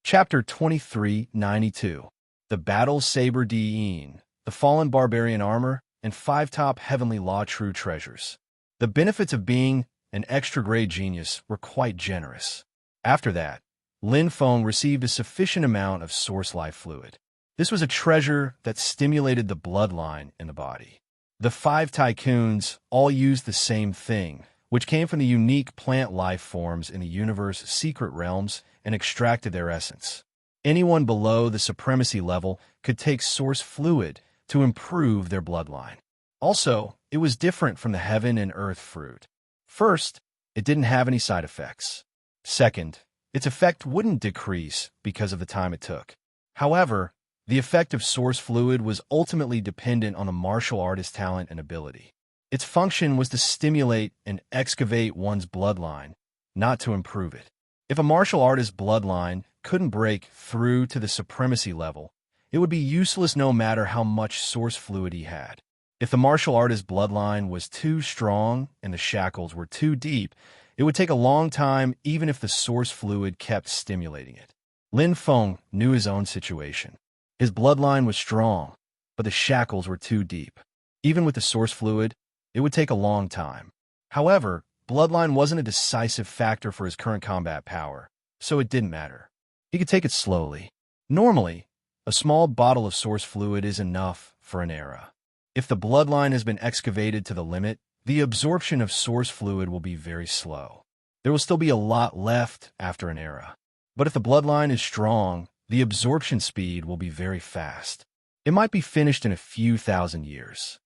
Chapter 2392. The Battle Saber Deen, the Fallen Barbarian Armor, and 5 Top Heavenly Law True Treasures. The benefits of being an extra-grade genius were quite generous. After that, Lin Feng received a sufficient amount of source life fluid. This was a treasure that stimulated the bloodline in the body. The 5 tycoons all used the same thing, which came from the unique plant life forms in the universe's secret realms and extracted their essence. Anyone below the supremacy level could take source fluid to improve their bloodline. Also, it was different from the heaven and earth fruit. First, it didn't have any side effects. Second, its effect wouldn't decrease because of the time it took. However, the effect of source fluid was ultimately dependent on the martial artist's talent and ability. Its function was to stimulate and excavate one's bloodline, not to improve it. If a martial artist's bloodline couldn't break through to the supremacy level, it would be useless no matter how much source fluid he had. If the martial artist's bloodline was too strong and the shackles were too deep, it would take a long time even if the source fluid kept stimulating it. Lin Feng knew his own situation. His bloodline was strong, but the shackles were too deep. Even with the source fluid, it would take a long time. However, bloodline wasn't a decisive factor for his current combat power, so it didn't matter. He could take it slowly. Normally, a small bottle of source fluid is enough for an era. If the bloodline has been excavated to the limit, the absorption of source fluid will be very slow. There will still be a lot left after an era. But if the bloodline is strong, the absorption speed will be very fast. It might be finished in a few thousand years.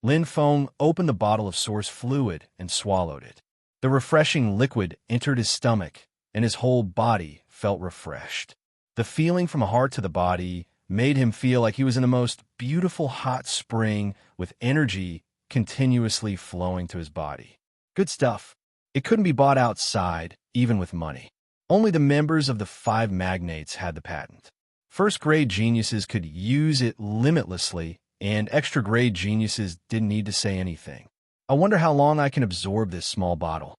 Lin Feng opened the bottle of source fluid and swallowed it. The refreshing liquid entered his stomach, and his whole body felt refreshed. The feeling from heart to the body made him feel like he was in the most beautiful hot spring with energy continuously flowing to his body. Good stuff. It couldn't be bought outside, even with money. Only the members of the 5 magnates had the patent. First-grade geniuses could use it limitlessly, and extra-grade geniuses didn't need to say anything. I wonder how long I can absorb this small bottle.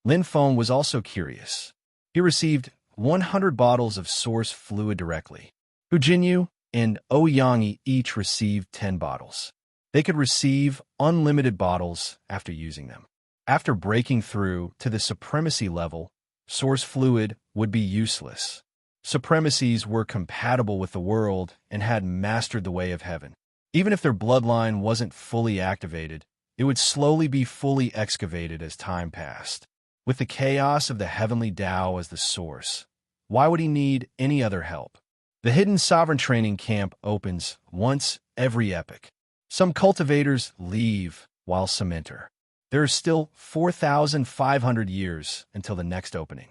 Lin Feng was also curious. He received 100 bottles of source fluid directly. Hu Jinyu and Ouyang each received 10 bottles. They could receive unlimited bottles after using them. After breaking through to the supremacy level, source fluid would be useless. Supremacies were compatible with the world and had mastered the way of heaven. Even if their bloodline wasn't fully activated, it would slowly be fully excavated as time passed. With the chaos of the heavenly Tao as the source, why would he need any other help? The hidden sovereign training camp opens once every epoch. Some cultivators leave while some enter. There are still 4,500 years until the next opening.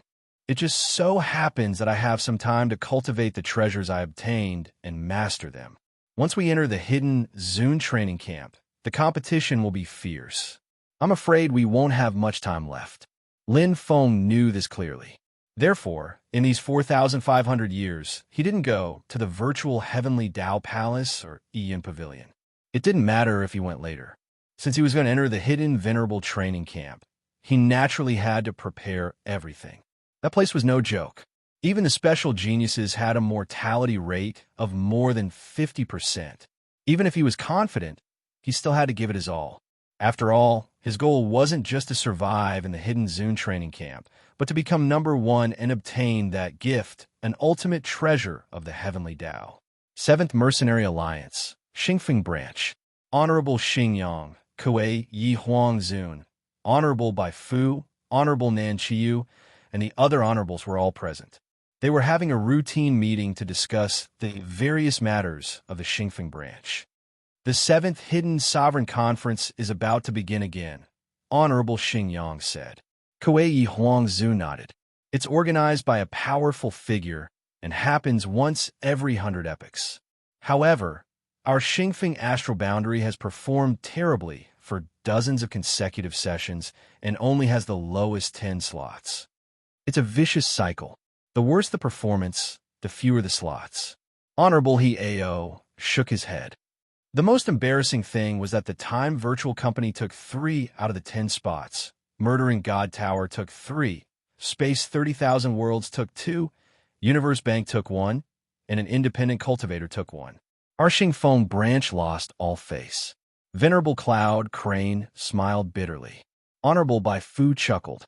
It just so happens that I have some time to cultivate the treasures I obtained and master them. Once we enter the hidden Zune training camp, the competition will be fierce. I'm afraid we won't have much time left. Lin Feng knew this clearly. Therefore, in these 4,500 years, he didn't go to the virtual Heavenly Tao Palace or Ian Pavilion. It didn't matter if he went later. Since he was going to enter the hidden Venerable training camp, he naturally had to prepare everything. That place was no joke. Even the special geniuses had a mortality rate of more than 50%. Even if he was confident, he still had to give it his all. After all, his goal wasn't just to survive in the hidden Zune training camp, but to become number 1 and obtain that gift, an ultimate treasure of the Heavenly Tao. 7th Mercenary Alliance, Xingfeng Branch, Honorable Xingyang, Kuei Yi Huang Zun, Honorable Bai Fu, Honorable Nan Qiu, and the other honorables were all present. They were having a routine meeting to discuss the various matters of the Xingfeng Branch. The 7th Hidden Sovereign Conference is about to begin again, Honorable Xingyang said. Kuei Yi Huang Zun nodded. It's organized by a powerful figure and happens once every 100 epochs. However, our Xingfeng astral boundary has performed terribly for dozens of consecutive sessions and only has the lowest 10 slots. It's a vicious cycle. The worse the performance, the fewer the slots. Honorable He Ao shook his head. The most embarrassing thing was that the Time Virtual Company took 3 out of the 10 spots. Murdering God Tower took 3. Space 30,000 Worlds took 2. Universe Bank took 1, and an independent cultivator took 1. Arching Foam Branch lost all face. Venerable Cloud Crane smiled bitterly. Honorable by Fu chuckled.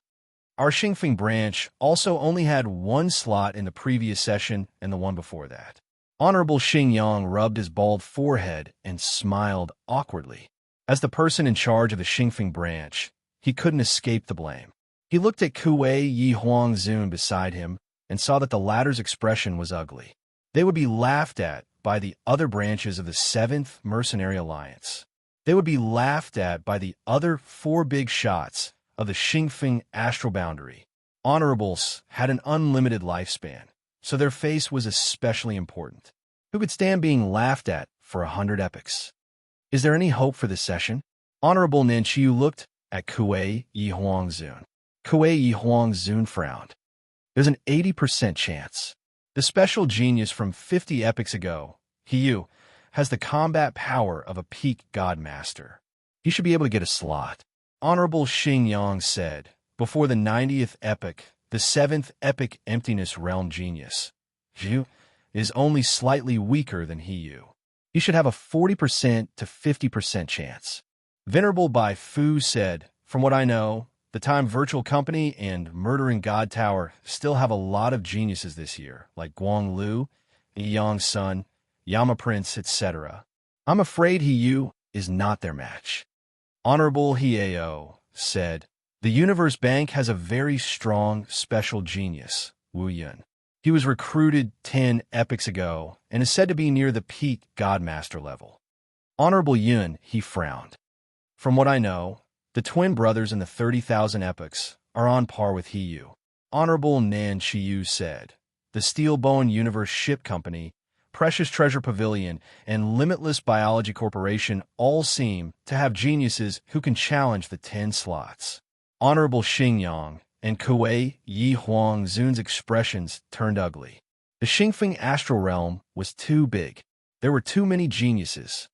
Our Xingfeng branch also only had 1 slot in the previous session and the one before that. Honorable Xingyang rubbed his bald forehead and smiled awkwardly. As the person in charge of the Xingfeng branch, he couldn't escape the blame. He looked at Kuei Yi Huangzun beside him and saw that the latter's expression was ugly. They would be laughed at by the other branches of the 7th Mercenary Alliance. They would be laughed at by the other 4 big shots of the Xingfeng astral boundary. Honorables had an unlimited lifespan, so their face was especially important. Who could stand being laughed at for 100 epochs? Is there any hope for this session? Honorable Ninqiu looked at Kuei Yi Huangzun. Kuei Yi Huangzun frowned. There's an 80% chance. The special genius from 50 epochs ago, Hiyu, has the combat power of a peak god master. He should be able to get a slot. Honorable Xingyang said, before the 90th epoch, the 7th epoch emptiness realm genius, Hiyu, is only slightly weaker than Hiyu. He should have a 40% to 50% chance. Venerable Bai Fu said, from what I know, the Time Virtual Company and Murdering God Tower still have a lot of geniuses this year, like Guang Lu, Yang Sun, Yama Prince, etc. I'm afraid Hiyu is not their match. Honorable Hieo said, the Universe Bank has a very strong special genius, Wu Yun. He was recruited 10 epochs ago and is said to be near the peak Godmaster level. Honorable Yun, he frowned. From what I know, the twin brothers in the 30,000 epochs are on par with Hiyu. Honorable Nan Chiyu said, the Steelbone Universe Ship Company, Precious Treasure Pavilion, and Limitless Biology Corporation all seem to have geniuses who can challenge the 10 slots. Honorable Xingyang and Kuei Yi Huangzun's expressions turned ugly. The Xingfeng astral realm was too big. There were too many geniuses.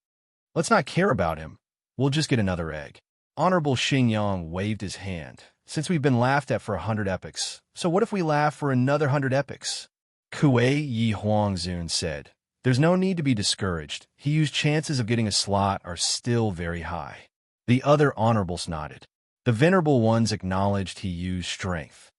Let's not care about him. We'll just get another egg. Honorable Xingyang waved his hand. Since we've been laughed at for 100 epochs, so what if we laugh for another 100 epochs? Kuei Yi Huangzun said, there's no need to be discouraged. Hiyu's chances of getting a slot are still very high. The other honorables nodded. The venerable ones acknowledged Hiyu's strength.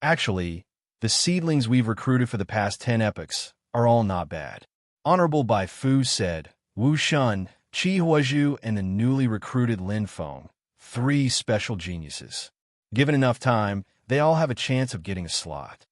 Actually, the seedlings we've recruited for the past 10 epochs are all not bad. Honorable Bai Fu said, Wu Shun, Qi Huazhu, and the newly recruited Lin Feng, 3 special geniuses. Given enough time, they all have a chance of getting a slot.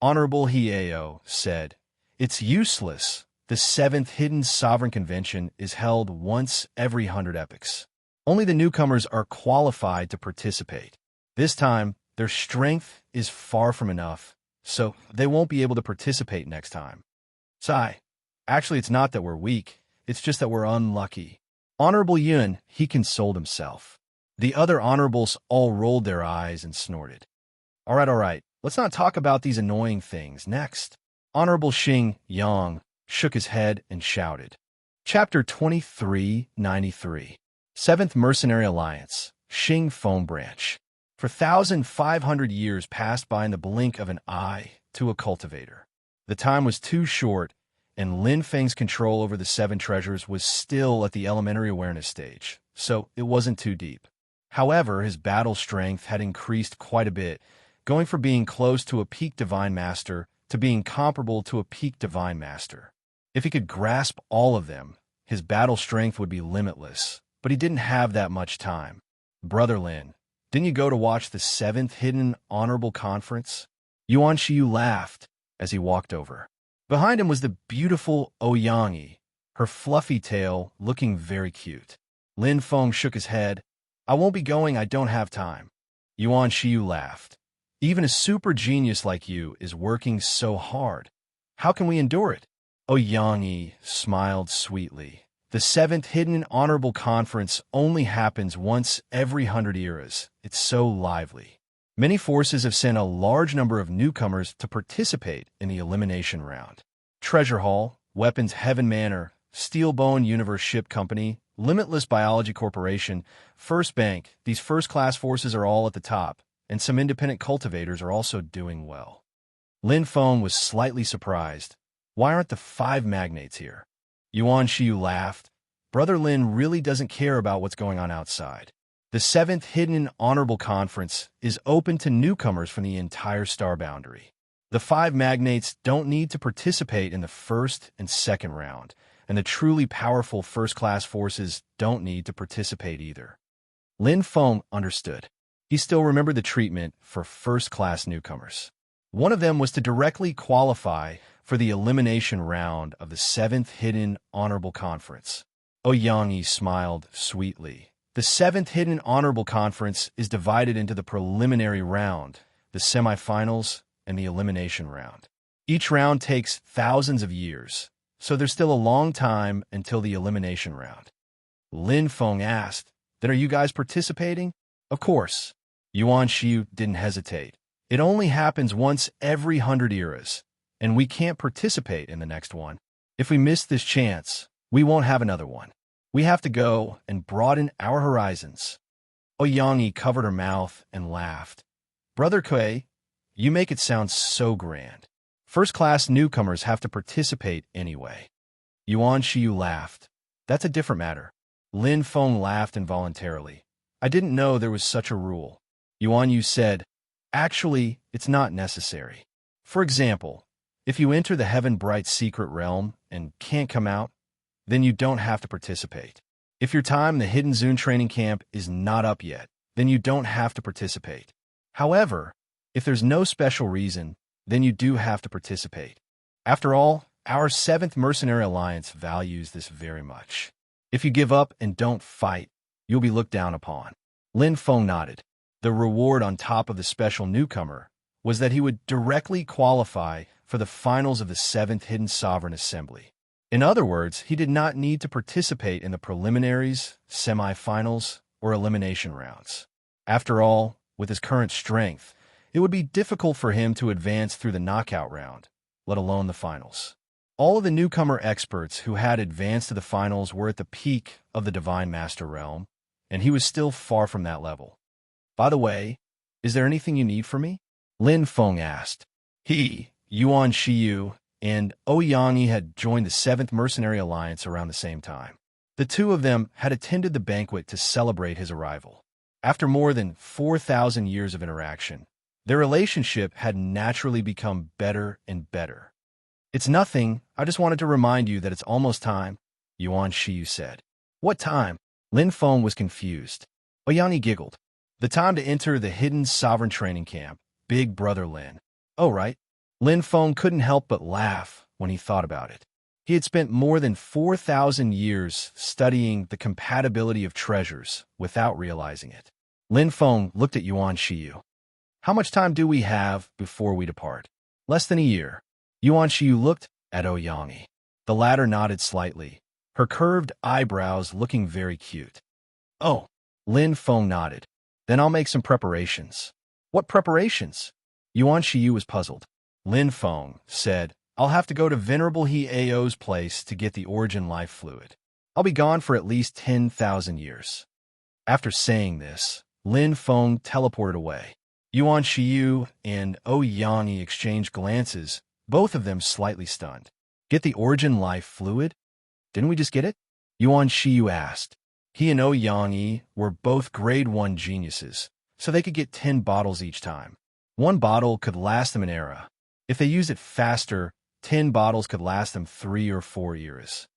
Honorable Hieo said, it's useless. The 7th Hidden Sovereign Convention is held once every 100 epochs. Only the newcomers are qualified to participate. This time, their strength is far from enough, so they won't be able to participate next time. Sigh. Actually, it's not that we're weak. It's just that we're unlucky. Honorable Yun, he consoled himself. The other honorables all rolled their eyes and snorted. All right. Let's not talk about these annoying things. Next. Honorable Xing Yang shook his head and shouted. Chapter 2393. 7th Mercenary Alliance, Xing Foam Branch. For 1,500 years passed by in the blink of an eye to a cultivator. The time was too short, and Lin Feng's control over the 7 treasures was still at the elementary awareness stage, so it wasn't too deep. However, his battle strength had increased quite a bit, going from being close to a peak Divine Master to being comparable to a peak Divine Master. If he could grasp all of them, his battle strength would be limitless, but he didn't have that much time. Brother Lin, didn't you go to watch the 7th Hidden Honorable Conference? Yuan Shiyu laughed as he walked over. Behind him was the beautiful Ouyangyi, her fluffy tail looking very cute. Lin Feng shook his head. I won't be going, I don't have time. Yuan Shiyu laughed. Even a super genius like you is working so hard. How can we endure it? Ouyangyi smiled sweetly. The 7th Hidden Honorable Conference only happens once every 100 eras. It's so lively. Many forces have sent a large number of newcomers to participate in the elimination round. Treasure Hall, Weapons Heaven Manor, Steelbone Universe Ship Company, Limitless Biology Corporation, First Bank, these first-class forces are all at the top, and some independent cultivators are also doing well. Lin Feng was slightly surprised. Why aren't the 5 magnates here? Yuan Shiyu laughed. Brother Lin really doesn't care about what's going on outside. The 7th Hidden Honorable Conference is open to newcomers from the entire star boundary. The 5 magnates don't need to participate in the first and second round, and the truly powerful first-class forces don't need to participate either. Lin Feng understood. He still remembered the treatment for first-class newcomers. One of them was to directly qualify for the elimination round of the 7th Hidden Honorable Conference. Ouyang smiled sweetly. The 7th Hidden Honorable Conference is divided into the preliminary round, the semifinals, and the elimination round. Each round takes thousands of years, so there's still a long time until the elimination round. Lin Feng asked, "Then are you guys participating?" "Of course." Yuan Shiyu didn't hesitate. "It only happens once every 100 eras, and we can't participate in the next one. If we miss this chance, we won't have another one. We have to go and broaden our horizons." Ouyang covered her mouth and laughed. "Brother Kui, you make it sound so grand. First-class newcomers have to participate anyway." Yuan Shiyu laughed. "That's a different matter." Lin Feng laughed involuntarily. "I didn't know there was such a rule." Yuan Yu said, "Actually, it's not necessary. For example, if you enter the Heaven Bright secret realm and can't come out, then you don't have to participate. If your time in the Hidden Zone training camp is not up yet, then you don't have to participate. However, if there's no special reason, then you do have to participate. After all, our 7th Mercenary Alliance values this very much. If you give up and don't fight, you'll be looked down upon." Lin Feng nodded. The reward on top of the special newcomer was that he would directly qualify for the finals of the 7th Hidden Sovereign Assembly. In other words, he did not need to participate in the preliminaries, semifinals, or elimination rounds. After all, with his current strength, it would be difficult for him to advance through the knockout round, let alone the finals. All of the newcomer experts who had advanced to the finals were at the peak of the Divine Master realm, and he was still far from that level. "By the way, is there anything you need from me?" Lin Feng asked. He, Yuan Shiyu, and Ouyang had joined the 7th Mercenary Alliance around the same time. The two of them had attended the banquet to celebrate his arrival. After more than 4,000 years of interaction, their relationship had naturally become better and better. "It's nothing, I just wanted to remind you that it's almost time," Yuan Shiyu said. "What time?" Lin Feng was confused. Ouyang giggled. "The time to enter the Hidden Sovereign Training Camp, Big Brother Lin." "Oh, right." Lin Feng couldn't help but laugh when he thought about it. He had spent more than 4,000 years studying the compatibility of treasures without realizing it. Lin Feng looked at Yuan Shiyu. "How much time do we have before we depart?" "Less than a year." Yuan Shiyu looked at Ouyang. The latter nodded slightly, her curved eyebrows looking very cute. "Oh." Lin Feng nodded. "Then I'll make some preparations." "What preparations?" Yuan Shiyu was puzzled. Lin Feng said, "I'll have to go to Venerable He Ao's place to get the origin life fluid. I'll be gone for at least 10,000 years. After saying this, Lin Feng teleported away. Yuan Shiyu and Ouyang exchanged glances, both of them slightly stunned. "Get the origin life fluid? Didn't we just get it?" Yuan Shiyu asked. He and Ouyang were both grade 1 geniuses, so they could get 10 bottles each time. One bottle could last them an era. If they used it faster, 10 bottles could last them 3 or 4 years.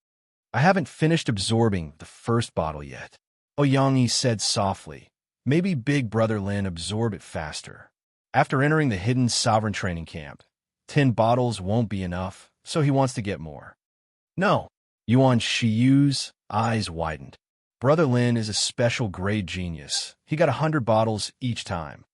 "I haven't finished absorbing the first bottle yet," Ouyang said softly. "Maybe Big Brother Lin absorb it faster." After entering the Hidden Sovereign Training Camp, 10 bottles won't be enough, so he wants to get more. "No." Yuan Shiyu's eyes widened. "Brother Lin is a special grade genius. He got 100 bottles each time."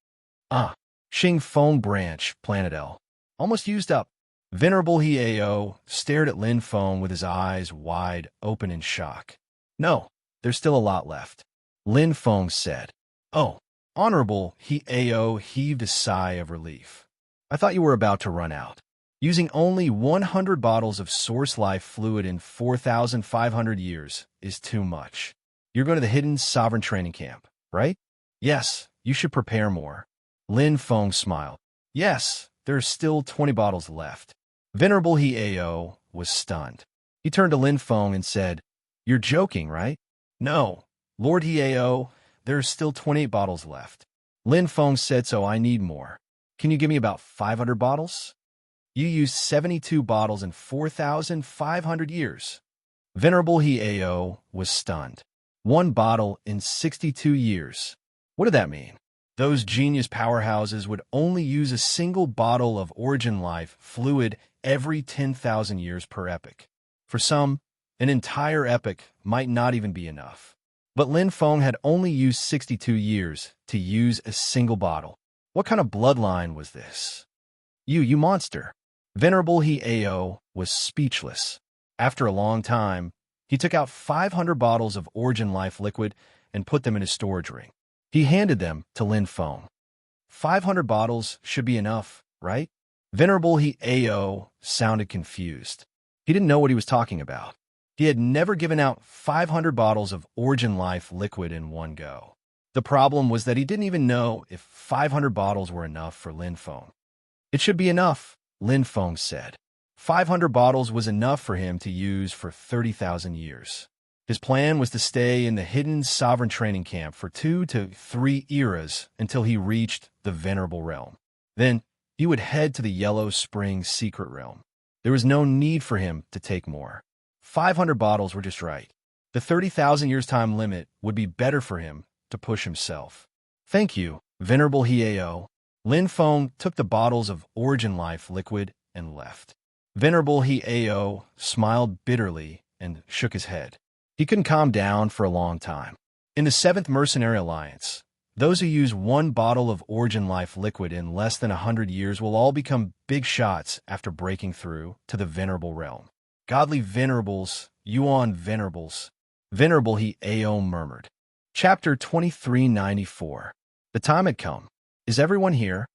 "Ah." Xing Feng Branch, Planet L. "Almost used up." Venerable He Ao stared at Lin Feng with his eyes wide open in shock. "No, there's still a lot left," Lin Feng said. "Oh." Honorable He Ao heaved a sigh of relief. "I thought you were about to run out. Using only 100 bottles of source life fluid in 4,500 years is too much. You're going to the Hidden Sovereign Training Camp, right?" "Yes, you should prepare more." Lin Feng smiled. "Yes, there are still 20 bottles left. Venerable He-Ao was stunned. He turned to Lin Feng and said, "You're joking, right?" "No, Lord He-Ao, there are still 28 bottles left." Lin Feng said, "So I need more. Can you give me about 500 bottles? You used 72 bottles in 4,500 years." Venerable He-Ao was stunned. 1 bottle in 62 years. What did that mean? Those genius powerhouses would only use a single bottle of origin life fluid every 10,000 years per epoch. For some, an entire epoch might not even be enough. But Lin Feng had only used 62 years to use a single bottle. What kind of bloodline was this? You monster. Venerable He-Ao was speechless. After a long time, he took out 500 bottles of origin life liquid and put them in his storage ring. He handed them to Lin Feng. 500 bottles should be enough, right? Venerable He-Ao sounded confused. He didn't know what he was talking about. He had never given out 500 bottles of origin life liquid in one go. The problem was that he didn't even know if 500 bottles were enough for Lin Feng. "It should be enough," Lin Feng said. 500 bottles was enough for him to use for 30,000 years. His plan was to stay in the hidden sovereign training camp for 2 to 3 eras until he reached the Venerable Realm. Then, he would head to the Yellow Spring Secret Realm. There was no need for him to take more. 500 bottles were just right. The 30,000 years time limit would be better for him to push himself. "Thank you, Venerable He-Ao." Lin Feng took the bottles of origin life liquid and left. Venerable He-Ao smiled bitterly and shook his head. He couldn't calm down for a long time. In the 7th Mercenary Alliance, those who use 1 bottle of origin life liquid in less than 100 years will all become big shots after breaking through to the Venerable Realm. "Godly Venerables, Yuan Venerables," Venerable He-Ao murmured. Chapter 2394. The time had come. "Is everyone here?"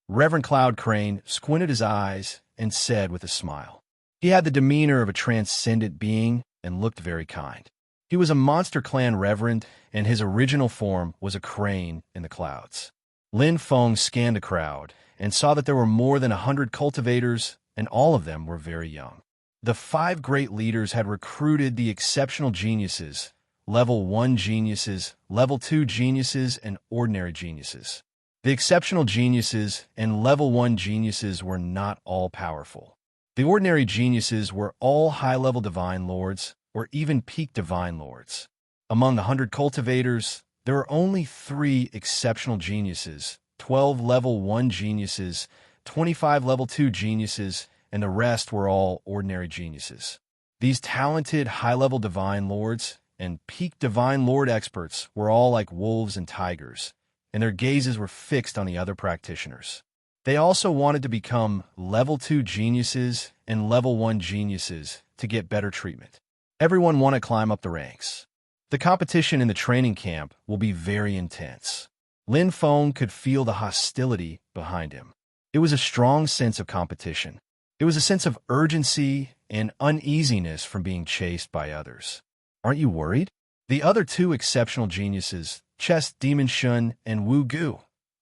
Reverend Cloud Crane squinted his eyes and said with a smile. He had the demeanor of a transcendent being and looked very kind. He was a Monster Clan reverend, and his original form was a crane in the clouds. Lin Feng scanned the crowd and saw that there were more than 100 cultivators, and all of them were very young. The 5 great leaders had recruited the exceptional geniuses, level 1 geniuses, level 2 geniuses, and ordinary geniuses. The exceptional geniuses and level 1 geniuses were not all powerful. The ordinary geniuses were all high-level divine lords, or even peak divine lords. Among the 100 cultivators, there were only 3 exceptional geniuses, 12 level 1 geniuses, 25 level 2 geniuses, and the rest were all ordinary geniuses. These talented high-level divine lords and peak divine lord experts were all like wolves and tigers, and their gazes were fixed on the other practitioners. They also wanted to become level 2 geniuses and level 1 geniuses to get better treatment. Everyone wanted to climb up the ranks. The competition in the training camp will be very intense. Lin Feng could feel the hostility behind him. It was a strong sense of competition. It was a sense of urgency and uneasiness from being chased by others. "Aren't you worried?" The other 2 exceptional geniuses, Chess Demon Shun and Wu Gu,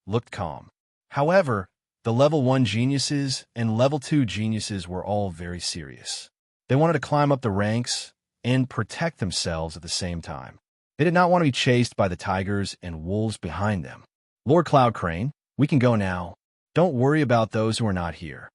looked calm. However, the level 1 geniuses and level 2 geniuses were all very serious. They wanted to climb up the ranks and protect themselves at the same time. They did not want to be chased by the tigers and wolves behind them. "Lord Cloud Crane, we can go now. Don't worry about those who are not here."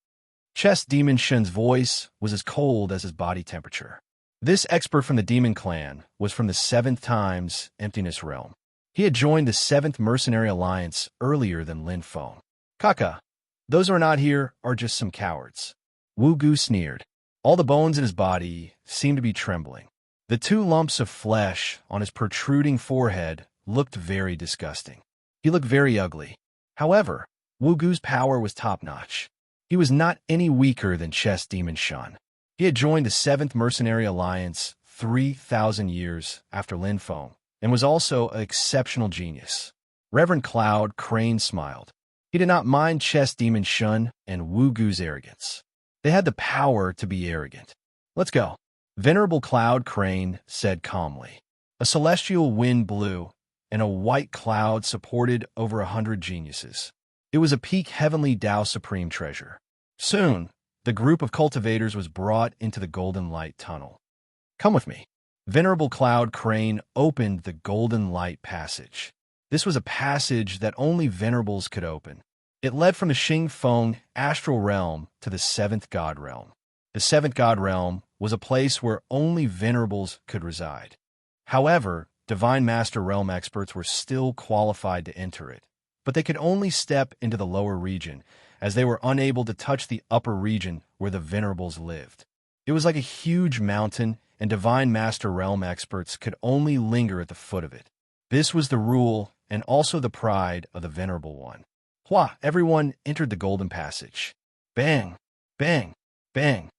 Chess Demon Shun's voice was as cold as his body temperature. This expert from the Demon Clan was from the 7th times Emptiness Realm. He had joined the 7th Mercenary Alliance earlier than Lin Feng. "Kaka, those who are not here are just some cowards." Wu Gu sneered. All the bones in his body seemed to be trembling. The 2 lumps of flesh on his protruding forehead looked very disgusting. He looked very ugly. However, Wu Gu's power was top-notch. He was not any weaker than Chess Demon Shun. He had joined the 7th Mercenary Alliance 3,000 years after Lin Feng, and was also an exceptional genius. Reverend Cloud Crane smiled. He did not mind Chess Demon Shun and Wu Gu's arrogance. They had the power to be arrogant. "Let's go." Venerable Cloud Crane said calmly. A celestial wind blew, and a white cloud supported over 100 geniuses. It was a peak heavenly Tao supreme treasure. Soon, the group of cultivators was brought into the golden light tunnel. Come with me. Venerable Cloud Crane opened the golden light passage. This was a passage that only venerables could open. It led from the Xing Feng astral realm to the seventh god realm. The seventh god realm was a place where only venerables could reside. However, Divine Master Realm experts were still qualified to enter it, but they could only step into the lower region, as they were unable to touch the upper region where the venerables lived. It was like a huge mountain, and Divine Master Realm experts could only linger at the foot of it. This was the rule and also the pride of the Venerable One. Everyone entered the golden passage. Bang, bang, bang.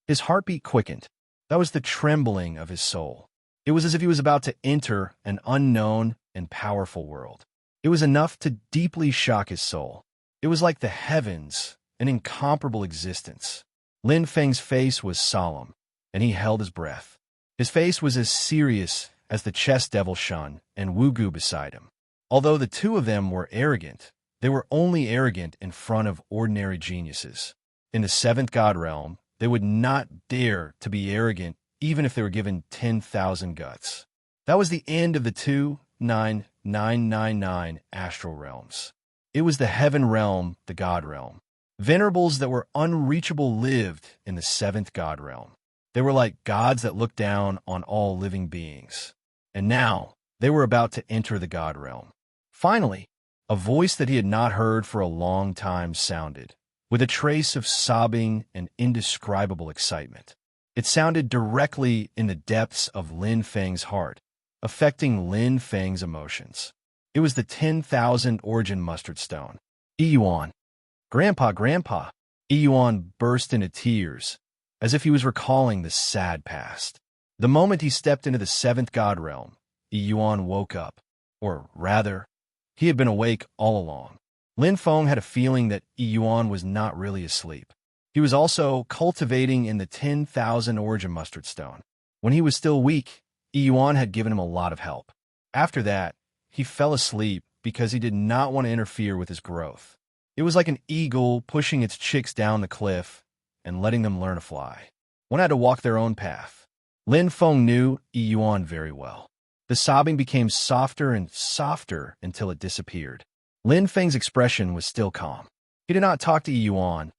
His heartbeat quickened. That was the trembling of his soul. It was as if he was about to enter an unknown and powerful world. It was enough to deeply shock his soul. It was like the heavens, an incomparable existence. Lin Feng's face was solemn, and he held his breath. His face was as serious as the chess devil Shun and Wu Gu beside him. Although the two of them were arrogant, they were only arrogant in front of ordinary geniuses. In the seventh god realm, they would not dare to be arrogant even if they were given 10,000 guts. That was the end of the 29999 astral realms. It was the heaven realm, the god realm. Venerables that were unreachable lived in the seventh god realm. They were like gods that looked down on all living beings. And now, they were about to enter the god realm. Finally, a voice that he had not heard for a long time sounded, with a trace of sobbing and indescribable excitement. It sounded directly in the depths of Lin Feng's heart, affecting Lin Feng's emotions. It was the 10,000 origin mustard stone. Yuan. Grandpa. Yuan burst into tears, as if he was recalling the sad past. The moment he stepped into the seventh god realm, Yuan woke up. Or rather, he had been awake all along. Lin Feng had a feeling that Yuan was not really asleep. He was also cultivating in the 10,000 origin mustard stone. When he was still weak, Yuan had given him a lot of help. After that, he fell asleep because he did not want to interfere with his growth. It was like an eagle pushing its chicks down the cliff and letting them learn to fly. One had to walk their own path. Lin Feng knew Yuan very well. The sobbing became softer and softer until it disappeared. Lin Feng's expression was still calm. He did not talk to Yuan,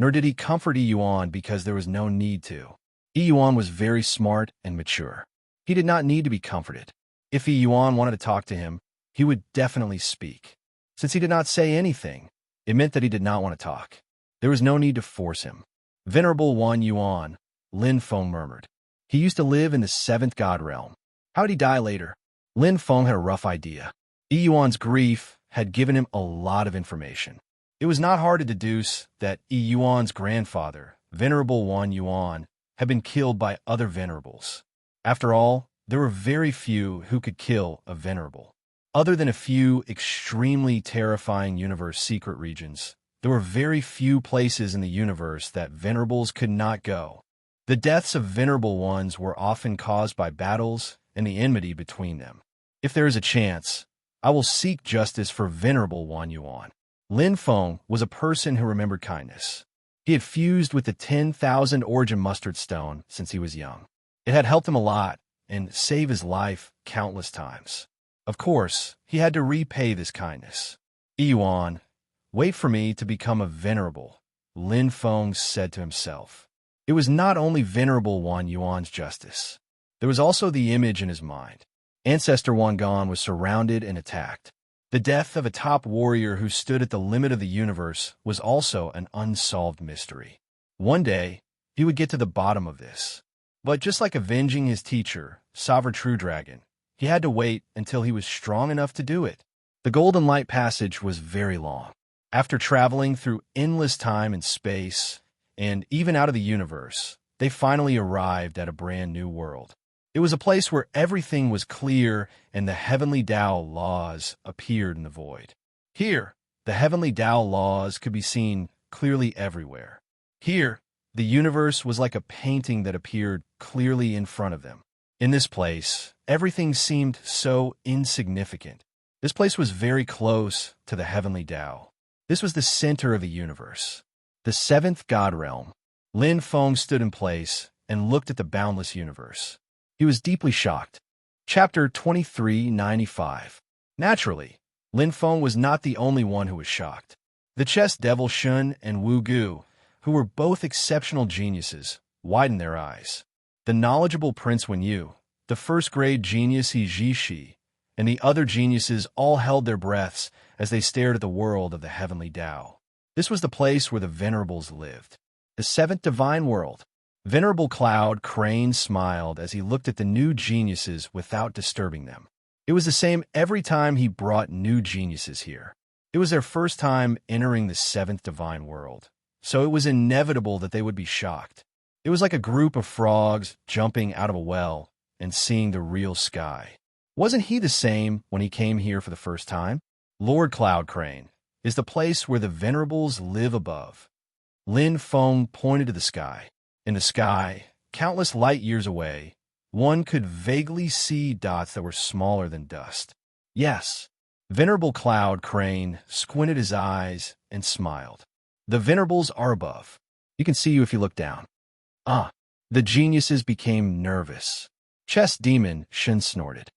nor did he comfort Yuan because there was no need to. Yuan was very smart and mature. He did not need to be comforted. If Yuan wanted to talk to him, he would definitely speak. Since he did not say anything, it meant that he did not want to talk. There was no need to force him. Venerable One Yuan, Lin Feng murmured. He used to live in the seventh god realm. How did he die later? Lin Feng had a rough idea. Yuan's grief had given him a lot of information. It was not hard to deduce that Yuan's grandfather, Venerable One Yuan, had been killed by other venerables. After all, there were very few who could kill a venerable. Other than a few extremely terrifying universe secret regions, there were very few places in the universe that venerables could not go. The deaths of venerable ones were often caused by battles and the enmity between them. If there is a chance, I will seek justice for Venerable One Yuan. Lin Feng was a person who remembered kindness. He had fused with the 10,000 origin mustard stone since he was young. It had helped him a lot and saved his life countless times. Of course, he had to repay this kindness. Yuan, wait for me to become a venerable, Lin Feng said to himself. It was not only Venerable One Yuan's justice. There was also the image in his mind. Ancestor Wangan was surrounded and attacked. The death of a top warrior who stood at the limit of the universe was also an unsolved mystery. One day, he would get to the bottom of this. But just like avenging his teacher, Sovereign True Dragon, he had to wait until he was strong enough to do it. The Golden Light Passage was very long. After traveling through endless time and space, and even out of the universe, they finally arrived at a brand new world. It was a place where everything was clear and the heavenly Tao laws appeared in the void. Here, the heavenly Tao laws could be seen clearly everywhere. Here, the universe was like a painting that appeared clearly in front of them. In this place, everything seemed so insignificant. This place was very close to the heavenly Tao. This was the center of the universe. The seventh god realm. Lin Feng stood in place and looked at the boundless universe. He was deeply shocked. Chapter 2395. Naturally, Lin Feng was not the only one who was shocked. The chess devil Shun and Wu Gu, who were both exceptional geniuses, widened their eyes. The knowledgeable Prince Wen Yu, the first-grade genius He Zhishi, and the other geniuses all held their breaths as they stared at the world of the heavenly Tao. This was the place where the venerables lived. The seventh divine world. Venerable Cloud Crane smiled as he looked at the new geniuses without disturbing them. It was the same every time he brought new geniuses here. It was their first time entering the seventh divine world, so it was inevitable that they would be shocked. It was like a group of frogs jumping out of a well and seeing the real sky. Wasn't he the same when he came here for the first time? Lord Cloud Crane is the place where the venerables live above. Lin Feng pointed to the sky. In the sky, countless light years away, one could vaguely see dots that were smaller than dust. Yes, Venerable Cloud Crane squinted his eyes and smiled. The venerables are above. You can see you if you look down. The geniuses became nervous. Chess demon Shin snorted.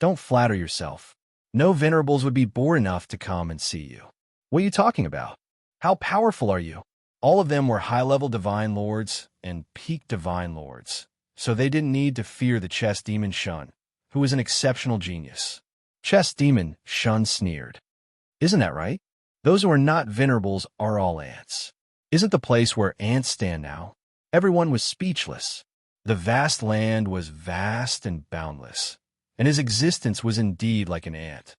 Don't flatter yourself. No venerables would be bored enough to come and see you. What are you talking about? How powerful are you? All of them were high-level divine lords and peak divine lords, so they didn't need to fear the chess demon Shun, who was an exceptional genius. Chess demon Shun sneered. Isn't that right? Those who are not venerables are all ants. Isn't the place where ants stand now? Everyone was speechless. The vast land was vast and boundless, and his existence was indeed like an ant.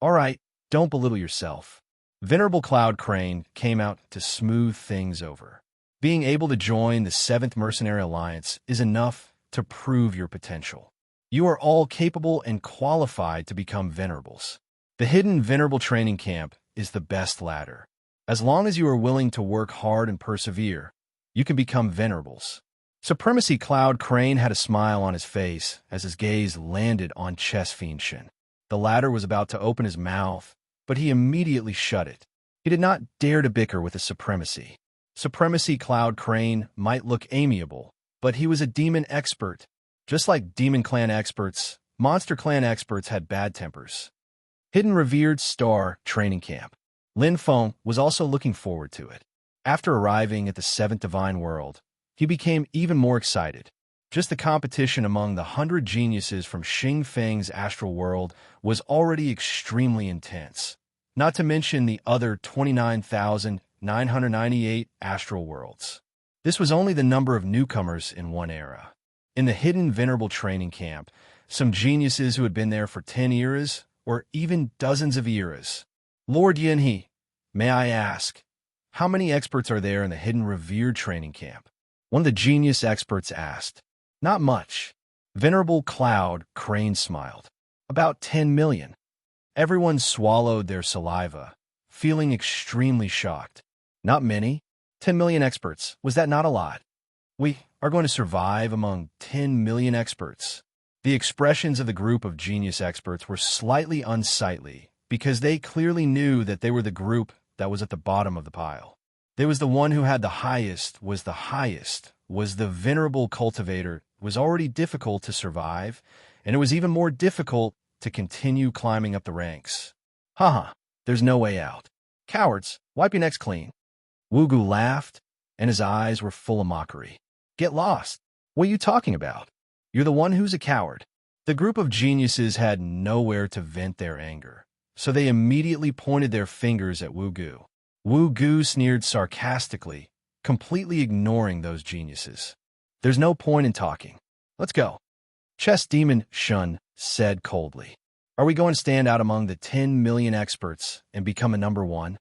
All right, don't belittle yourself. Venerable Cloud Crane came out to smooth things over. Being able to join the 7th Mercenary Alliance is enough to prove your potential. You are all capable and qualified to become venerables. The hidden venerable training camp is the best ladder. As long as you are willing to work hard and persevere, you can become venerables. Supremacy Cloud Crane had a smile on his face as his gaze landed on Chess Fiend Shin. The latter was about to open his mouth, but he immediately shut it. He did not dare to bicker with the Supremacy. Supremacy Cloud Crane might look amiable, but he was a demon expert. Just like Demon Clan experts, Monster Clan experts had bad tempers. Hidden Revered Star Training Camp. Lin Feng was also looking forward to it. After arriving at the 7th Divine World, he became even more excited. Just the competition among the 100 geniuses from Xing Feng's astral world was already extremely intense, not to mention the other 29,998 astral worlds. This was only the number of newcomers in one era. In the hidden venerable training camp, some geniuses who had been there for 10 eras, or even dozens of eras. Lord Yinhe, may I ask, how many experts are there in the hidden revered training camp? One of the genius experts asked. Not much. Venerable Cloud Crane smiled. About 10 million. Everyone swallowed their saliva, feeling extremely shocked. Not many. 10 million experts. Was that not a lot? We are going to survive among 10 million experts. The expressions of the group of genius experts were slightly unsightly because they clearly knew that they were the group that was at the bottom of the pile. There was the one who had the highest, was the venerable cultivator, was already difficult to survive, and it was even more difficult to continue climbing up the ranks. There's no way out. Cowards, wipe your necks clean. Wugu laughed, and his eyes were full of mockery. Get lost. What are you talking about? You're the one who's a coward. The group of geniuses had nowhere to vent their anger, so they immediately pointed their fingers at Wugu. Wugu sneered sarcastically, completely ignoring those geniuses. There's no point in talking. Let's go. Chess Demon Shun said coldly. Are we going to stand out among the 10 million experts and become a number one?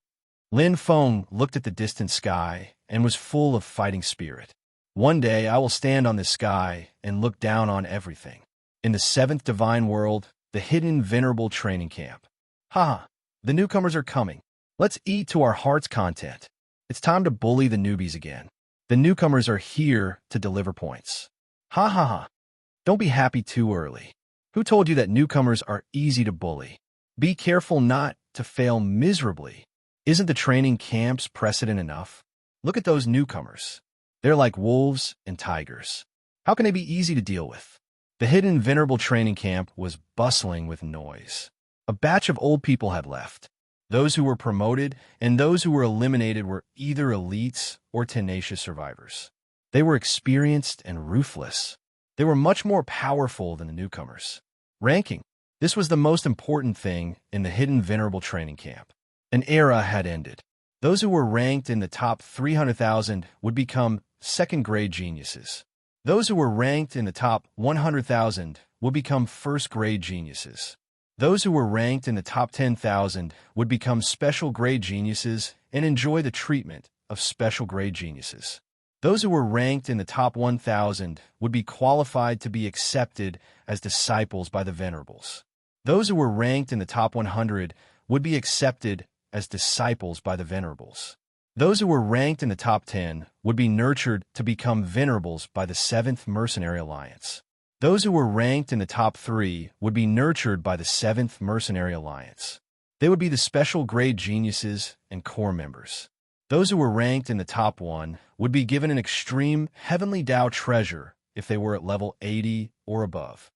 Lin Feng looked at the distant sky and was full of fighting spirit. One day I will stand on this sky and look down on everything. In the 7th Divine World, the hidden venerable training camp. The newcomers are coming. Let's eat to our heart's content. It's time to bully the newbies again. The newcomers are here to deliver points. Don't be happy too early. Who told you that newcomers are easy to bully? Be careful not to fail miserably. Isn't the training camps precedent enough? Look at those newcomers. They're like wolves and tigers. How can they be easy to deal with? The hidden venerable training camp was bustling with noise. A batch of old people had left. Those who were promoted and those who were eliminated were either elites or tenacious survivors. They were experienced and ruthless. They were much more powerful than the newcomers. Ranking. This was the most important thing in the hidden venerable training camp. An era had ended. Those who were ranked in the top 300,000 would become second-grade geniuses. Those who were ranked in the top 100,000 would become first-grade geniuses. Those who were ranked in the top 10,000 would become special-grade geniuses and enjoy the treatment of special-grade geniuses. Those who were ranked in the top 1,000 would be qualified to be accepted as disciples by the venerables. Those who were ranked in the top 100 would be accepted as disciples by the venerables. Those who were ranked in the top 10 would be nurtured to become venerables by the 7th Mercenary Alliance. Those who were ranked in the top 3 would be nurtured by the 7th Mercenary Alliance. They would be the special grade geniuses and core members. Those who were ranked in the top 1 would be given an extreme heavenly Tao treasure if they were at level 80 or above.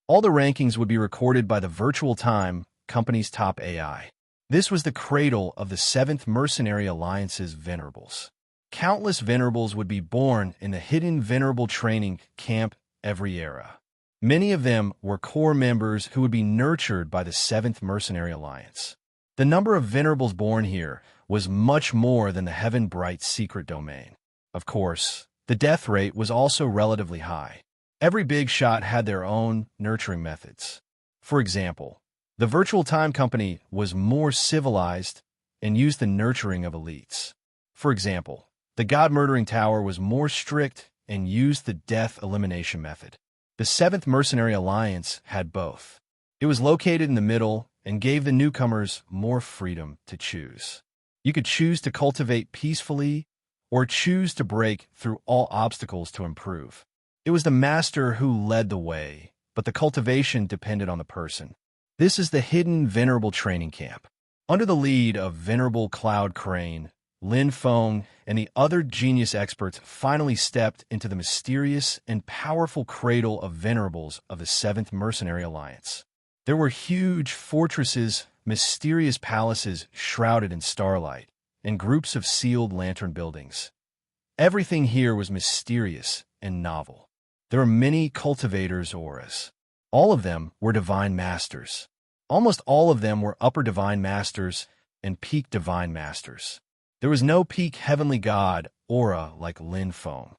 All the rankings would be recorded by the virtual time company's top AI. This was the cradle of the 7th Mercenary Alliance's venerables. Countless venerables would be born in the hidden venerable training camp every era. Many of them were core members who would be nurtured by the 7th Mercenary Alliance. The number of venerables born here was much more than the Heaven Bright secret domain. Of course, the death rate was also relatively high. Every big shot had their own nurturing methods. For example, the virtual time company was more civilized and used the nurturing of elites. For example, the God-murdering tower was more strict and used the death elimination method. The 7th Mercenary Alliance had both. It was located in the middle and gave the newcomers more freedom to choose. You could choose to cultivate peacefully or choose to break through all obstacles to improve. It was the master who led the way, but the cultivation depended on the person. This is the hidden venerable training camp. Under the lead of Venerable Cloud Crane, Lin Feng, and the other genius experts finally stepped into the mysterious and powerful cradle of venerables of the 7th Mercenary Alliance. There were huge fortresses, mysterious palaces shrouded in starlight, and groups of sealed lantern buildings. Everything here was mysterious and novel. There were many cultivators' auras. All of them were divine masters. Almost all of them were upper divine masters and peak divine masters. There was no peak heavenly god aura like Lin Feng.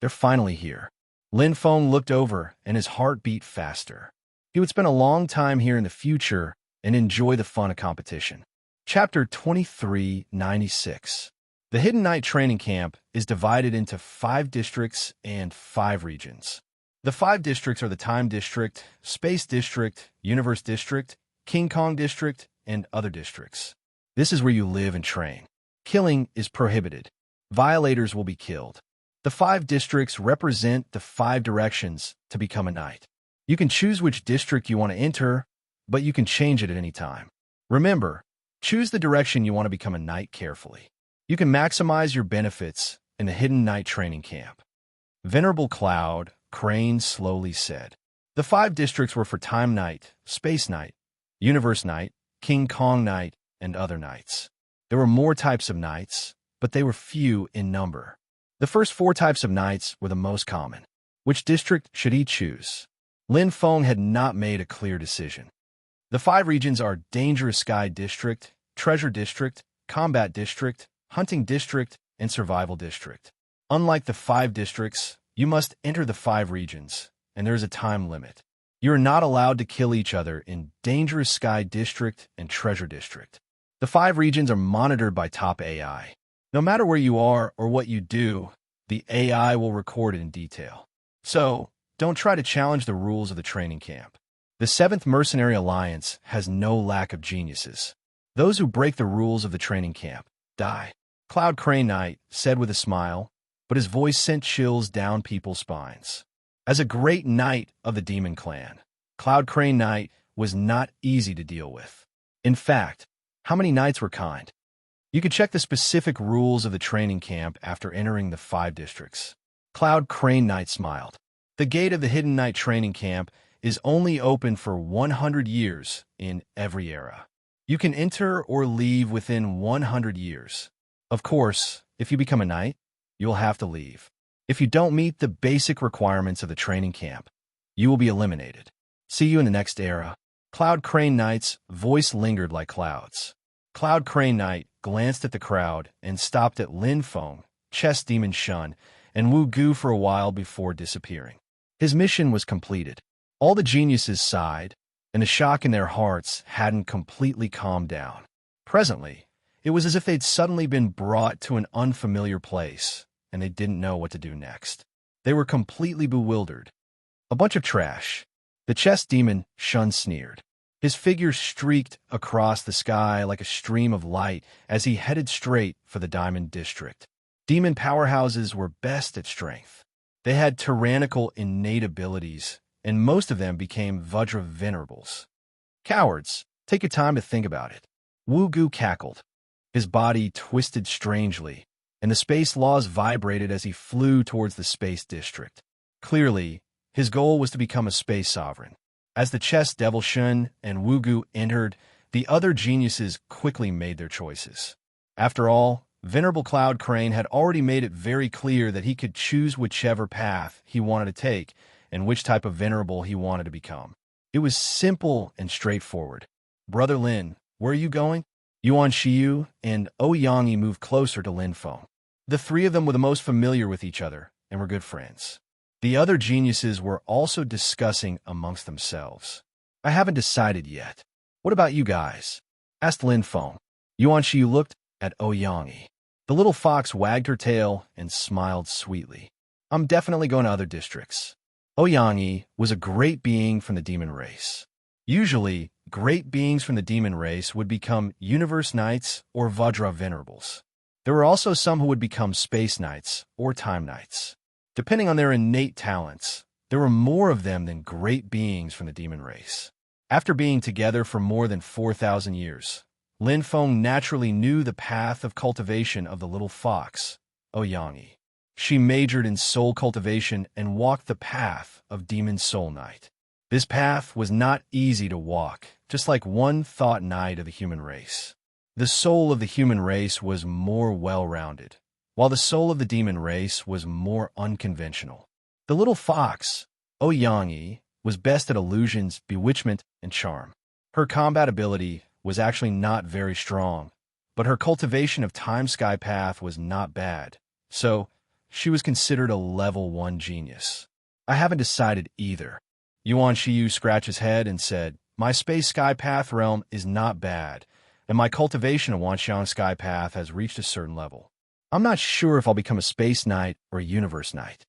They're finally here. Lin Feng looked over and his heart beat faster. He would spend a long time here in the future and enjoy the fun of competition. Chapter 2396. The Hidden Night Training Camp is divided into 5 districts and 5 regions. The 5 districts are the Time District, Space District, Universe District, King Kong District, and other districts. This is where you live and train. Killing is prohibited. Violators will be killed. The 5 districts represent the 5 directions to become a knight. You can choose which district you want to enter, but you can change it at any time. Remember, choose the direction you want to become a knight carefully. You can maximize your benefits in the Hidden Night Training Camp. Venerable Cloud Crane slowly said. The 5 districts were for Time Knight, Space Knight, Universe Knight, King Kong Knight, and other knights. There were more types of knights, but they were few in number. The first 4 types of knights were the most common. Which district should he choose? Lin Feng had not made a clear decision. The 5 regions are Dangerous Sky District, Treasure District, Combat District, Hunting District, and Survival District. Unlike the 5 districts, you must enter the 5 regions, and there is a time limit. You are not allowed to kill each other in Dangerous Sky District and Treasure District. The 5 regions are monitored by top AI. No matter where you are or what you do, the AI will record it in detail. So, don't try to challenge the rules of the training camp. The 7th Mercenary Alliance has no lack of geniuses. Those who break the rules of the training camp die. Cloud Crane Knight said with a smile, but his voice sent chills down people's spines. As a great knight of the Demon Clan, Cloud Crane Knight was not easy to deal with. In fact, how many knights were kind? You could check the specific rules of the training camp after entering the 5 districts. Cloud Crane Knight smiled. The gate of the Hidden Knight training camp is only open for 100 years in every era. You can enter or leave within 100 years. Of course, if you become a knight, you'll have to leave. If you don't meet the basic requirements of the training camp, you will be eliminated. See you in the next era. Cloud Crane Knight's voice lingered like clouds. Cloud Crane Knight glanced at the crowd and stopped at Lin Feng, Chess Demon Shun, and Wu Gu for a while before disappearing. His mission was completed. All the geniuses sighed, and the shock in their hearts hadn't completely calmed down. Presently, it was as if they'd suddenly been brought to an unfamiliar place, and they didn't know what to do next. They were completely bewildered. A bunch of trash. The chess demon Shun sneered. His figure streaked across the sky like a stream of light as he headed straight for the Diamond District. Demon powerhouses were best at strength. They had tyrannical innate abilities, and most of them became Vajra venerables. Cowards, take your time to think about it. Wu Gu cackled. His body twisted strangely, and the space laws vibrated as he flew towards the space district. Clearly, his goal was to become a space sovereign. As the chess devil Shun and Wu Gu entered, the other geniuses quickly made their choices. After all, Venerable Cloud Crane had already made it very clear that he could choose whichever path he wanted to take and which type of venerable he wanted to become. It was simple and straightforward. Brother Lin, where are you going? Yuan Shiyu and Ouyang moved closer to Lin Feng. The 3 of them were the most familiar with each other and were good friends. The other geniuses were also discussing amongst themselves. I haven't decided yet. What about you guys? Asked Lin Feng. Yuan Shiyu looked at Ouyang. The little fox wagged her tail and smiled sweetly. I'm definitely going to other districts. Ouyang was a great being from the demon race. Usually, great beings from the demon race would become universe knights or Vajra venerables. There were also some who would become space knights or time knights. Depending on their innate talents, there were more of them than great beings from the demon race. After being together for more than 4,000 years, Lin Feng naturally knew the path of cultivation of the little fox, Ouyang. She majored in soul cultivation and walked the path of Demon Soul Knight. This path was not easy to walk, just like one thought knight of the human race. The soul of the human race was more well-rounded, while the soul of the demon race was more unconventional. The little fox, Ouyang, was best at illusions, bewitchment, and charm. Her combat ability was actually not very strong, but her cultivation of Time Sky Path was not bad, so she was considered a level 1 genius. I haven't decided either. Yuan Shiyu scratched his head and said, my Space Sky Path realm is not bad, and my cultivation of Wanxiang Sky Path has reached a certain level. I'm not sure if I'll become a Space Knight or a Universe Knight.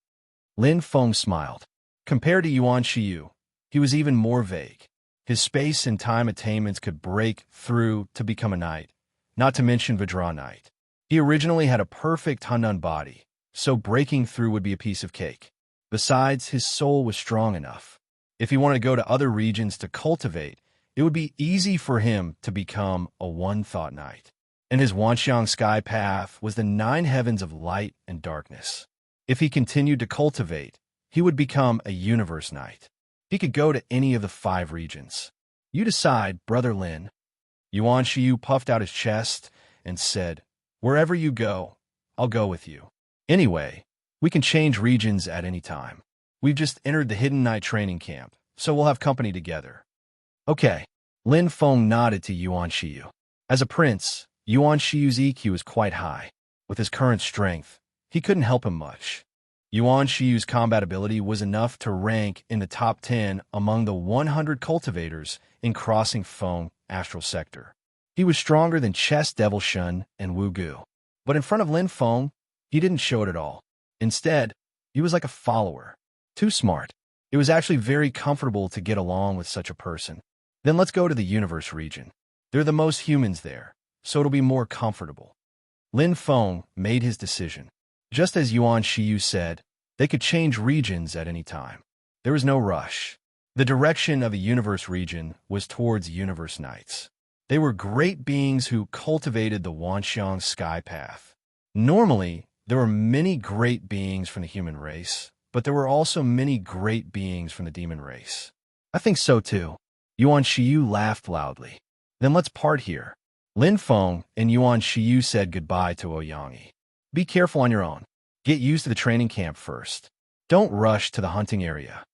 Lin Feng smiled. Compared to Yuan Shiyu, he was even more vague. His space and time attainments could break through to become a knight, not to mention Vajra Knight. He originally had a perfect Hunnun body, so breaking through would be a piece of cake. Besides, his soul was strong enough. If he wanted to go to other regions to cultivate, it would be easy for him to become a one-thought knight. And his Wanxiang Sky Path was the 9 heavens of light and darkness. If he continued to cultivate, he would become a universe knight. He could go to any of the 5 regions. You decide, Brother Lin. Yuan Shiyu puffed out his chest and said, wherever you go, I'll go with you. Anyway, we can change regions at any time. We've just entered the Hidden Knight training camp, so we'll have company together. Okay. Lin Feng nodded to Yuan Shiyu. As a prince, Yuan Shiyu's EQ is quite high. With his current strength, he couldn't help him much. Yuan Shiyu's combat ability was enough to rank in the top 10 among the 100 cultivators in Crossing Feng Astral Sector. He was stronger than Chess Devil Shun and Wu Gu. But in front of Lin Feng, he didn't show it at all. Instead, he was like a follower. Too smart. It was actually very comfortable to get along with such a person. Then let's go to the universe region. They're the most humans there, so it'll be more comfortable. Lin Feng made his decision. Just as Yuan Shiyu said, they could change regions at any time. There was no rush. The direction of the universe region was towards universe knights. They were great beings who cultivated the Wanxiang sky path. Normally, there were many great beings from the human race, but there were also many great beings from the demon race. I think so too. Yuan Shiyu laughed loudly. Then let's part here. Lin Feng and Yuan Shiyu said goodbye to Oyangi. Be careful on your own. Get used to the training camp first. Don't rush to the hunting area.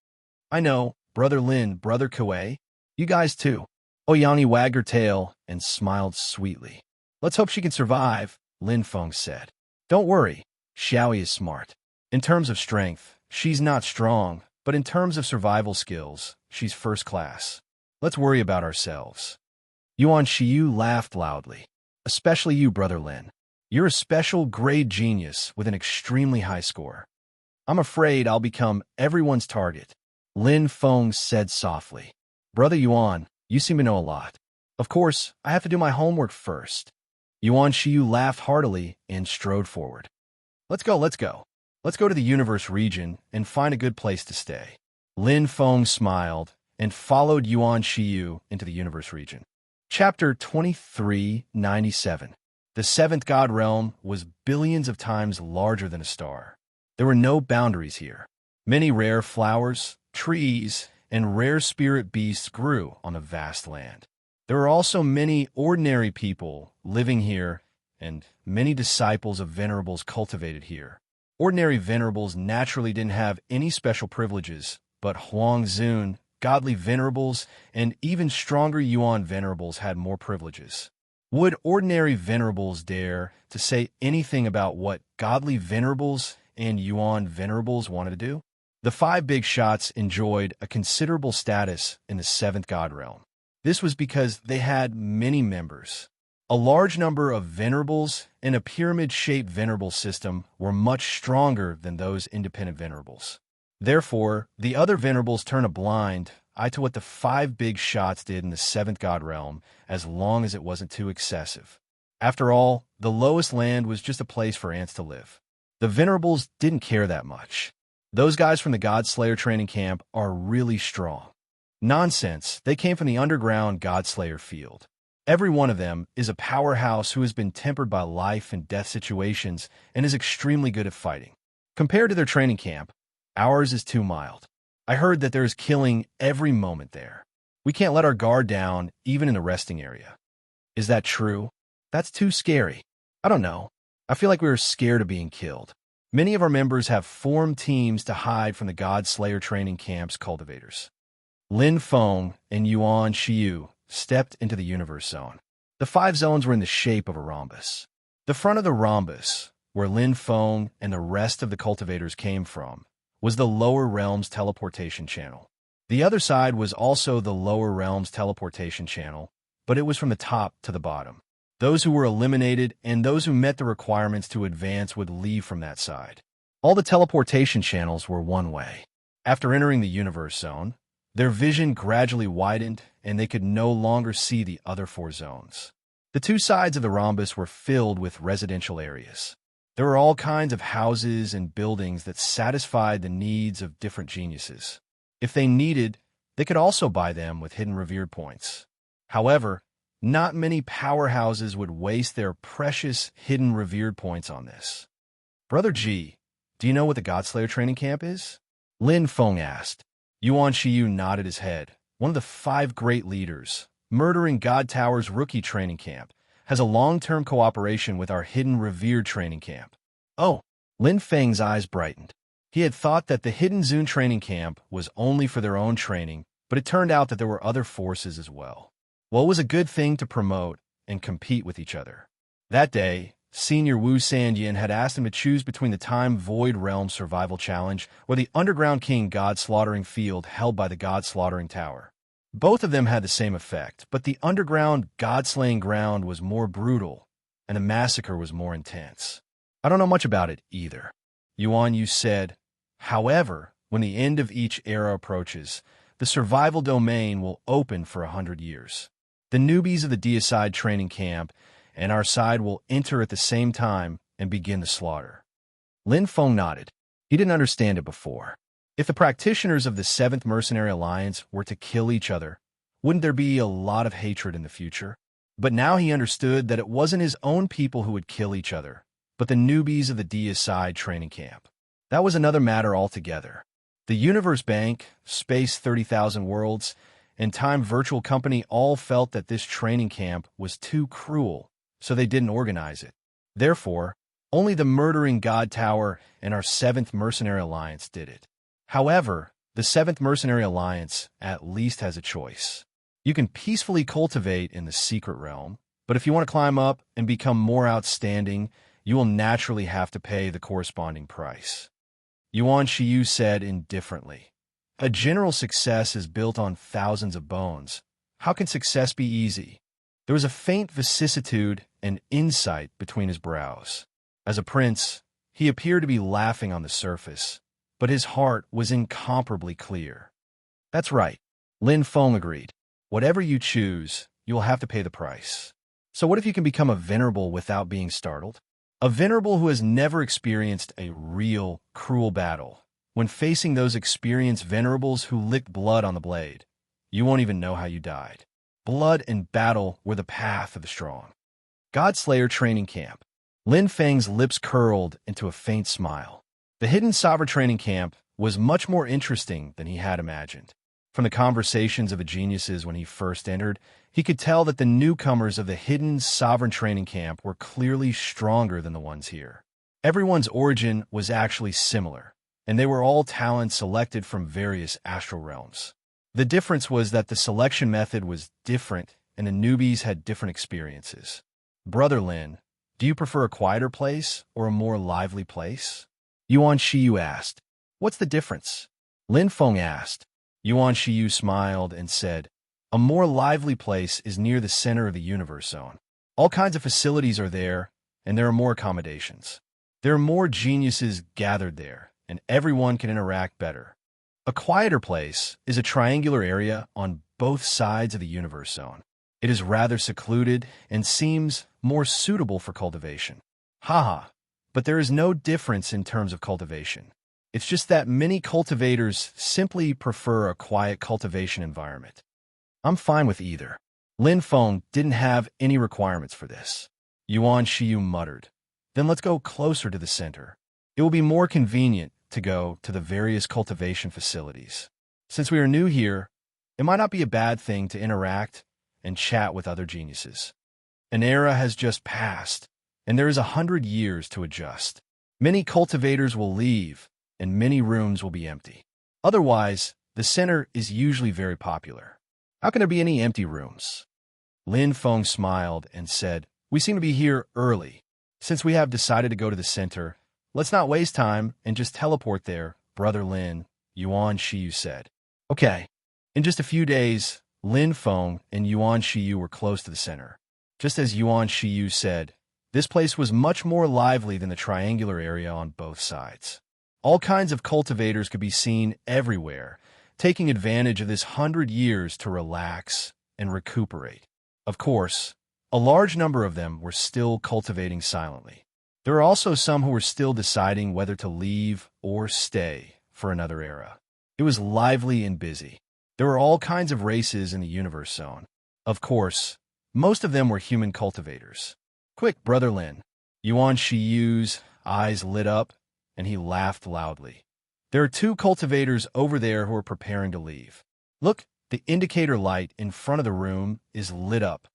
I know, Brother Lin, Brother Kuei. You guys too. Oyangi wagged her tail and smiled sweetly. Let's hope she can survive, Lin Feng said. Don't worry, Xiaoyi is smart. In terms of strength, she's not strong, but in terms of survival skills, she's first class. Let's worry about ourselves. Yuan Shiyu laughed loudly. Especially you, Brother Lin. You're a special grade genius with an extremely high score. I'm afraid I'll become everyone's target, Lin Feng said softly. Brother Yuan, you seem to know a lot. Of course, I have to do my homework first. Yuan Shiyu laughed heartily and strode forward. Let's go. Let's go to the universe region and find a good place to stay. Lin Feng smiled and followed Yuan Shiyu into the universe region. Chapter 2397. The seventh god realm was billions of times larger than a star. There were no boundaries here. Many rare flowers, trees, and rare spirit beasts grew on a vast land. There were also many ordinary people living here, and many disciples of venerables cultivated here. Ordinary venerables naturally didn't have any special privileges, but Huang Zun, godly venerables, and even stronger Yuan venerables had more privileges. Would ordinary venerables dare to say anything about what godly venerables and Yuan venerables wanted to do? The five big shots enjoyed a considerable status in the seventh god realm. This was because they had many members. A large number of venerables in a pyramid-shaped venerable system were much stronger than those independent venerables. Therefore, the other venerables turned a blind eye to what the five big shots did in the seventh god realm, as long as it wasn't too excessive. After all, the lowest land was just a place for ants to live. The venerables didn't care that much. Those guys from the God Slayer training camp are really strong. Nonsense, they came from the underground God Slayer field. Every one of them is a powerhouse who has been tempered by life and death situations and is extremely good at fighting. Compared to their training camp, ours is too mild. I heard that there is killing every moment there. We can't let our guard down, even in the resting area. Is that true? That's too scary. I don't know. I feel like we are scared of being killed. Many of our members have formed teams to hide from the God Slayer training camp's cultivators. Lin Feng and Yuan Shiyu stepped into the universe zone. The five zones were in the shape of a rhombus. The front of the rhombus, where Lin Feng and the rest of the cultivators came from, was the lower realm's teleportation channel. The other side was also the lower realm's teleportation channel, but it was from the top to the bottom. Those who were eliminated and those who met the requirements to advance would leave from that side. All the teleportation channels were one way. After entering the universe zone, their vision gradually widened and they could no longer see the other four zones. The two sides of the rhombus were filled with residential areas. There were all kinds of houses and buildings that satisfied the needs of different geniuses. If they needed, they could also buy them with hidden revered points. However, not many powerhouses would waste their precious hidden revered points on this. Brother G, do you know what the Godslayer training camp is? Lin Feng asked. Yuan Shiyu nodded his head. One of the five great leaders, Murdering God Tower's rookie training camp, has a long-term cooperation with our hidden revered training camp. Oh, Lin Feng's eyes brightened. He had thought that the Hidden Zun training camp was only for their own training, but it turned out that there were other forces as well. Well, it was a good thing to promote and compete with each other. That day, Senior Wu Sanyin had asked him to choose between the Time Void Realm Survival Challenge or the Underground King God Slaughtering Field held by the God Slaughtering Tower. Both of them had the same effect, but the underground God-slaying ground was more brutal, and the massacre was more intense. I don't know much about it either. Yuan Yu said, however, when the end of each era approaches, the survival domain will open for 100 years. The newbies of the Deicide training camp and our side will enter at the same time and begin the slaughter. Lin Feng nodded. He didn't understand it before. If the practitioners of the 7th Mercenary Alliance were to kill each other, wouldn't there be a lot of hatred in the future? But now he understood that it wasn't his own people who would kill each other, but the newbies of the Deicide training camp. That was another matter altogether. The Universe Bank, Space 30,000 Worlds, and Time Virtual Company all felt that this training camp was too cruel, so they didn't organize it. Therefore, only the Murdering God Tower and our 7th Mercenary Alliance did it. However, the 7th Mercenary Alliance at least has a choice. You can peacefully cultivate in the secret realm, but if you want to climb up and become more outstanding, you will naturally have to pay the corresponding price. Yuan Shiyu said indifferently. A general success is built on thousands of bones. How can success be easy? There was a faint vicissitude and insight between his brows. As a prince, he appeared to be laughing on the surface, but his heart was incomparably clear. That's right, Lin Feng agreed. Whatever you choose, you will have to pay the price. So what if you can become a venerable without being startled? A venerable who has never experienced a real, cruel battle. When facing those experienced venerables who licked blood on the blade, you won't even know how you died. Blood and battle were the path of the strong. Godslayer Training Camp. Lin Feng's lips curled into a faint smile. The hidden sovereign training camp was much more interesting than he had imagined. From the conversations of the geniuses when he first entered, he could tell that the newcomers of the hidden sovereign training camp were clearly stronger than the ones here. Everyone's origin was actually similar, and they were all talents selected from various astral realms. The difference was that the selection method was different, and the newbies had different experiences. Brother Lin, do you prefer a quieter place or a more lively place? Yuan Shiyu asked. What's the difference? Lin Feng asked. Yuan Shiyu smiled and said, a more lively place is near the center of the universe zone. All kinds of facilities are there, and there are more accommodations. There are more geniuses gathered there, and everyone can interact better. A quieter place is a triangular area on both sides of the universe zone. It is rather secluded and seems more suitable for cultivation. Haha, but there is no difference in terms of cultivation. It's just that many cultivators simply prefer a quiet cultivation environment. I'm fine with either. Lin Feng didn't have any requirements for this. Yuan Shiyu muttered. Then let's go closer to the center. It will be more convenient to go to the various cultivation facilities. Since we are new here, it might not be a bad thing to interact and chat with other geniuses. An era has just passed, and there is 100 years to adjust. Many cultivators will leave, and many rooms will be empty. Otherwise, the center is usually very popular. How can there be any empty rooms? Lin Feng smiled and said, we seem to be here early. Since we have decided to go to the center, let's not waste time and just teleport there, Brother Lin, Yuan Shiyu said. Okay. In just a few days, Lin Feng and Yuan Shiyu were close to the center. Just as Yuan Shiyu said, this place was much more lively than the triangular area on both sides. All kinds of cultivators could be seen everywhere, taking advantage of this 100 years to relax and recuperate. Of course, a large number of them were still cultivating silently. There are also some who were still deciding whether to leave or stay for another era. It was lively and busy. There were all kinds of races in the universe zone. Of course, most of them were human cultivators. Quick, Brother Lin. Yuan Shiyu's eyes lit up, and he laughed loudly. There are 2 cultivators over there who are preparing to leave. Look, the indicator light in front of the room is lit up.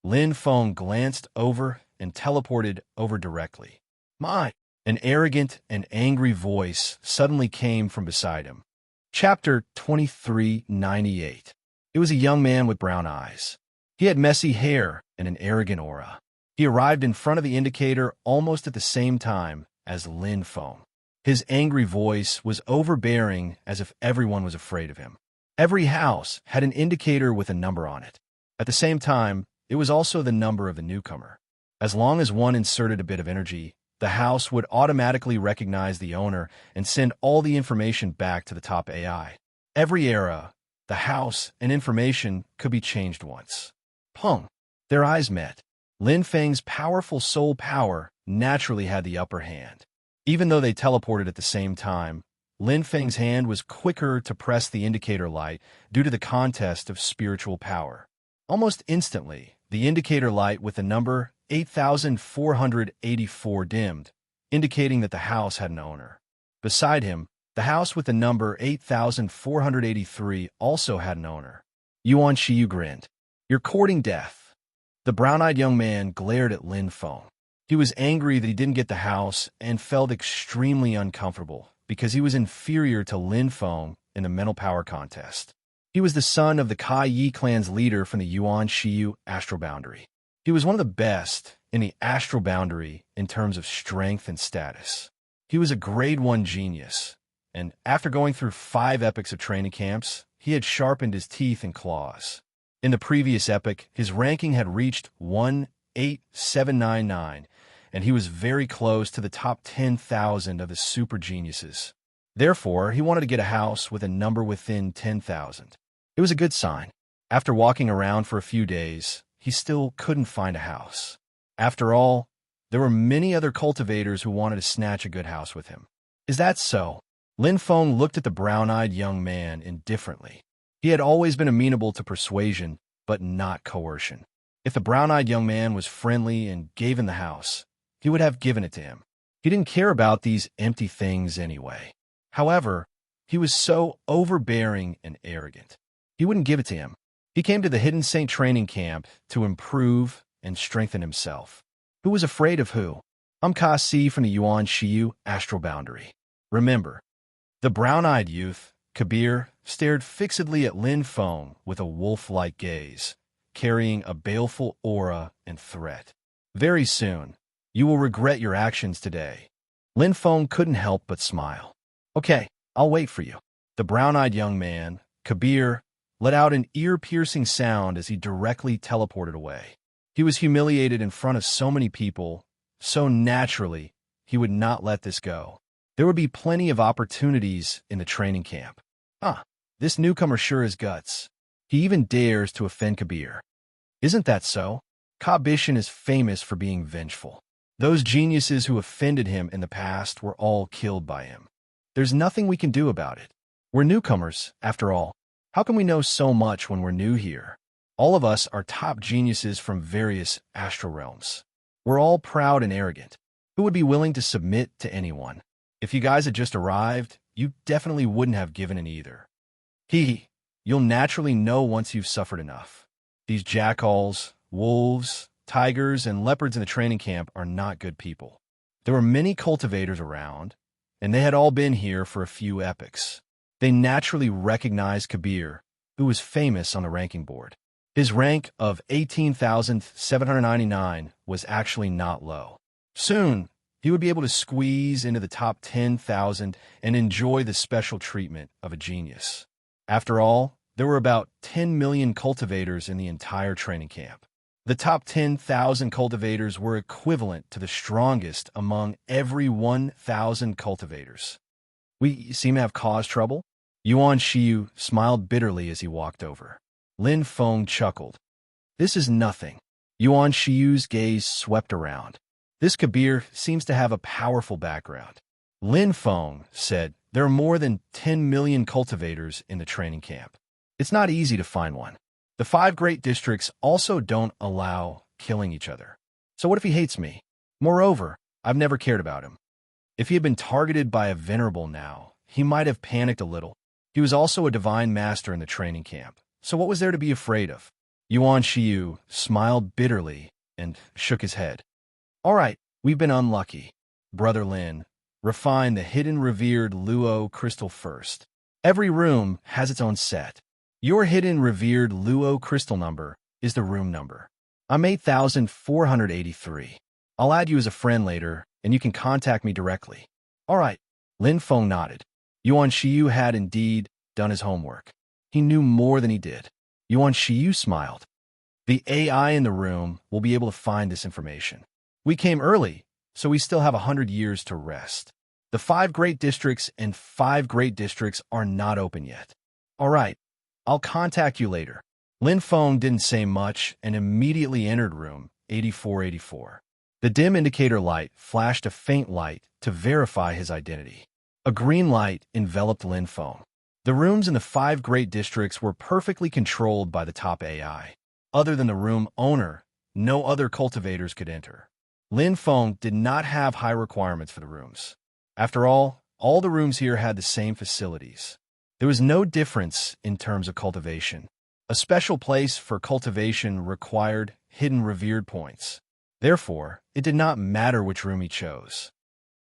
Lin Feng glanced over and teleported over directly. My! An arrogant and angry voice suddenly came from beside him. Chapter 2398. It was a young man with brown eyes. He had messy hair and an arrogant aura. He arrived in front of the indicator almost at the same time as Lin Feng. His angry voice was overbearing, as if everyone was afraid of him. Every house had an indicator with a number on it. At the same time, it was also the number of the newcomer. As long as one inserted a bit of energy, the house would automatically recognize the owner and send all the information back to the top AI. Every era, the house and information could be changed once. Pung! Their eyes met. Lin Feng's powerful soul power naturally had the upper hand. Even though they teleported at the same time, Lin Feng's hand was quicker to press the indicator light due to the contest of spiritual power. Almost instantly, The indicator light with the number 8484 dimmed, indicating that the house had an owner. Beside him, the house with the number 8483 also had an owner. Yuan Shiyu grinned. "You're courting death." The brown-eyed young man glared at Lin Feng. He was angry that he didn't get the house and felt extremely uncomfortable because he was inferior to Lin Feng in the mental power contest. He was the son of the Kai Yi clan's leader from the Yuan Shiyu astral boundary. He was one of the best in the astral boundary in terms of strength and status. He was a grade 1 genius, and after going through 5 epochs of training camps, he had sharpened his teeth and claws. In the previous epoch, his ranking had reached 18799, and he was very close to the top 10,000 of the super geniuses. Therefore, he wanted to get a house with a number within 10,000. It was a good sign. After walking around for a few days, he still couldn't find a house. After all, there were many other cultivators who wanted to snatch a good house with him. Is that so? Lin Feng looked at the brown-eyed young man indifferently. He had always been amenable to persuasion, but not coercion. If the brown-eyed young man was friendly and gave him the house, he would have given it to him. He didn't care about these empty things anyway. However, he was so overbearing and arrogant. He wouldn't give it to him. He came to the Hidden Saint training camp to improve and strengthen himself. Who was afraid of who? I'm Kasi from the Yuan Shiyu astral boundary. Remember, the brown-eyed youth, Kabir, stared fixedly at Lin Feng with a wolf-like gaze, carrying a baleful aura and threat. Very soon, you will regret your actions today. Lin Feng couldn't help but smile. Okay, I'll wait for you. The brown-eyed young man, Kabir, let out an ear-piercing sound as he directly teleported away. He was humiliated in front of so many people, so naturally, he would not let this go. There would be plenty of opportunities in the training camp. This newcomer sure has guts. He even dares to offend Kabir. Isn't that so? Kabishan is famous for being vengeful. Those geniuses who offended him in the past were all killed by him. There's nothing we can do about it. We're newcomers, after all. How can we know so much when we're new here? All of us are top geniuses from various astral realms. We're all proud and arrogant. Who would be willing to submit to anyone? If you guys had just arrived, you definitely wouldn't have given in either. You'll naturally know once you've suffered enough. These jackals, wolves, tigers, and leopards in the training camp are not good people. There were many cultivators around, and they had all been here for a few epochs. They naturally recognized Kabir, who was famous on the ranking board. His rank of 18,799 was actually not low. Soon, he would be able to squeeze into the top 10,000 and enjoy the special treatment of a genius. After all, there were about 10 million cultivators in the entire training camp. The top 10,000 cultivators were equivalent to the strongest among every 1,000 cultivators. We seem to have caused trouble? Yuan Shiyu smiled bitterly as he walked over. Lin Feng chuckled. This is nothing. Yuan Shiyu's gaze swept around. This Kabir seems to have a powerful background. Lin Feng said, there are more than 10 million cultivators in the training camp. It's not easy to find one. The 5 great districts also don't allow killing each other. So what if he hates me? Moreover, I've never cared about him. If he had been targeted by a venerable now, he might have panicked a little. He was also a divine master in the training camp. So what was there to be afraid of? Yuan Shiyu smiled bitterly and shook his head. All right, we've been unlucky. Brother Lin, refine the hidden revered Luo crystal first. Every room has its own set. Your hidden revered Luo crystal number is the room number. I'm 8483. I'll add you as a friend later, and you can contact me directly. All right. Lin Feng nodded. Yuan Shiyu had indeed done his homework. He knew more than he did. Yuan Shiyu smiled. The AI in the room will be able to find this information. We came early, so we still have 100 years to rest. The 5 great districts and 5 great districts are not open yet. All right. I'll contact you later. Lin Feng didn't say much and immediately entered room 8484. The dim indicator light flashed a faint light to verify his identity. A green light enveloped Lin Feng. The rooms in the 5 great districts were perfectly controlled by the top AI. Other than the room owner, no other cultivators could enter. Lin Feng did not have high requirements for the rooms. After all the rooms here had the same facilities. There was no difference in terms of cultivation. A special place for cultivation required hidden revered points. Therefore, it did not matter which room he chose.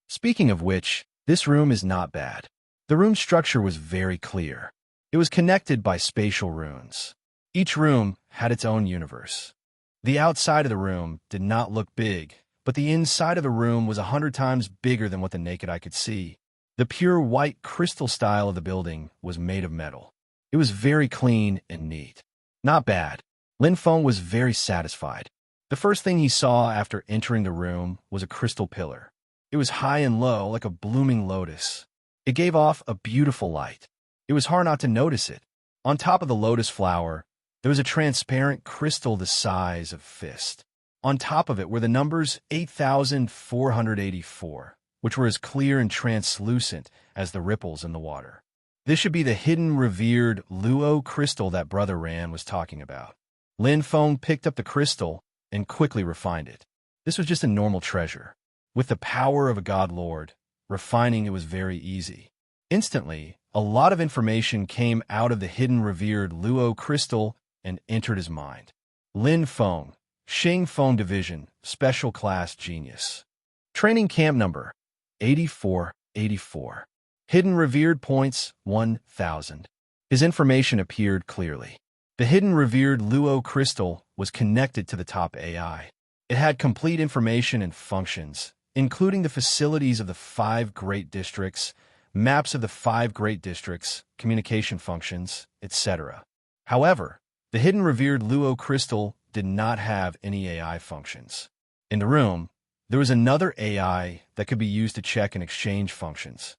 Speaking of which, this room is not bad. The room structure was very clear. It was connected by spatial runes. Each room had its own universe. The outside of the room did not look big, but the inside of the room was 100 times bigger than what the naked eye could see. The pure white crystal style of the building was made of metal. It was very clean and neat. Not bad. Lin Feng was very satisfied. The first thing he saw after entering the room was a crystal pillar. It was high and low like a blooming lotus. It gave off a beautiful light. It was hard not to notice it. On top of the lotus flower, there was a transparent crystal the size of a fist. On top of it were the numbers 8,484, which were as clear and translucent as the ripples in the water. This should be the hidden revered Luo crystal that Brother Ran was talking about. Lin Feng picked up the crystal and quickly refined it. This was just a normal treasure. With the power of a God Lord, refining it was very easy. Instantly, a lot of information came out of the hidden revered Luo crystal and entered his mind. Lin Feng, Xing Feng Division, Special Class Genius. Training Camp Number 8484. Hidden Revered Points 1,000. His information appeared clearly. The hidden revered Luo crystal was connected to the top AI. It had complete information and functions, including the facilities of the 5 great districts, maps of the 5 great districts, communication functions, etc. However, the hidden revered Luo crystal did not have any AI functions. In the room, there was another AI that could be used to check and exchange functions.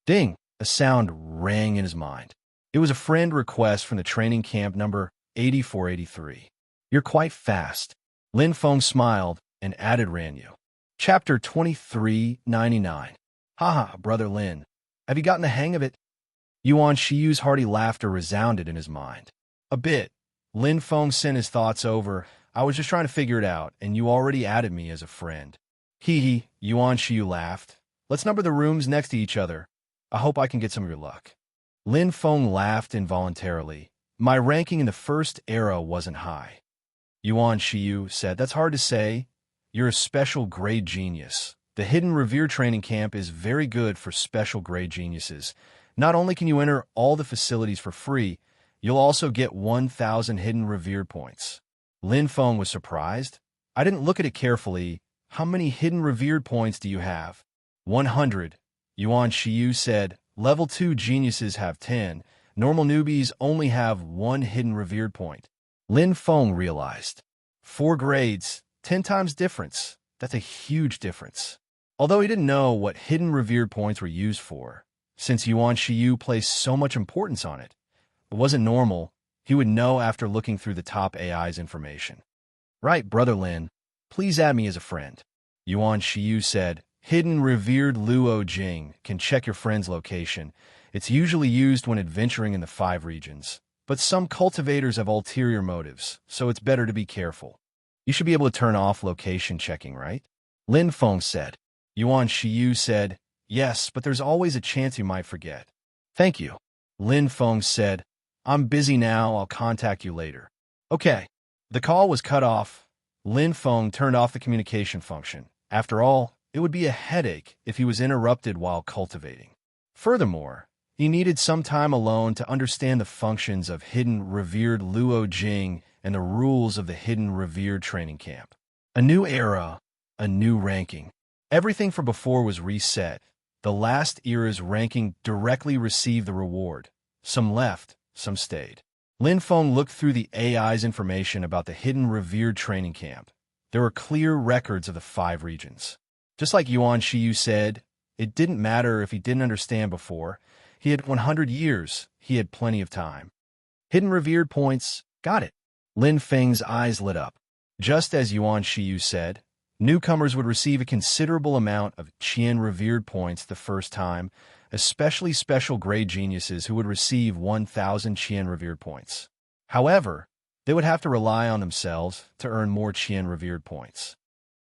Ding! A sound rang in his mind. It was a friend request from the training camp number 8483. You're quite fast. Lin Feng smiled and added Ranyu. Chapter 2399. Haha, Brother Lin. Have you gotten the hang of it? Yuan Shiyu's hearty laughter resounded in his mind. A bit. Lin Feng sent his thoughts over. I was just trying to figure it out, and you already added me as a friend. Hee hee, Yuan Shiyu laughed. Let's number the rooms next to each other. I hope I can get some of your luck. Lin Feng laughed involuntarily. My ranking in the first era wasn't high. Yuan Shiyu said, That's hard to say. You're a special grade genius. The Hidden Revere Training Camp is very good for special grade geniuses. Not only can you enter all the facilities for free, you'll also get 1,000 Hidden Revere points. Lin Feng was surprised. I didn't look at it carefully. How many Hidden Revered points do you have? 100. Yuan Shiyu said, Level 2 geniuses have 10. Normal newbies only have 1 Hidden Revered point. Lin Feng realized. 4 grades, 10 times difference. That's a huge difference. Although he didn't know what Hidden Revered points were used for, since Yuan Shiyu placed so much importance on it, it wasn't normal. He would know after looking through the top AI's information. Right, Brother Lin. Please add me as a friend. Yuan Shiyu said, Hidden Revered Luo Jing can check your friend's location. It's usually used when adventuring in the 5 regions. But some cultivators have ulterior motives, so it's better to be careful. You should be able to turn off location checking, right? Lin Feng said. Yuan Shiyu said, Yes, but there's always a chance you might forget. Thank you. Lin Feng said, I'm busy now, I'll contact you later. Okay. The call was cut off. Lin Feng turned off the communication function. After all, it would be a headache if he was interrupted while cultivating. Furthermore, he needed some time alone to understand the functions of Hidden Revered Luo Jing and the rules of the Hidden Revered Training Camp. A new era, a new ranking. Everything from before was reset. The last era's ranking directly received the reward. Some left, some stayed. Lin Feng looked through the AI's information about the Hidden Revered Training Camp. There were clear records of the 5 regions. Just like Yuan Shiyu said, it didn't matter if he didn't understand before. He had 100 years. He had plenty of time. Hidden Revered points. Got it. Lin Feng's eyes lit up. Just as Yuan Shiyu said, newcomers would receive a considerable amount of Qian Revered points the first time, especially special grade geniuses who would receive 1,000 Qian Revered points. However, They would have to rely on themselves to earn more Qian revered points.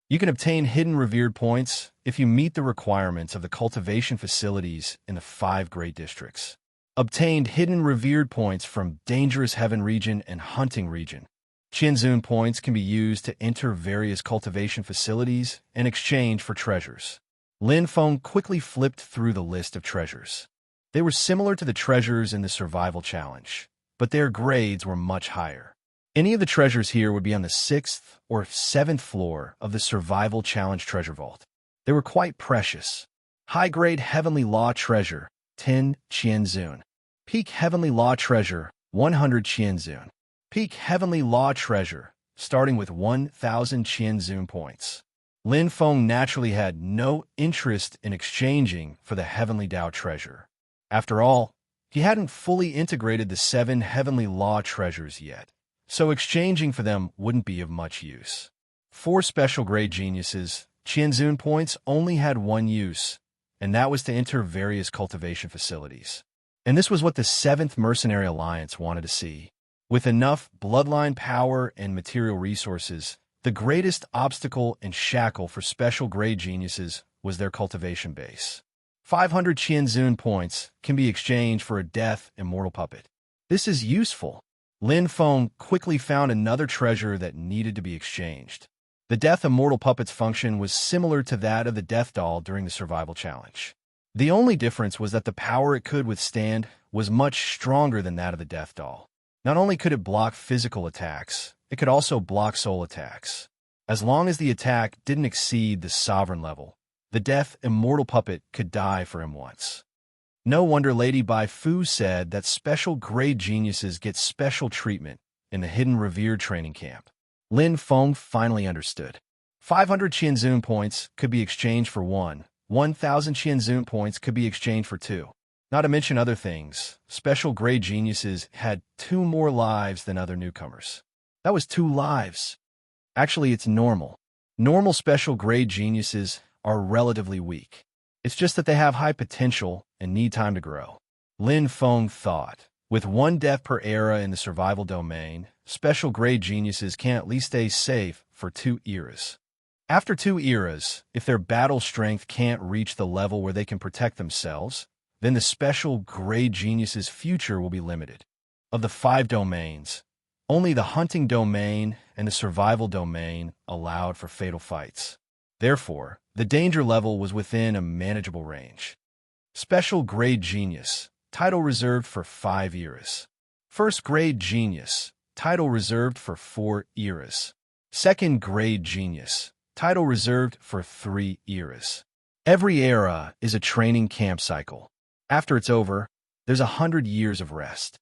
You can obtain hidden revered points if you meet the requirements of the cultivation facilities in the 5 great districts. Obtained hidden revered points from Dangerous Heaven region and Hunting region. Qianzun points can be used to enter various cultivation facilities and exchange for treasures. Lin Feng quickly flipped through the list of treasures. They were similar to the treasures in the survival challenge, but their grades were much higher. Any of the treasures here would be on the 6th or 7th floor of the survival challenge treasure vault. They were quite precious. High-grade Heavenly Law treasure, 10 Qianzun. Peak Heavenly Law treasure, 100 Qianzun. Peak Heavenly Law treasure, starting with 1,000 Qianzun points. Lin Feng naturally had no interest in exchanging for the Heavenly Dao treasure. After all, he hadn't fully integrated the 7 Heavenly Law treasures yet, so exchanging for them wouldn't be of much use. 4 special grade geniuses, Qianzun points only had one use, and that was to enter various cultivation facilities. And this was what the 7th Mercenary Alliance wanted to see. With enough bloodline power and material resources, the greatest obstacle and shackle for special grade geniuses was their cultivation base. 500 Qianzun points can be exchanged for a Death Immortal Puppet. This is useful. Lin Feng quickly found another treasure that needed to be exchanged. The Death Immortal Puppet's function was similar to that of the Death Doll during the survival challenge. The only difference was that the power it could withstand was much stronger than that of the Death Doll. Not only could it block physical attacks, it could also block soul attacks. As long as the attack didn't exceed the sovereign level, the Death Immortal Puppet could die for him once. No wonder Lady Bai Fu said that special grade geniuses get special treatment in the Hidden Revered training camp. Lin Feng finally understood. 500 Qianzun points could be exchanged for 1,000 Qianzun points could be exchanged for 2. Not to mention other things, special grade geniuses had 2 more lives than other newcomers. That was 2 lives. Actually, it's normal. Normal special grade geniuses are relatively weak. It's just that they have high potential and need time to grow. Lin Feng thought, with 1 death per era in the survival domain, special grade geniuses can at least stay safe for 2 eras. After 2 eras, if their battle strength can't reach the level where they can protect themselves, then the special grade genius's future will be limited. Of the 5 domains, only the hunting domain and the survival domain allowed for fatal fights. Therefore, the danger level was within a manageable range. Special grade genius, title reserved for 5 eras. First grade genius, title reserved for 4 eras. Second grade genius, title reserved for 3 eras. Every era is a training camp cycle. After it's over, there's 100 years of rest.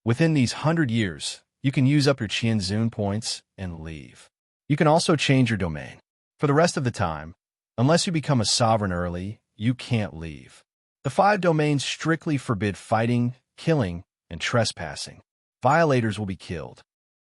Within these 100 years, you can use up your Qianzun points and leave. You can also change your domain. For the rest of the time, unless you become a sovereign early, you can't leave. The 5 domains strictly forbid fighting, killing, and trespassing. Violators will be killed.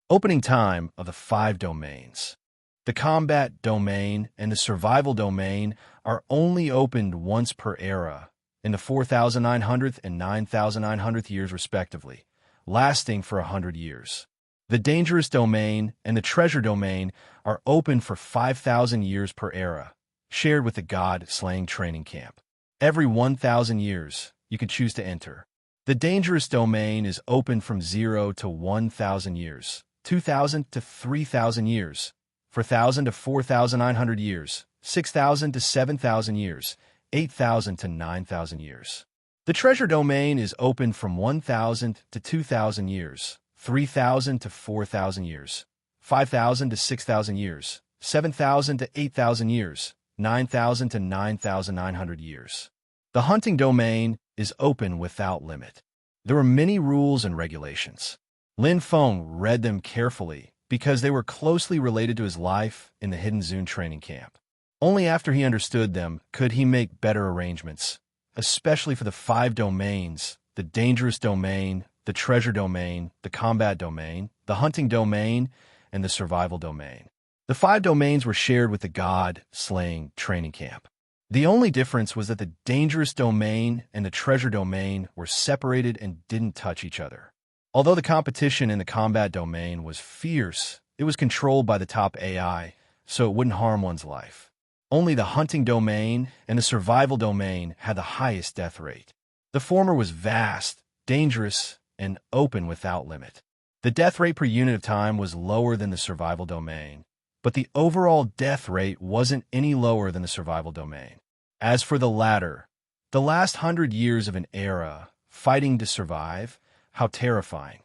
Opening time of the 5 domains. The combat domain and the survival domain are only opened once per era, in the 4,900th and 9,900th years respectively, lasting for 100 years. The dangerous domain and the treasure domain are open for 5,000 years per era, shared with the God-slaying training camp. Every 1,000 years, you can choose to enter. The dangerous domain is open from 0 to 1,000 years, 2,000 to 3,000 years, 4,000 to 4,900 years, 6,000 to 7,000 years, 8,000 to 9,000 years. The treasure domain is open from 1,000 to 2,000 years, 3,000 to 4,000 years, 5,000 to 6,000 years, 7,000 to 8,000 years, 9,000 to 9,900 years. The hunting domain is open without limit. There were many rules and regulations. Lin Feng read them carefully because they were closely related to his life in the Hidden Zone training camp. Only after he understood them could he make better arrangements, especially for the 5 domains: the dangerous domain, the treasure domain, the combat domain, the hunting domain, and the survival domain. The 5 domains were shared with the God-slaying training camp. The only difference was that the dangerous domain and the treasure domain were separated and didn't touch each other. Although the competition in the combat domain was fierce, it was controlled by the top AI, so it wouldn't harm one's life. Only the hunting domain and the survival domain had the highest death rate. The former was vast, dangerous, and open without limit. The death rate per unit of time was lower than the survival domain, but the overall death rate wasn't any lower than the survival domain. As for the latter, the last 100 years of an era, fighting to survive, how terrifying.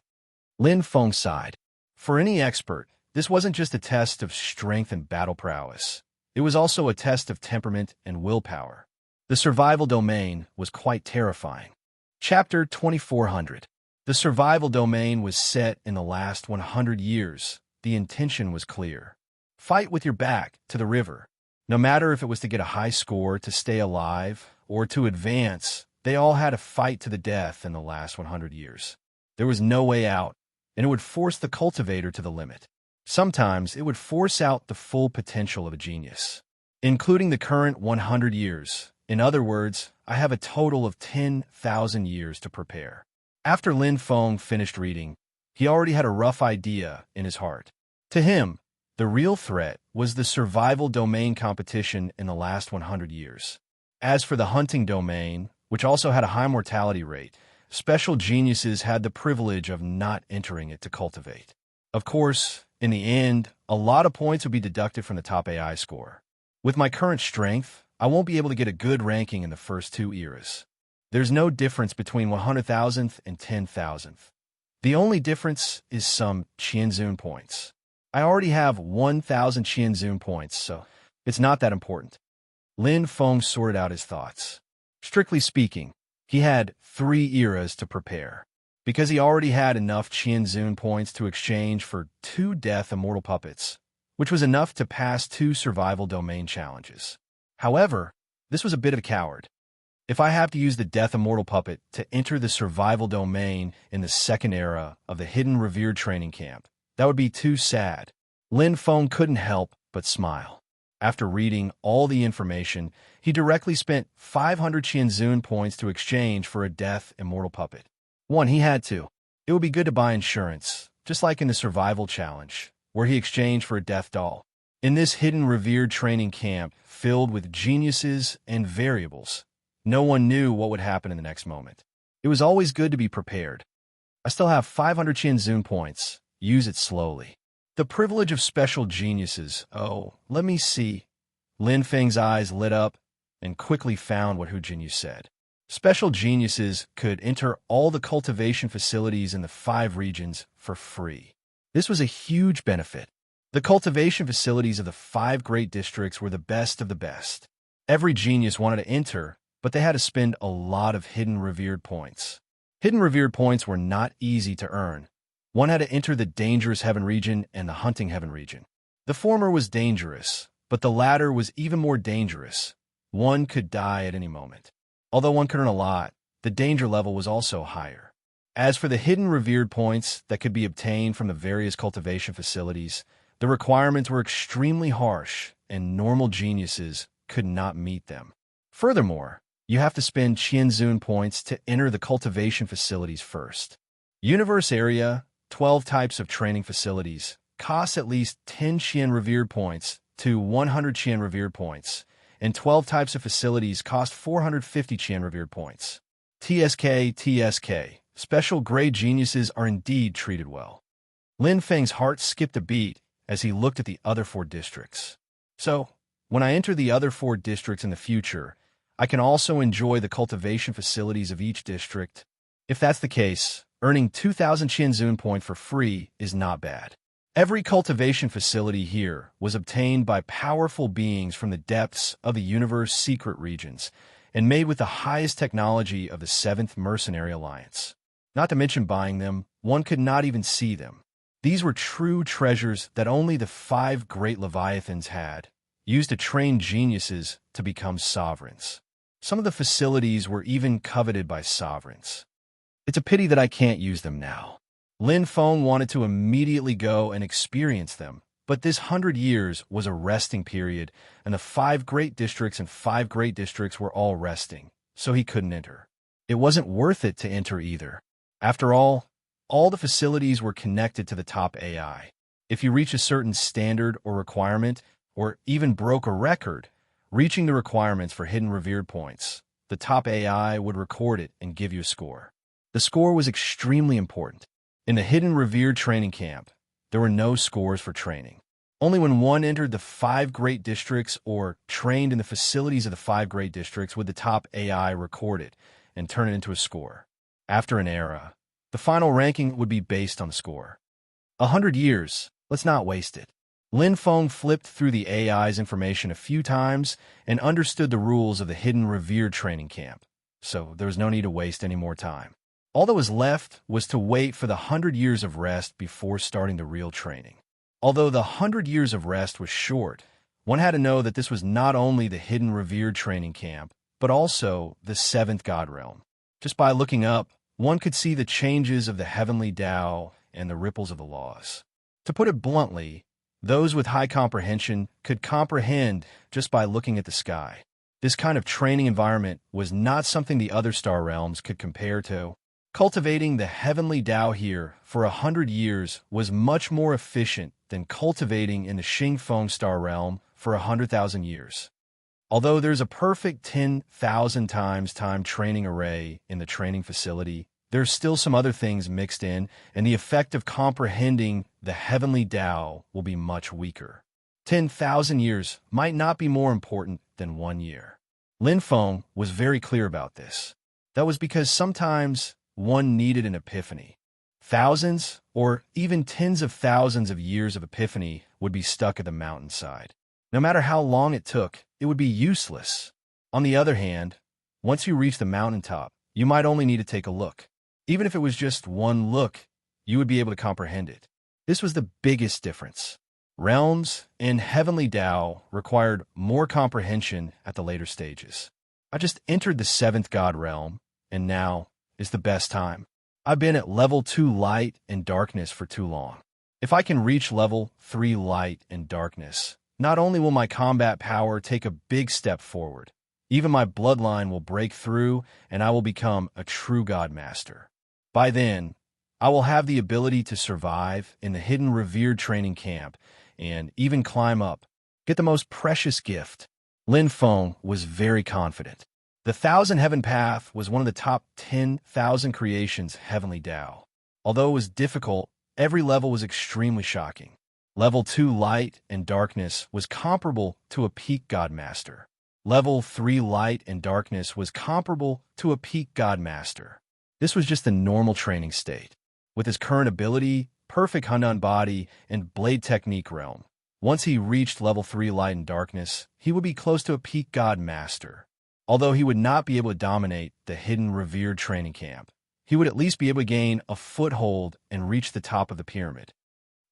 Lin Feng sighed. For any expert, this wasn't just a test of strength and battle prowess. It was also a test of temperament and willpower. The survival domain was quite terrifying. Chapter 2400. The survival domain was set in the last 100 years. The intention was clear. Fight with your back to the river. No matter if it was to get a high score to stay alive or to advance, they all had to fight to the death in the last 100 years. There was no way out, and it would force the cultivator to the limit. Sometimes it would force out the full potential of a genius, including the current 100 years. In other words, I have a total of 10,000 years to prepare. After Lin Feng finished reading, he already had a rough idea in his heart. To him, the real threat was the survival domain competition in the last 100 years. As for the hunting domain, which also had a high mortality rate, special geniuses had the privilege of not entering it to cultivate. Of course, in the end, a lot of points would be deducted from the top AI score. With my current strength, I won't be able to get a good ranking in the first 2 eras. There's no difference between 100,000th and 10,000th. The only difference is some Qianzun points. I already have 1,000 Qianzun points, so it's not that important. Lin Feng sorted out his thoughts. Strictly speaking, he had 3 eras to prepare, because he already had enough Qianzun points to exchange for 2 death immortal puppets, which was enough to pass 2 survival domain challenges. However, this was a bit of a coward. If I have to use the death immortal puppet to enter the survival domain in the second era of the hidden revered training camp, that would be too sad. Lin Feng couldn't help but smile. After reading all the information, he directly spent 500 Qianzun points to exchange for a death immortal puppet. He had to. It would be good to buy insurance, just like in the survival challenge, where he exchanged for a death doll. In this hidden revered training camp filled with geniuses and variables, no one knew what would happen in the next moment. It was always good to be prepared. I still have 500 Qianzun points. Use it slowly. The privilege of special geniuses. Oh, let me see. Lin Feng's eyes lit up and quickly found what Hu Jinyu said. Special geniuses could enter all the cultivation facilities in the 5 regions for free. This was a huge benefit. The cultivation facilities of the 5 great districts were the best of the best. Every genius wanted to enter, but they had to spend a lot of hidden revered points. Hidden revered points were not easy to earn. One had to enter the dangerous heaven region and the hunting heaven region. The former was dangerous, but the latter was even more dangerous. One could die at any moment. Although one could earn a lot, the danger level was also higher. As for the hidden revered points that could be obtained from the various cultivation facilities, the requirements were extremely harsh, and normal geniuses could not meet them. Furthermore, you have to spend Qianzun points to enter the cultivation facilities first. Universe area, 12 types of training facilities, costs at least 10 Qian revered points to 100 Qian revered points, and 12 types of facilities cost 450 Qian revered points. TSK. Special grade geniuses are indeed treated well. Lin Feng's heart skipped a beat as he looked at the other 4 districts. So, when I enter the other 4 districts in the future, I can also enjoy the cultivation facilities of each district. If that's the case, earning 2,000 Qianzun point for free is not bad. Every cultivation facility here was obtained by powerful beings from the depths of the universe's secret regions and made with the highest technology of the 7th Mercenary Alliance. Not to mention buying them, one could not even see them. These were true treasures that only the 5 great Leviathans had, used to train geniuses to become sovereigns. Some of the facilities were even coveted by sovereigns. It's a pity that I can't use them now. Lin Feng wanted to immediately go and experience them, but this 100 years was a resting period, and the 5 great districts and 5 great districts were all resting, so he couldn't enter. It wasn't worth it to enter either. After all, all the facilities were connected to the top AI. If you reach a certain standard or requirement, or even broke a record, reaching the requirements for hidden revered points, the top AI would record it and give you a score. The score was extremely important. In the hidden revered training camp, there were no scores for training. Only when one entered the 5 great districts or trained in the facilities of the 5 great districts would the top AI record it and turn it into a score. After an era, the final ranking would be based on the score. 100 years, let's not waste it. Lin Feng flipped through the AI's information a few times and understood the rules of the hidden revered training camp, so there was no need to waste any more time. All that was left was to wait for the 100 years of rest before starting the real training. Although the 100 years of rest was short, one had to know that this was not only the hidden revered training camp, but also the 7th God realm. Just by looking up, one could see the changes of the heavenly Tao and the ripples of the laws. To put it bluntly, those with high comprehension could comprehend just by looking at the sky. This kind of training environment was not something the other star realms could compare to. Cultivating the heavenly Tao here for 100 years was much more efficient than cultivating in the Xingfeng star realm for 100,000 years. Although there's a perfect 10,000 times time training array in the training facility, there's still some other things mixed in, and the effect of comprehending the heavenly Tao will be much weaker. 10,000 years might not be more important than 1 year. Lin Feng was very clear about this. That was because sometimes one needed an epiphany. Thousands, or even tens of thousands of years of epiphany would be stuck at the mountainside. No matter how long it took, it would be useless. On the other hand, once you reach the mountaintop, you might only need to take a look. Even if it was just one look, you would be able to comprehend it. This was the biggest difference. Realms in heavenly Tao required more comprehension at the later stages. I just entered the 7th God realm, and now is the best time. I've been at level 2 light and darkness for too long. If I can reach level 3 light and darkness, not only will my combat power take a big step forward, even my bloodline will break through and I will become a true God Master. By then, I will have the ability to survive in the hidden revered training camp and even climb up, get the most precious gift. Lin Feng was very confident. The 1,000 Heaven Path was one of the top 10,000 creations heavenly Tao. Although it was difficult, every level was extremely shocking. Level 2 light and darkness was comparable to a peak God Master. Level 3 light and darkness was comparable to a peak God Master. This was just the normal training state. With his current ability, perfect Hunan body, and blade technique realm, once he reached level 3 light and darkness, he would be close to a peak God Master. Although he would not be able to dominate the hidden revered training camp, he would at least be able to gain a foothold and reach the top of the pyramid.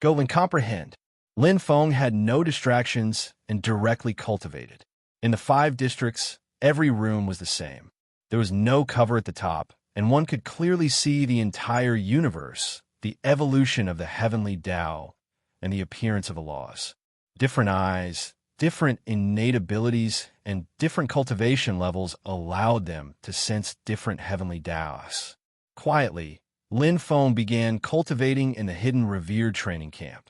Go and comprehend. Lin Feng had no distractions and directly cultivated. In the 5 districts, every room was the same. There was no cover at the top, and one could clearly see the entire universe, the evolution of the heavenly Tao, and the appearance of the laws. Different eyes, different innate abilities, and different cultivation levels allowed them to sense different heavenly Taos. Quietly, Lin Feng began cultivating in the hidden revered training camp.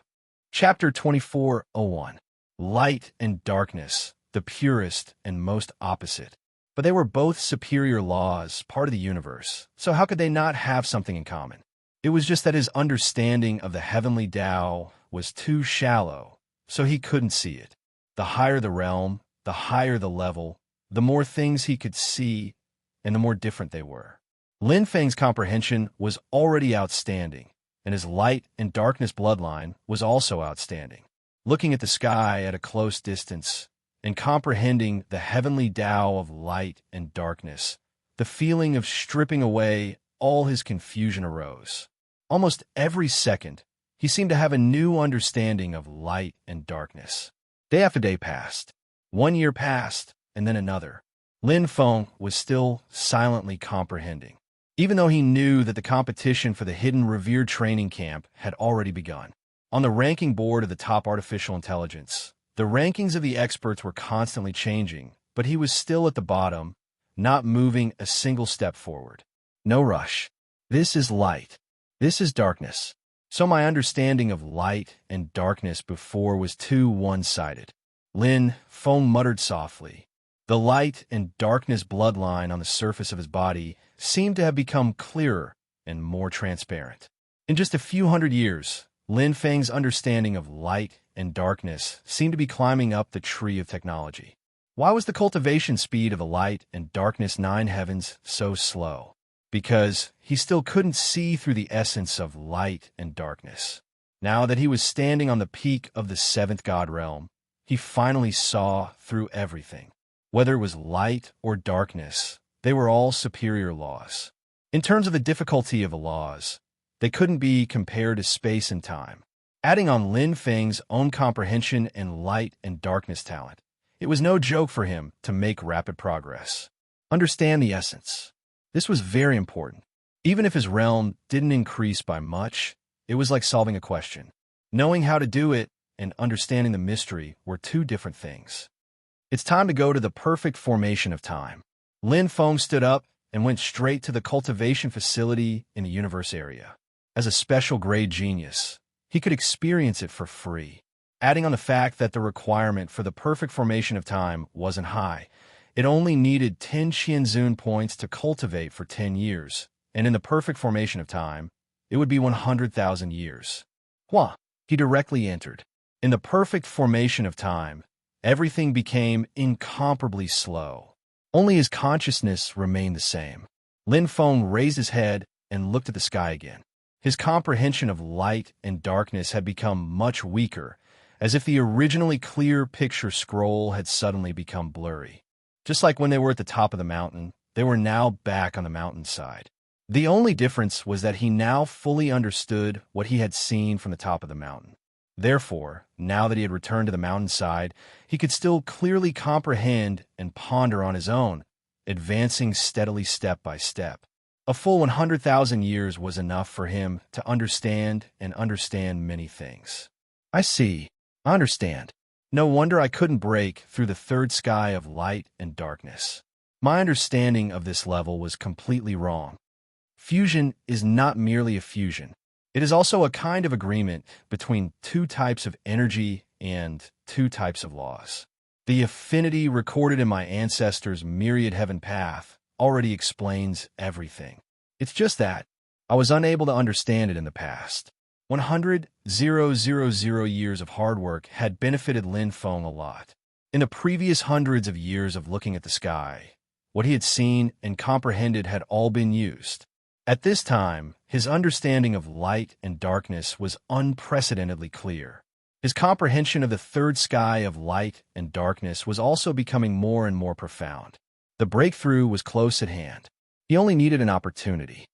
Chapter 24:01. Light and darkness, the purest and most opposite. But they were both superior laws, part of the universe, so how could they not have something in common? It was just that his understanding of the heavenly Tao was too shallow, so he couldn't see it. The higher the realm, the higher the level, the more things he could see, and the more different they were. Lin Feng's comprehension was already outstanding, and his light and darkness bloodline was also outstanding. Looking at the sky at a close distance and comprehending the heavenly Tao of light and darkness, the feeling of stripping away all his confusion arose. Almost every second, he seemed to have a new understanding of light and darkness. Day after day passed. 1 year passed, and then another. Lin Feng was still silently comprehending, even though he knew that the competition for the hidden revered training camp had already begun. On the ranking board of the top artificial intelligence, the rankings of the experts were constantly changing, but he was still at the bottom, not moving a single step forward. No rush. This is light. This is darkness. So my understanding of light and darkness before was too one-sided. Lin Feng muttered softly. The light and darkness bloodline on the surface of his body seemed to have become clearer and more transparent. In just a few hundred years, Lin Feng's understanding of light and darkness seemed to be climbing up the tree of technology. Why was the cultivation speed of the light and darkness nine heavens so slow? Because he still couldn't see through the essence of light and darkness. Now that he was standing on the peak of the seventh god realm, he finally saw through everything. Whether it was light or darkness, they were all superior laws. In terms of the difficulty of the laws, they couldn't be compared to space and time. Adding on Lin Feng's own comprehension and light and darkness talent, it was no joke for him to make rapid progress. Understand the essence. This was very important. Even if his realm didn't increase by much, it was like solving a question. Knowing how to do it and understanding the mystery were two different things. It's time to go to the perfect formation of time. Lin Feng stood up and went straight to the cultivation facility in the universe area. As a special grade genius, he could experience it for free. Adding on the fact that the requirement for the perfect formation of time wasn't high, it only needed 10 Qianzun points to cultivate for 10 years, and in the perfect formation of time, it would be 100,000 years. Hua! He directly entered. In the perfect formation of time, everything became incomparably slow. Only his consciousness remained the same. Lin Feng raised his head and looked at the sky again. His comprehension of light and darkness had become much weaker, as if the originally clear picture scroll had suddenly become blurry. Just like when they were at the top of the mountain, they were now back on the mountainside. The only difference was that he now fully understood what he had seen from the top of the mountain. Therefore, now that he had returned to the mountainside, he could still clearly comprehend and ponder on his own, advancing steadily step by step. A full 100,000 years was enough for him to understand and understand many things. I see. I understand. No wonder I couldn't break through the third sky of light and darkness. My understanding of this level was completely wrong. Fusion is not merely a fusion. It is also a kind of agreement between two types of energy and two types of laws. The affinity recorded in my ancestors' myriad heaven path already explains everything. It's just that I was unable to understand it in the past. 100,000 years of hard work had benefited Lin Feng a lot. In the previous hundreds of years of looking at the sky, what he had seen and comprehended had all been used. At this time, his understanding of light and darkness was unprecedentedly clear. His comprehension of the third sky of light and darkness was also becoming more and more profound. The breakthrough was close at hand. He only needed an opportunity.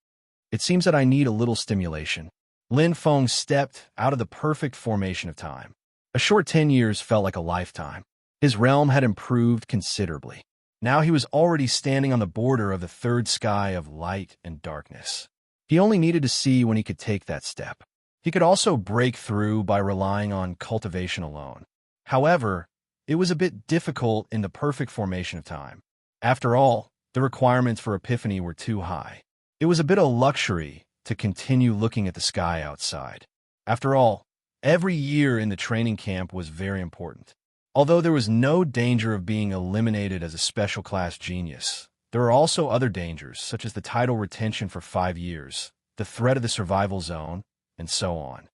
It seems that I need a little stimulation. Lin Feng stepped out of the perfect formation of time. A short 10 years felt like a lifetime. His realm had improved considerably. Now he was already standing on the border of the third sky of light and darkness. He only needed to see when he could take that step. He could also break through by relying on cultivation alone. However, it was a bit difficult in the perfect formation of time. After all, the requirements for epiphany were too high. It was a bit of luxury to continue looking at the sky outside. After all, every year in the training camp was very important. Although there was no danger of being eliminated as a special class genius, there are also other dangers, such as the title retention for 5 years, the threat of the survival zone, and so on.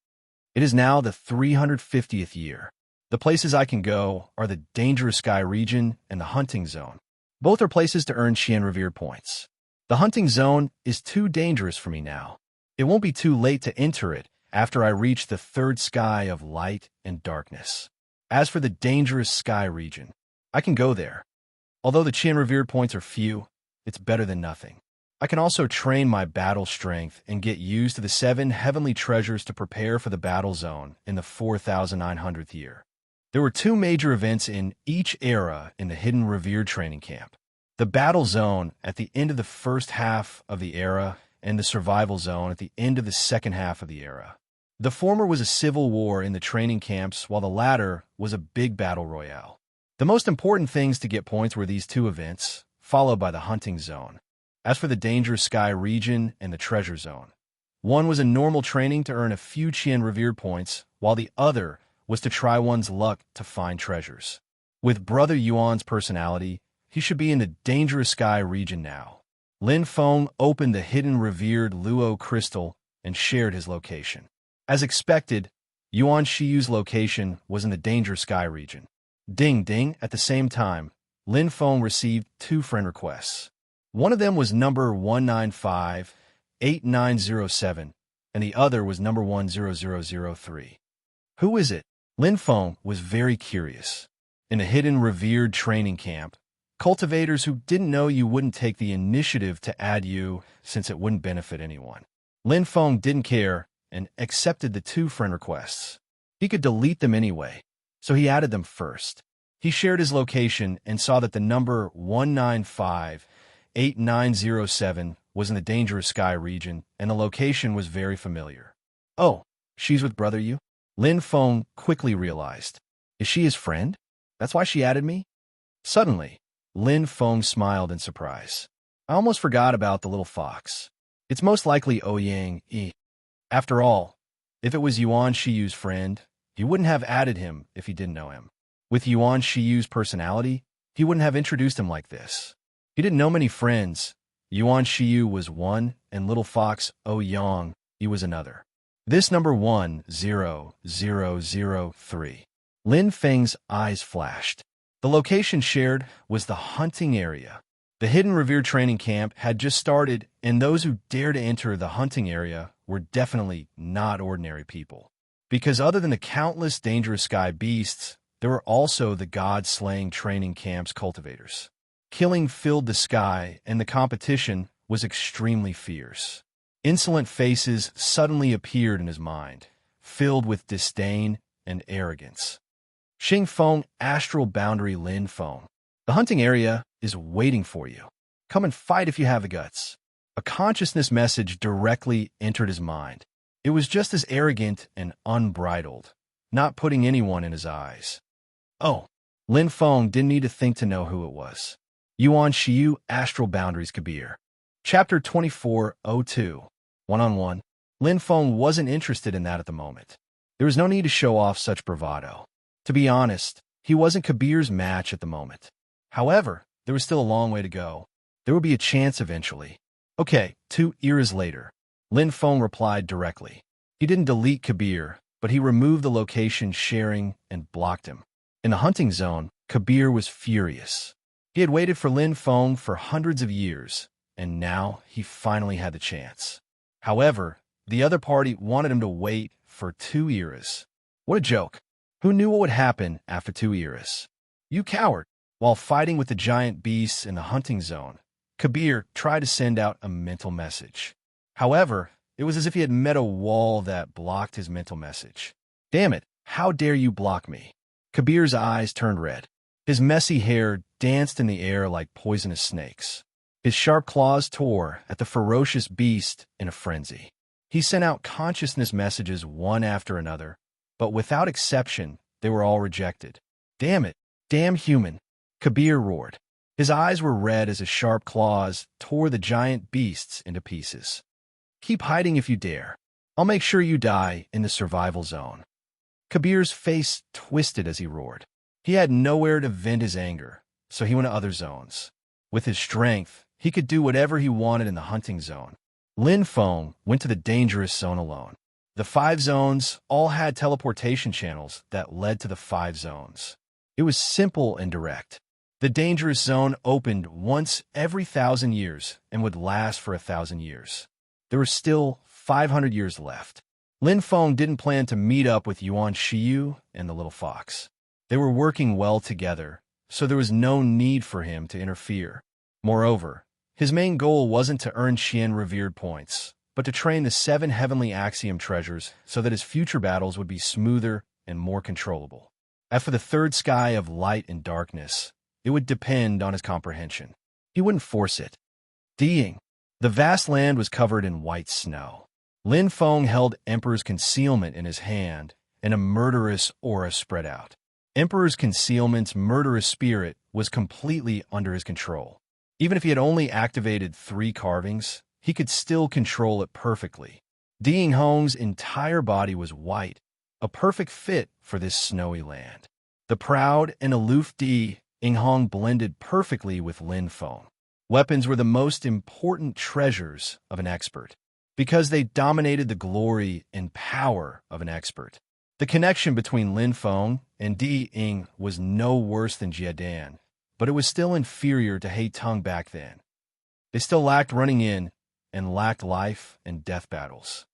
It is now the 350th year. The places I can go are the dangerous sky region and the hunting zone. Both are places to earn Qian Revere points. The hunting zone is too dangerous for me now. It won't be too late to enter it after I reach the third sky of light and darkness. As for the dangerous sky region, I can go there. Although the Qian Revered points are few, it's better than nothing. I can also train my battle strength and get used to the 7 heavenly treasures to prepare for the battle zone in the 4,900th year. There were 2 major events in each era in the Hidden Revered training camp. The battle zone at the end of the first half of the era and the survival zone at the end of the second half of the era. The former was a civil war in the training camps, while the latter was a big battle royale. The most important things to get points were these 2 events, followed by the hunting zone. As for the dangerous sky region and the treasure zone, One was a normal training to earn a few Qian revered points, while the other was to try one's luck to find treasures. With Brother Yuan's personality, he should be in the dangerous sky region now. Lin Feng opened the hidden revered Luo crystal and shared his location. As expected, Yuan Shiyu's location was in the dangerous sky region. Ding ding, at the same time, Lin Feng received 2 friend requests. One of them was number 1958907, and the other was number 10003. Who is it? Lin Feng was very curious. In a hidden revered training camp, cultivators who didn't know you wouldn't take the initiative to add you since it wouldn't benefit anyone. Lin Feng didn't care and accepted the 2 friend requests. He could delete them anyway, so he added them first. He shared his location and saw that the number 1958907 was in the dangerous sky region, and the location was very familiar. Oh, she's with Brother Yu? Lin Feng quickly realized. Is she his friend? That's why she added me? Suddenly, Lin Feng smiled in surprise. I almost forgot about the little fox. It's most likely Ouyang Yi. After all, if it was Yuan Shiyu's friend, he wouldn't have added him if he didn't know him. With Yuan Shiyu's personality, he wouldn't have introduced him like this. He didn't know many friends. Yuan Shiyu was one, and little fox Ouyang Yi was another. This number 10003. Lin Feng's eyes flashed. The location shared was the hunting area. The hidden revered training camp had just started, and those who dared to enter the hunting area were definitely not ordinary people. Because other than the countless dangerous sky beasts, there were also the god-slaying training camp's cultivators. Killing filled the sky, and the competition was extremely fierce. Insolent faces suddenly appeared in his mind, filled with disdain and arrogance. Xingfeng Astral Boundary Lin Feng. The hunting area is waiting for you. Come and fight if you have the guts. A consciousness message directly entered his mind. It was just as arrogant and unbridled, not putting anyone in his eyes. Oh, Lin Feng didn't need to think to know who it was. Yuan Shiyu Astral Boundaries Kabir. Chapter 2402. One-on-one. Lin Feng wasn't interested in that at the moment. There was no need to show off such bravado. To be honest, he wasn't Kabir's match at the moment. However, there was still a long way to go. There would be a chance eventually. Okay, 2 eras later. Lin Feng replied directly. He didn't delete Kabir, but he removed the location sharing and blocked him. In the hunting zone, Kabir was furious. He had waited for Lin Feng for hundreds of years, and now he finally had the chance. However, the other party wanted him to wait for 2 eras. What a joke. Who knew what would happen after 2 eras? You coward! While fighting with the giant beasts in the hunting zone, Kabir tried to send out a mental message. However, it was as if he had met a wall that blocked his mental message. Damn it, how dare you block me? Kabir's eyes turned red. His messy hair danced in the air like poisonous snakes. His sharp claws tore at the ferocious beast in a frenzy. He sent out consciousness messages one after another, but without exception, they were all rejected. Damn it! Damn human! Kabir roared. His eyes were red as his sharp claws tore the giant beasts into pieces. Keep hiding if you dare. I'll make sure you die in the survival zone. Kabir's face twisted as he roared. He had nowhere to vent his anger, so he went to other zones. With his strength, he could do whatever he wanted in the hunting zone. Lin Feng went to the dangerous zone alone. The 5 zones all had teleportation channels that led to the 5 zones. It was simple and direct. The dangerous zone opened once every 1,000 years and would last for 1,000 years. There were still 500 years left. Lin Feng didn't plan to meet up with Yuan Shiyu and the little fox. They were working well together, so there was no need for him to interfere. Moreover, his main goal wasn't to earn Qian revered points, but to train the 7 heavenly axiom treasures so that his future battles would be smoother and more controllable. As for the 3rd sky of light and darkness, it would depend on his comprehension. He wouldn't force it. Ding! The vast land was covered in white snow. Lin Feng held Emperor's Concealment in his hand, and a murderous aura spread out. Emperor's Concealment's murderous spirit was completely under his control. Even if he had only activated 3 carvings, he could still control it perfectly. Di Hong's entire body was white, a perfect fit for this snowy land. The proud and aloof Di Hong blended perfectly with Lin Feng. Weapons were the most important treasures of an expert, because they dominated the glory and power of an expert. The connection between Lin Feng and Di Ying was no worse than Jiedan, but it was still inferior to He Tong back then. They still lacked running in and lacked life and death battles.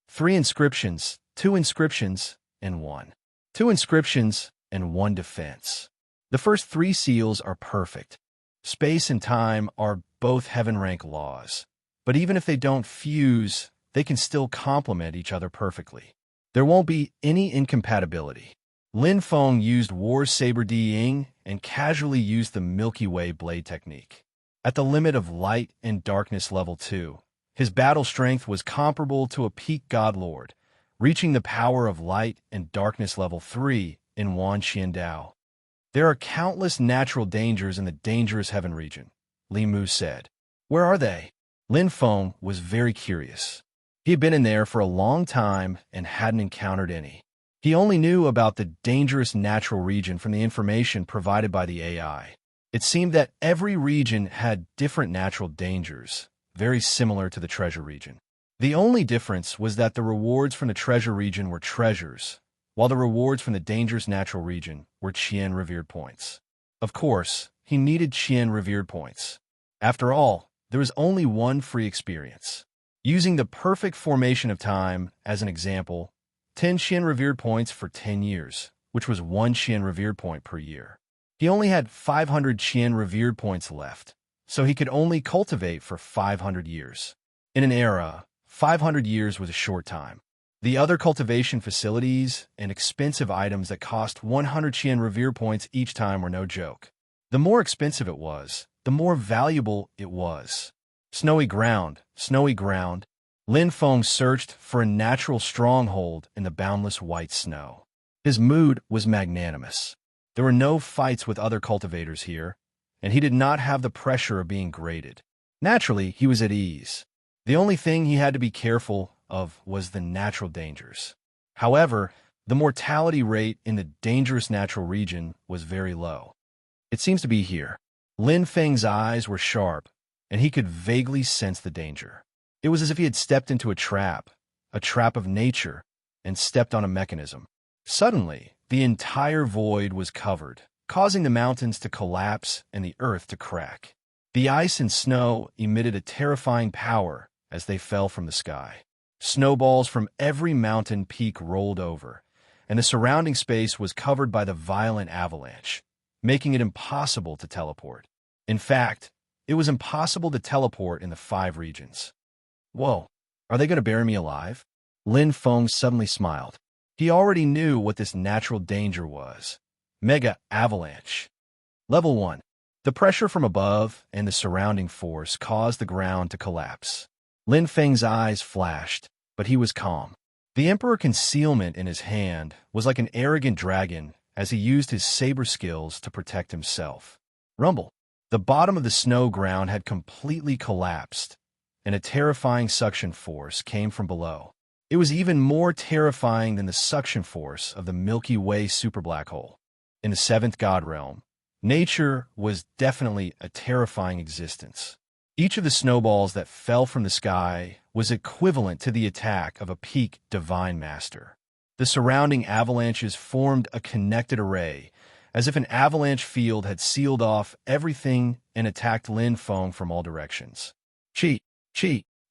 3 inscriptions, 2 inscriptions, and 1. 2 inscriptions and 1 defense. The first 3 seals are perfect. Space and time are both heaven-rank laws, but even if they don't fuse, they can still complement each other perfectly. There won't be any incompatibility. Lin Feng used War Saber Di Ying and casually used the Milky Way blade technique. At the limit of light and darkness level 2, his battle strength was comparable to a peak god lord, reaching the power of light and darkness level 3 in Wan Qian Dao. There are countless natural dangers in the dangerous heaven region, Li Mu said. Where are they? Lin Feng was very curious. He had been in there for a long time and hadn't encountered any. He only knew about the dangerous natural region from the information provided by the AI. It seemed that every region had different natural dangers, very similar to the treasure region. The only difference was that the rewards from the treasure region were treasures, while the rewards from the dangerous natural region were Qian revered points. Of course, he needed Qian revered points. After all, there was only one free experience. Using the perfect formation of time as an example, 10 Qian revered points for 10 years, which was 1 Qian revered point per year. He only had 500 Qian revered points left, so he could only cultivate for 500 years. In an era, 500 years was a short time. The other cultivation facilities and expensive items that cost 100 Qian revered points each time were no joke. The more expensive it was, the more valuable it was. Snowy ground, snowy ground. Lin Feng searched for a natural stronghold in the boundless white snow. His mood was magnanimous. There were no fights with other cultivators here, and he did not have the pressure of being graded. Naturally, he was at ease. The only thing he had to be careful of was the natural dangers. However, the mortality rate in the dangerous natural region was very low. It seems to be here. Lin Feng's eyes were sharp, and he could vaguely sense the danger. It was as if he had stepped into a trap of nature, and stepped on a mechanism. Suddenly, the entire void was covered, causing the mountains to collapse and the earth to crack. The ice and snow emitted a terrifying power as they fell from the sky. Snowballs from every mountain peak rolled over, and the surrounding space was covered by the violent avalanche, making it impossible to teleport. In fact, it was impossible to teleport in the 5 regions. Whoa, are they going to bury me alive? Lin Feng suddenly smiled. He already knew what this natural danger was. Mega avalanche. Level 1. The pressure from above and the surrounding force caused the ground to collapse. Lin Feng's eyes flashed, but he was calm. The Emperor concealment in his hand was like an arrogant dragon as he used his saber skills to protect himself. Rumble. The bottom of the snow ground had completely collapsed, and a terrifying suction force came from below. It was even more terrifying than the suction force of the Milky Way superblack hole. In the 7th God realm, nature was definitely a terrifying existence. Each of the snowballs that fell from the sky was equivalent to the attack of a peak divine master. The surrounding avalanches formed a connected array, as if an avalanche field had sealed off everything and attacked Lin Feng from all directions. Chi!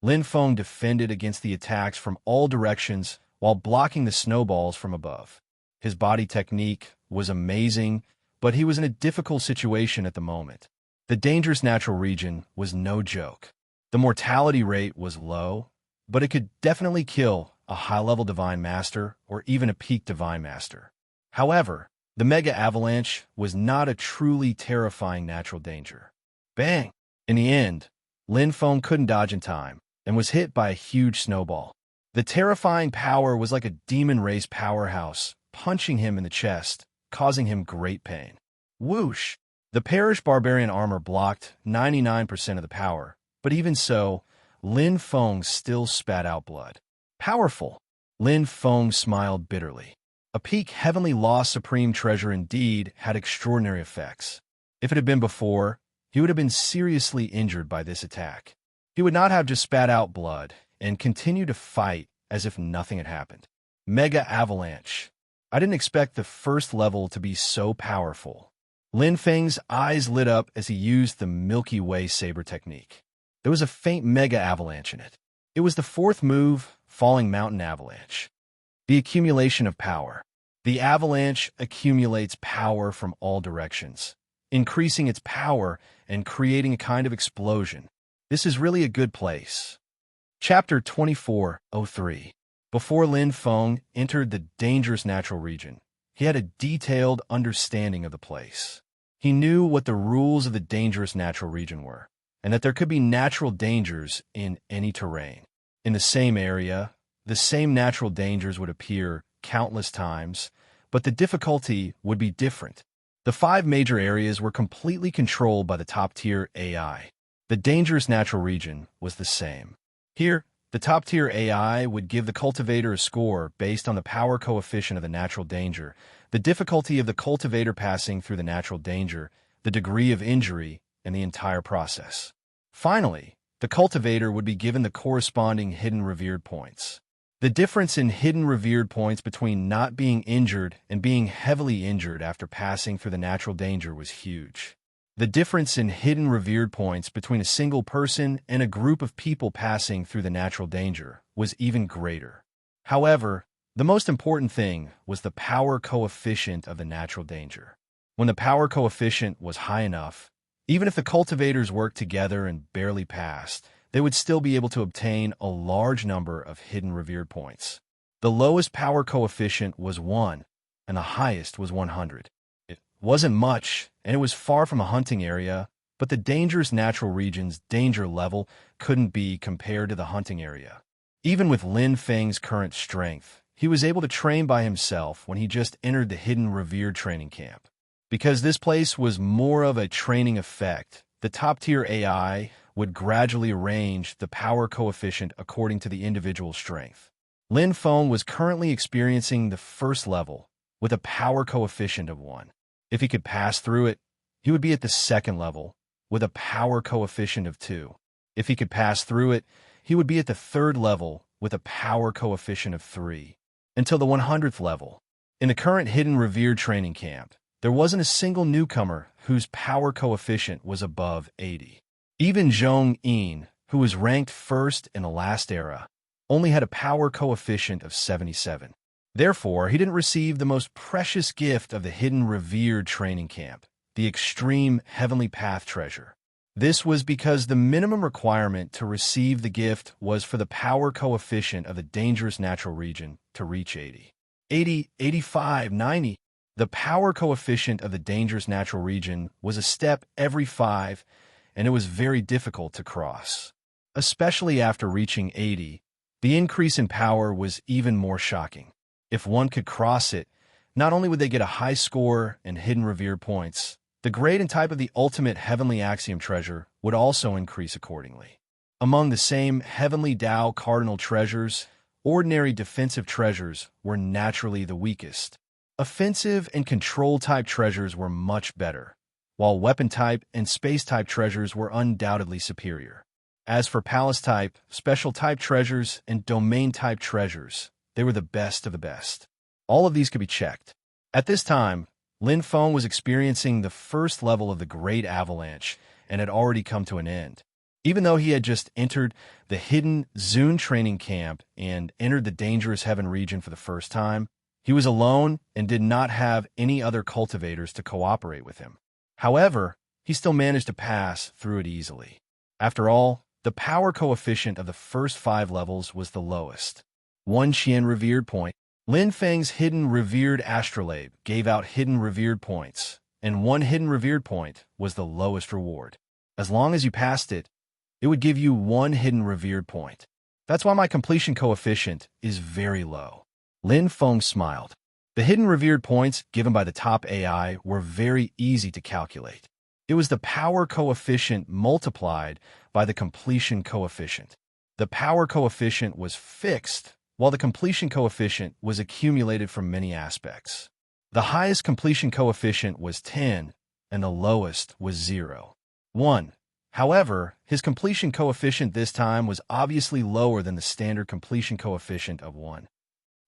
Lin Feng defended against the attacks from all directions while blocking the snowballs from above. His body technique was amazing, but he was in a difficult situation at the moment. The dangerous natural region was no joke. The mortality rate was low, but it could definitely kill a high-level divine master or even a peak divine master. However, the mega avalanche was not a truly terrifying natural danger. Bang! In the end, Lin Feng couldn't dodge in time and was hit by a huge snowball. The terrifying power was like a demon race powerhouse, punching him in the chest, causing him great pain. Whoosh! The Parish Barbarian armor blocked 99% of the power, but even so, Lin Feng still spat out blood. Powerful. Lin Feng smiled bitterly. A peak heavenly lost supreme treasure indeed had extraordinary effects. If it had been before, he would have been seriously injured by this attack. He would not have just spat out blood and continued to fight as if nothing had happened. Mega Avalanche. I didn't expect the first level to be so powerful. Lin Feng's eyes lit up as he used the Milky Way saber technique. There was a faint Mega Avalanche in it. It was the fourth move, Falling Mountain Avalanche. The accumulation of power. The avalanche accumulates power from all directions, increasing its power and creating a kind of explosion. This is really a good place. Chapter 24:03. Before Lin Feng entered the dangerous natural region, he had a detailed understanding of the place. He knew what the rules of the dangerous natural region were, and that there could be natural dangers in any terrain. In the same area, the same natural dangers would appear countless times, but the difficulty would be different. The 5 major areas were completely controlled by the top-tier AI. The dangerous natural region was the same. Here, the top-tier AI would give the cultivator a score based on the power coefficient of the natural danger, the difficulty of the cultivator passing through the natural danger, the degree of injury, and the entire process. Finally, the cultivator would be given the corresponding hidden revered points. The difference in hidden revered points between not being injured and being heavily injured after passing through the natural danger was huge. The difference in hidden revered points between a single person and a group of people passing through the natural danger was even greater. However, the most important thing was the power coefficient of the natural danger. When the power coefficient was high enough, even if the cultivators worked together and barely passed, they would still be able to obtain a large number of hidden revered points. The lowest power coefficient was 1, and the highest was 100. It wasn't much, and it was far from a hunting area, but the dangerous natural region's danger level couldn't be compared to the hunting area. Even with Lin Feng's current strength, he was able to train by himself when he just entered the hidden revered training camp. Because this place was more of a training effect, the top-tier AI would gradually arrange the power coefficient according to the individual's strength. Lin Feng was currently experiencing the first level with a power coefficient of 1. If he could pass through it, he would be at the second level with a power coefficient of 2. If he could pass through it, he would be at the third level with a power coefficient of 3, until the 100th level. In the current hidden revered training camp, there wasn't a single newcomer whose power coefficient was above 80. Even Zhong Yin, who was ranked first in the last era, only had a power coefficient of 77. Therefore, he didn't receive the most precious gift of the hidden revered training camp, the extreme heavenly path treasure. This was because the minimum requirement to receive the gift was for the power coefficient of the dangerous natural region to reach 80. 80, 85, 90. The power coefficient of the dangerous natural region was a step every 5, and it was very difficult to cross. Especially after reaching 80, the increase in power was even more shocking. If one could cross it, not only would they get a high score and hidden revered points, the grade and type of the ultimate heavenly axiom treasure would also increase accordingly. Among the same heavenly Tao cardinal treasures, ordinary defensive treasures were naturally the weakest. Offensive and control-type treasures were much better, while weapon-type and space-type treasures were undoubtedly superior. As for palace-type, special-type treasures, and domain-type treasures, they were the best of the best. All of these could be checked. At this time, Lin Feng was experiencing the first level of the Great Avalanche and had already come to an end. Even though he had just entered the hidden Zune training camp and entered the dangerous heaven region for the first time, he was alone and did not have any other cultivators to cooperate with him. However, he still managed to pass through it easily. After all, the power coefficient of the first 5 levels was the lowest. 1 Qian revered point. Lin Feng's hidden revered astrolabe gave out hidden revered points, and 1 hidden revered point was the lowest reward. As long as you passed it, it would give you 1 hidden revered point. That's why my completion coefficient is very low. Lin Feng smiled. The hidden revered points given by the top AI were very easy to calculate. It was the power coefficient multiplied by the completion coefficient. The power coefficient was fixed while the completion coefficient was accumulated from many aspects. The highest completion coefficient was 10, and the lowest was 0. 1. However, his completion coefficient this time was obviously lower than the standard completion coefficient of 1.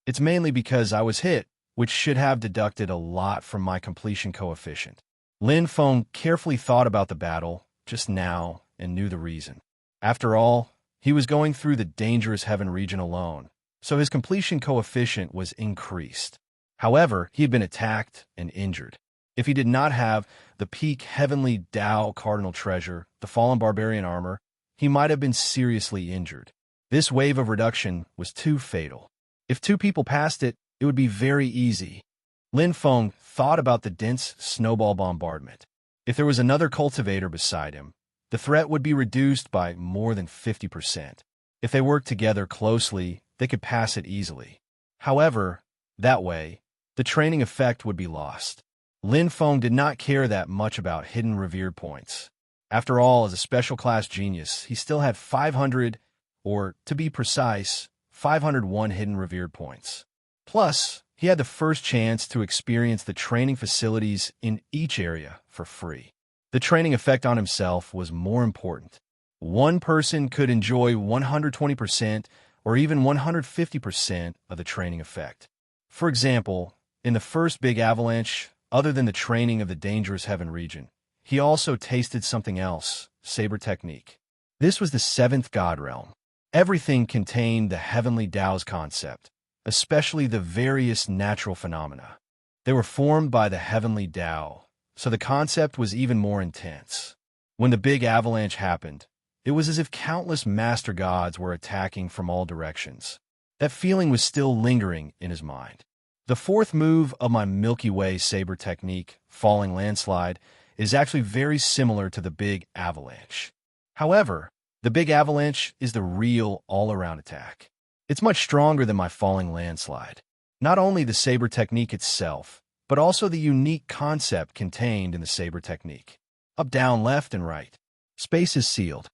It's mainly because I was hit, which should have deducted a lot from my completion coefficient. Lin Feng carefully thought about the battle just now and knew the reason. After all, he was going through the dangerous heaven region alone, so his completion coefficient was increased. However, he had been attacked and injured. If he did not have the peak heavenly Tao cardinal treasure, the fallen barbarian armor, he might have been seriously injured. This wave of reduction was too fatal. If 2 people passed it, it would be very easy. Lin Feng thought about the dense snowball bombardment. If there was another cultivator beside him, the threat would be reduced by more than 50%. If they worked together closely, they could pass it easily. However, that way, the training effect would be lost. Lin Feng did not care that much about hidden revered points. After all, as a special class genius, he still had 500, or to be precise, 501 hidden revered points. Plus, he had the first chance to experience the training facilities in each area for free. The training effect on himself was more important. One person could enjoy 120% or even 150% of the training effect. For example, in the first big avalanche, other than the training of the dangerous heaven region, he also tasted something else, saber technique. This was the 7th God realm. Everything contained the heavenly Tao's concept, especially the various natural phenomena. They were formed by the heavenly Tao, so the concept was even more intense. When the big avalanche happened, it was as if countless master gods were attacking from all directions. That feeling was still lingering in his mind. The 4th move of my Milky Way saber technique, falling landslide, is actually very similar to the big avalanche. However, the big avalanche is the real all-around attack. It's much stronger than my falling landslide. Not only the saber technique itself, but also the unique concept contained in the saber technique. Up, down, left, and right. Space is sealed.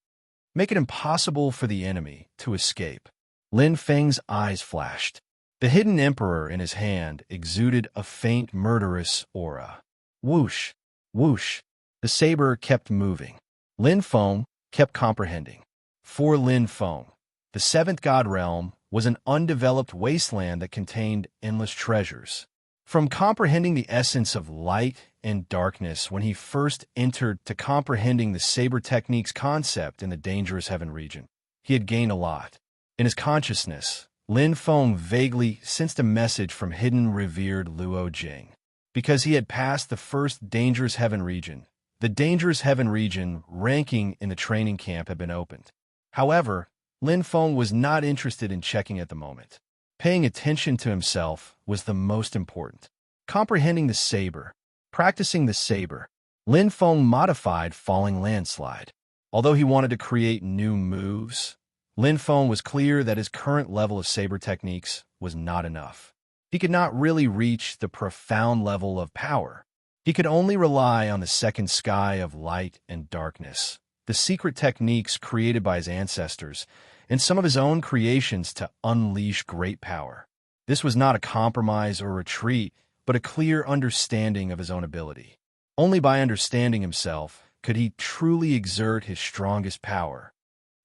Make it impossible for the enemy to escape. Lin Feng's eyes flashed. The hidden emperor in his hand exuded a faint murderous aura. Whoosh, whoosh. The saber kept moving. Lin Feng kept comprehending. For Lin Feng, the 7th God realm was an undeveloped wasteland that contained endless treasures. From comprehending the essence of light and darkness when he first entered to comprehending the saber technique's concept in the dangerous heaven region, he had gained a lot. In his consciousness, Lin Feng vaguely sensed a message from hidden revered Luo Jing. Because he had passed the first dangerous heaven region, the dangerous heaven region ranking in the training camp had been opened. However, Lin Feng was not interested in checking at the moment. Paying attention to himself was the most important. Comprehending the saber, practicing the saber, Lin Feng modified falling landslide. Although he wanted to create new moves, Lin Feng was clear that his current level of saber techniques was not enough. He could not really reach the profound level of power. He could only rely on the second sky of light and darkness, the secret techniques created by his ancestors, and some of his own creations to unleash great power. This was not a compromise or retreat, but a clear understanding of his own ability. Only by understanding himself could he truly exert his strongest power.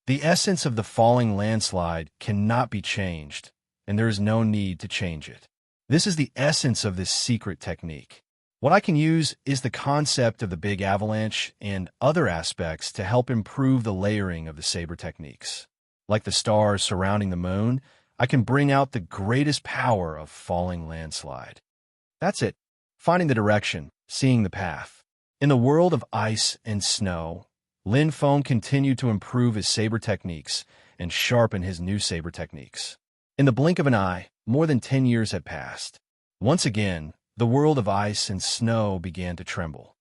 The essence of the falling landslide cannot be changed, and there is no need to change it. This is the essence of this secret technique. What I can use is the concept of the big avalanche and other aspects to help improve the layering of the saber techniques. Like the stars surrounding the moon, I can bring out the greatest power of falling landslide. That's it. Finding the direction, seeing the path. In the world of ice and snow, Lin Feng continued to improve his saber techniques and sharpen his new saber techniques. In the blink of an eye, more than 10 years had passed. Once again, the world of ice and snow began to tremble.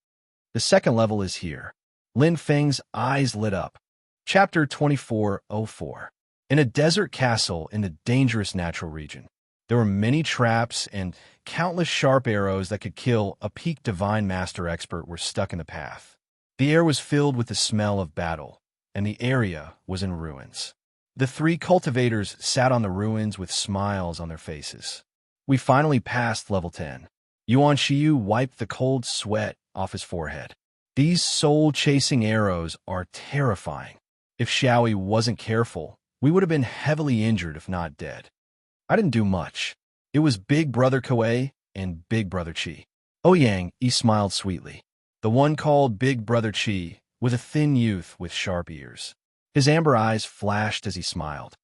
The 2nd level is here. Lin Feng's eyes lit up. Chapter 2404. In a desert castle in the dangerous natural region, there were many traps and countless sharp arrows that could kill a peak divine master expert were stuck in the path. The air was filled with the smell of battle, and the area was in ruins. The three cultivators sat on the ruins with smiles on their faces. We finally passed level 10. Yuan Shiyu wiped the cold sweat off his forehead. These soul-chasing arrows are terrifying. If Xiaoyi wasn't careful, we would have been heavily injured if not dead. I didn't do much. It was Big Brother Koei and Big Brother Qi. Ouyang, he smiled sweetly. The one called Big Brother Qi was a thin youth with sharp ears. His amber eyes flashed as he smiled.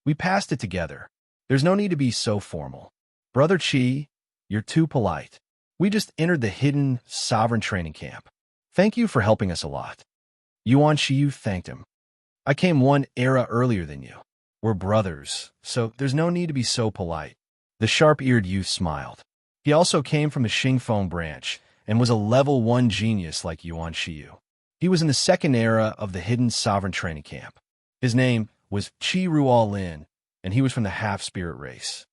We passed it together. There's no need to be so formal. Brother Qi, you're too polite. We just entered the hidden sovereign training camp. Thank you for helping us a lot. Yuan Shiyu thanked him. I came one era earlier than you. We're brothers, so there's no need to be so polite. The sharp-eared youth smiled. He also came from the Xingfeng branch and was a level 1 genius like Yuan Shiyu. He was in the second era of the hidden sovereign training camp. His name was Qi Ruo Lin, and he was from the half-spirit race.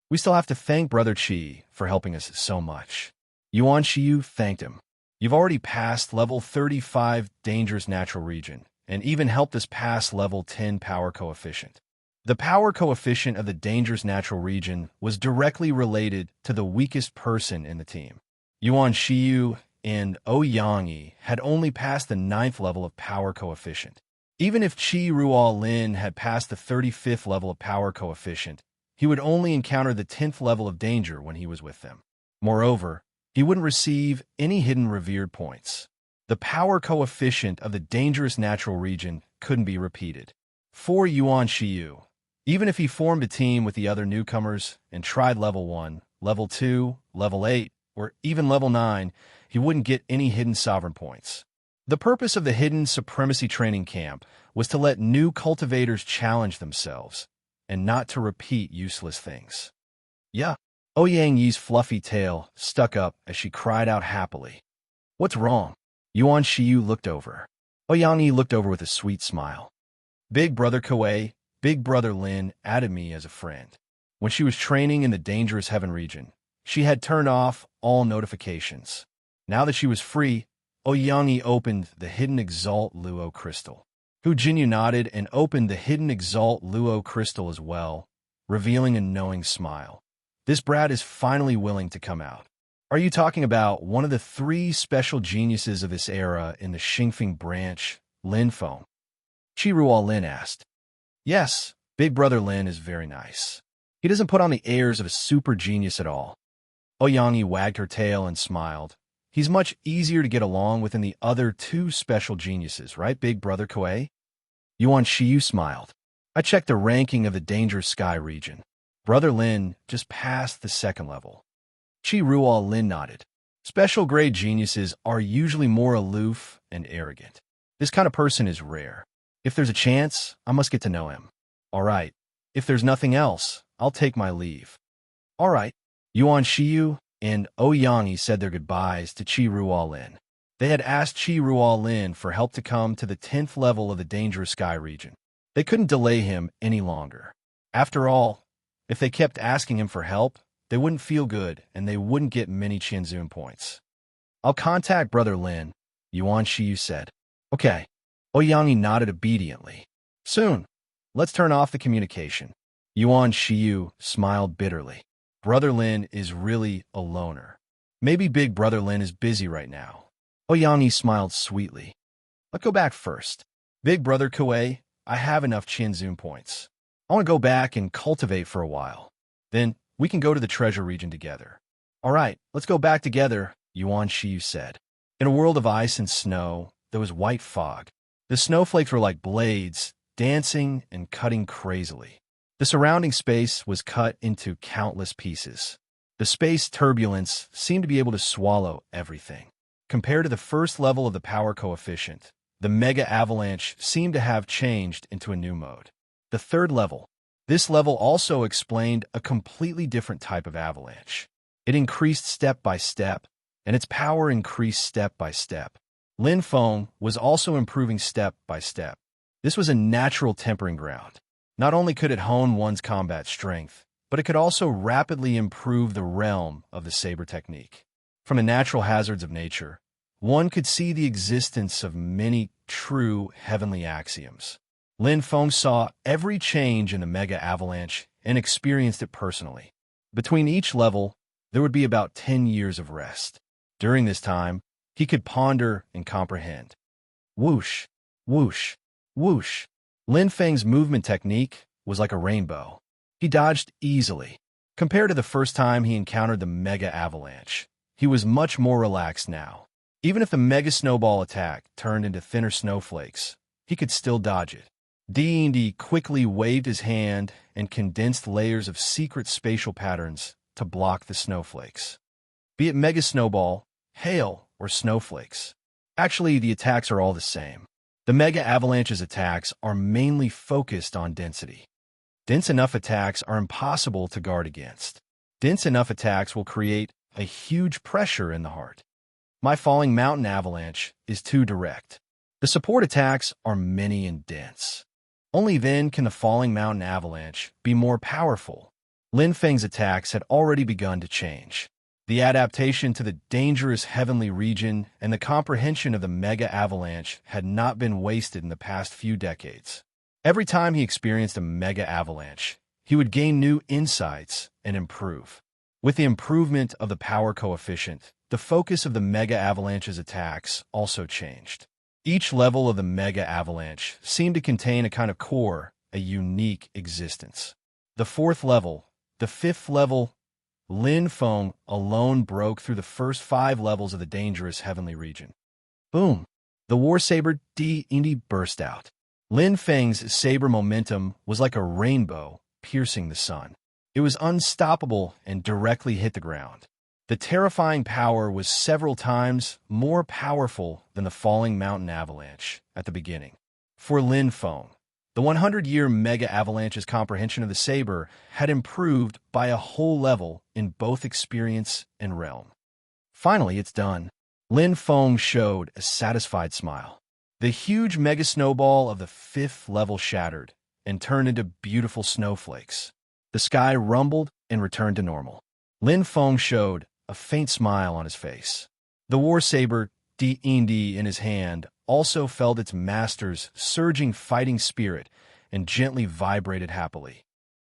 We still have to thank Brother Qi for helping us so much. Yuan Shiyu thanked him. You've already passed level 35 dangerous natural region, and even helped us pass level 10 power coefficient. The power coefficient of the dangerous natural region was directly related to the weakest person in the team. Yuan Shiyu and Ouyang had only passed the 9th level of power coefficient. Even if Qi Ruo Lin had passed the 35th level of power coefficient, he would only encounter the 10th level of danger when he was with them. Moreover, he wouldn't receive any hidden revered points. The power coefficient of the dangerous natural region couldn't be repeated. For Yuan Shiyu, even if he formed a team with the other newcomers and tried level 1, level 2, level 8, or even level 9, he wouldn't get any hidden sovereign points. The purpose of the hidden supremacy training camp was to let new cultivators challenge themselves, and not to repeat useless things. Yeah. Ouyang Yi's fluffy tail stuck up as she cried out happily. What's wrong? Yuan Shiyu looked over. Ouyang Yi looked over with a sweet smile. Big Brother Koei, Big Brother Lin added me as a friend. When she was training in the dangerous heaven region, she had turned off all notifications. Now that she was free, Ouyang Yi opened the hidden Exalt Luo crystal. Hu Jinyu nodded and opened the hidden Exalt Luo crystal as well, revealing a knowing smile. This brat is finally willing to come out. Are you talking about one of the 3 special geniuses of this era in the Xingfeng branch, Lin Feng? Qi Ruo Lin asked. Yes, Big Brother Lin is very nice. He doesn't put on the airs of a super genius at all. Ouyang Yi wagged her tail and smiled. He's much easier to get along with than the other 2 special geniuses, right, Big Brother Koei? Yuan Shiyu smiled. I checked the ranking of the Dangerous Sky region. Brother Lin just passed the 2nd level. Qi Ruo Lin nodded. Special grade geniuses are usually more aloof and arrogant. This kind of person is rare. If there's a chance, I must get to know him. All right. If there's nothing else, I'll take my leave. All right. Yuan Shiyu and Ouyang Yi said their goodbyes to Qi Ruo Lin. They had asked Qi Ruo Lin for help to come to the 10th level of the Dangerous Sky region. They couldn't delay him any longer. After all, if they kept asking him for help, they wouldn't feel good and they wouldn't get many Qianzun points. I'll contact Brother Lin, Yuan Shiyu said. Okay. Ouyang Yi nodded obediently. Soon. Let's turn off the communication. Yuan Shiyu smiled bitterly. Brother Lin is really a loner. Maybe Big Brother Lin is busy right now. Ouyang Yi smiled sweetly. Let's go back first. Big Brother Koei, I have enough Qianzun points. I want to go back and cultivate for a while. Then we can go to the treasure region together. All right, let's go back together, Yuan Shiyu said. In a world of ice and snow, there was white fog. The snowflakes were like blades, dancing and cutting crazily. The surrounding space was cut into countless pieces. The space turbulence seemed to be able to swallow everything. Compared to the first level of the power coefficient, the mega avalanche seemed to have changed into a new mode. The 3rd level. This level also explained a completely different type of avalanche. It increased step by step, and its power increased step by step. Lin Feng was also improving step by step. This was a natural tempering ground. Not only could it hone one's combat strength, but it could also rapidly improve the realm of the saber technique. From the natural hazards of nature, one could see the existence of many true heavenly axioms. Lin Feng saw every change in the mega avalanche and experienced it personally. Between each level, there would be about 10 years of rest. During this time, he could ponder and comprehend. Whoosh, whoosh, whoosh. Lin Feng's movement technique was like a rainbow. He dodged easily. Compared to the first time he encountered the mega avalanche, he was much more relaxed now. Even if the mega snowball attack turned into thinner snowflakes, he could still dodge it. D&D quickly waved his hand and condensed layers of secret spatial patterns to block the snowflakes. Be it mega snowball, hail, or snowflakes. Actually, the attacks are all the same. The mega avalanche's attacks are mainly focused on density. Dense enough attacks are impossible to guard against. Dense enough attacks will create a huge pressure in the heart. My falling mountain avalanche is too direct. The support attacks are many and dense. Only then can the falling mountain avalanche be more powerful. Lin Feng's attacks had already begun to change. The adaptation to the dangerous heavenly region and the comprehension of the mega avalanche had not been wasted in the past few decades. Every time he experienced a mega avalanche, he would gain new insights and improve. With the improvement of the power coefficient, the focus of the mega avalanche's attacks also changed. Each level of the mega avalanche seemed to contain a kind of core, a unique existence. The fourth level, the fifth level, Lin Feng alone broke through the first 5 levels of the dangerous heavenly region. Boom! The war saber D&D burst out. Lin Feng's saber momentum was like a rainbow piercing the sun. It was unstoppable and directly hit the ground. The terrifying power was several times more powerful than the falling mountain avalanche at the beginning. For Lin Feng, the 100-year mega avalanche's comprehension of the saber had improved by a whole level in both experience and realm. Finally, it's done. Lin Feng showed a satisfied smile. The huge mega snowball of the 5th level shattered and turned into beautiful snowflakes. The sky rumbled and returned to normal. Lin Feng showed a faint smile on his face. The war saber D&D in his hand also felt its master's surging fighting spirit and gently vibrated happily.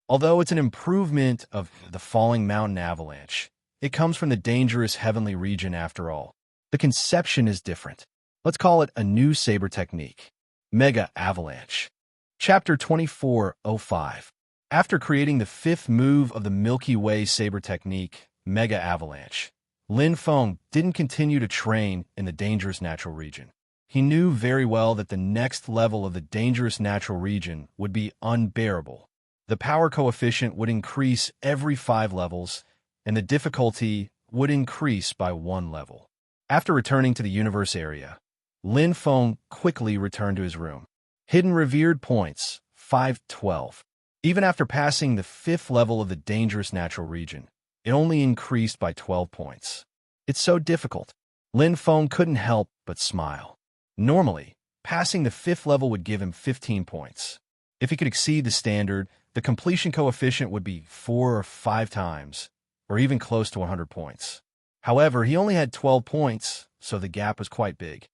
Although it's an improvement of the falling mountain avalanche, it comes from the dangerous heavenly region after all. The conception is different. Let's call it a new saber technique. Mega Avalanche. Chapter 2405. After creating the 5th move of the Milky Way saber technique, Mega Avalanche, Lin Feng didn't continue to train in the dangerous natural region. He knew very well that the next level of the dangerous natural region would be unbearable. The power coefficient would increase every 5 levels, and the difficulty would increase by 1 level. After returning to the universe area, Lin Feng quickly returned to his room. Hidden revered points, 512. Even after passing the 5th level of the dangerous natural region, it only increased by 12 points. It's so difficult. Lin Feng couldn't help but smile. Normally, passing the 5th level would give him 15 points. If he could exceed the standard, the completion coefficient would be 4 or 5 times, or even close to 100 points. However, he only had 12 points, so the gap was quite big.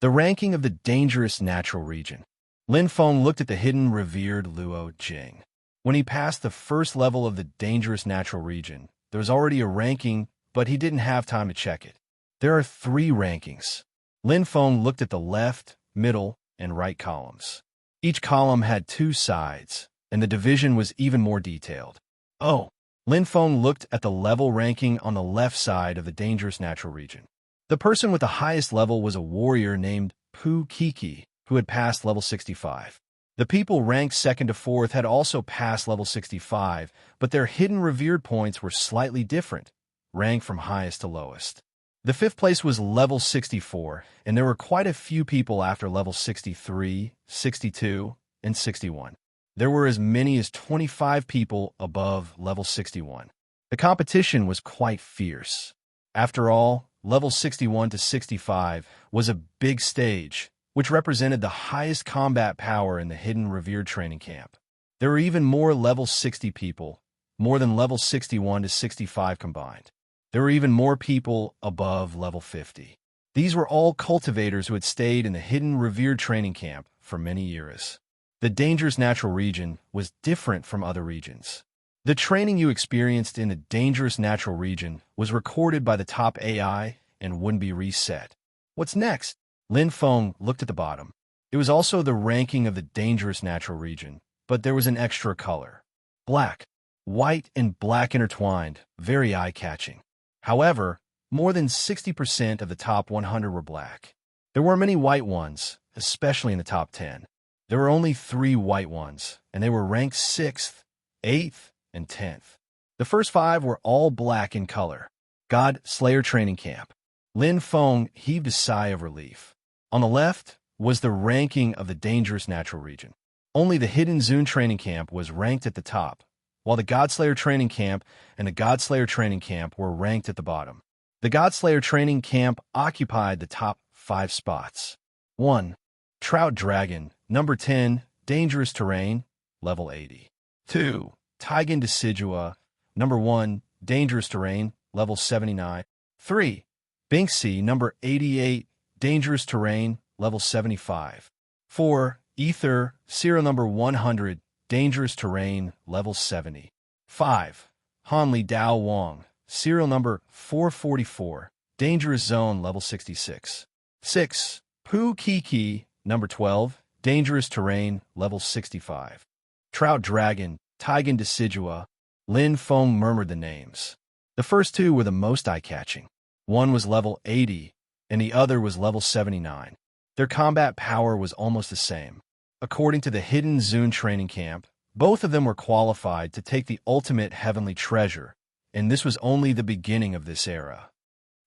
The ranking of the dangerous natural region. Lin Feng looked at the hidden revered Luo Jing. When he passed the 1st level of the dangerous natural region, there was already a ranking, but he didn't have time to check it. There are 3 rankings. Lin Feng looked at the left, middle, and right columns. Each column had 2 sides, and the division was even more detailed. Oh! Lin Feng looked at the level ranking on the left side of the dangerous natural region. The person with the highest level was a warrior named Pu Kiki, who had passed level 65. The people ranked 2nd to 4th had also passed level 65, but their hidden revered points were slightly different, ranked from highest to lowest. The 5th place was level 64, and there were quite a few people after level 63, 62, and 61. There were as many as 25 people above level 61. The competition was quite fierce. After all, level 61 to 65 was a big stage, which represented the highest combat power in the hidden revered training camp. There were even more level 60 people, more than level 61 to 65 combined. There were even more people above level 50. These were all cultivators who had stayed in the hidden revered training camp for many years. The dangerous natural region was different from other regions. The training you experienced in the dangerous natural region was recorded by the top AI and wouldn't be reset. What's next? Lin Feng looked at the bottom. It was also the ranking of the dangerous natural region, but there was an extra color. Black. White and black intertwined, very eye-catching. However, more than 60% of the top 100 were black. There were many white ones, especially in the top 10. There were only 3 white ones, and they were ranked 6th, 8th, and 10th. The first 5 were all black in color. God Slayer Training Camp. Lin Feng heaved a sigh of relief. On the left was the ranking of the dangerous natural region. Only the Hidden Zone Training Camp was ranked at the top, while the Godslayer Training Camp and the Godslayer Training Camp were ranked at the bottom. The Godslayer Training Camp occupied the top 5 spots. 1. Trout Dragon, number 10, Dangerous Terrain, level 80. 2. Taigan Decidua, number 1, Dangerous Terrain, level 79. 3. Binksy, number 88, Dangerous Terrain, level 75. 4. Ether, serial number 100, Dangerous Terrain, level 70. 5. Hanli Dao Wong, serial number 444, Dangerous Zone, level 66. 6. Pu Kiki, number 12, Dangerous Terrain, level 65. Trout Dragon, Taigan Decidua. Lin Feng murmured the names. The first 2 were the most eye-catching. One was level 80, and the other was level 79. Their combat power was almost the same. According to the Hidden Zone Training Camp, both of them were qualified to take the ultimate heavenly treasure, and this was only the beginning of this era.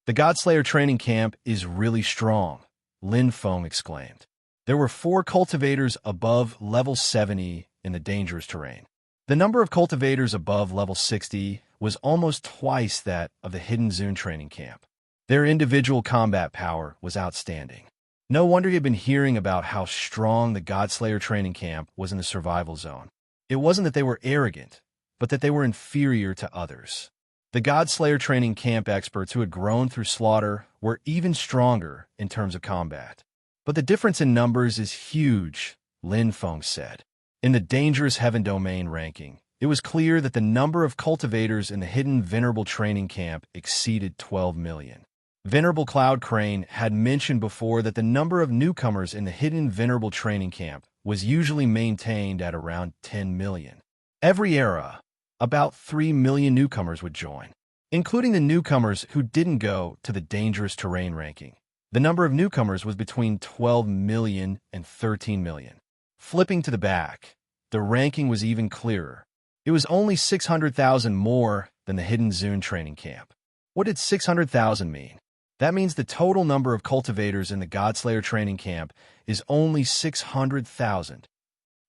The Godslayer Training Camp is really strong, Lin Feng exclaimed. There were 4 cultivators above level 70 in the dangerous terrain. The number of cultivators above level 60 was almost twice that of the Hidden Zone Training Camp. Their individual combat power was outstanding. No wonder you've been hearing about how strong the Godslayer Training Camp was in the survival zone. It wasn't that they were arrogant, but that they were inferior to others. The Godslayer Training Camp experts who had grown through slaughter were even stronger in terms of combat. But the difference in numbers is huge, Lin Feng said. In the Dangerous Heaven Domain ranking, it was clear that the number of cultivators in the Hidden Venerable Training Camp exceeded 12 million. Venerable Cloud Crane had mentioned before that the number of newcomers in the Hidden Venerable Training Camp was usually maintained at around 10 million. Every era, about 3 million newcomers would join, including the newcomers who didn't go to the Dangerous Terrain ranking. The number of newcomers was between 12 million and 13 million. Flipping to the back, the ranking was even clearer. It was only 600,000 more than the Hidden Zone Training Camp. What did 600,000 mean? That means the total number of cultivators in the Godslayer Training Camp is only 600,000.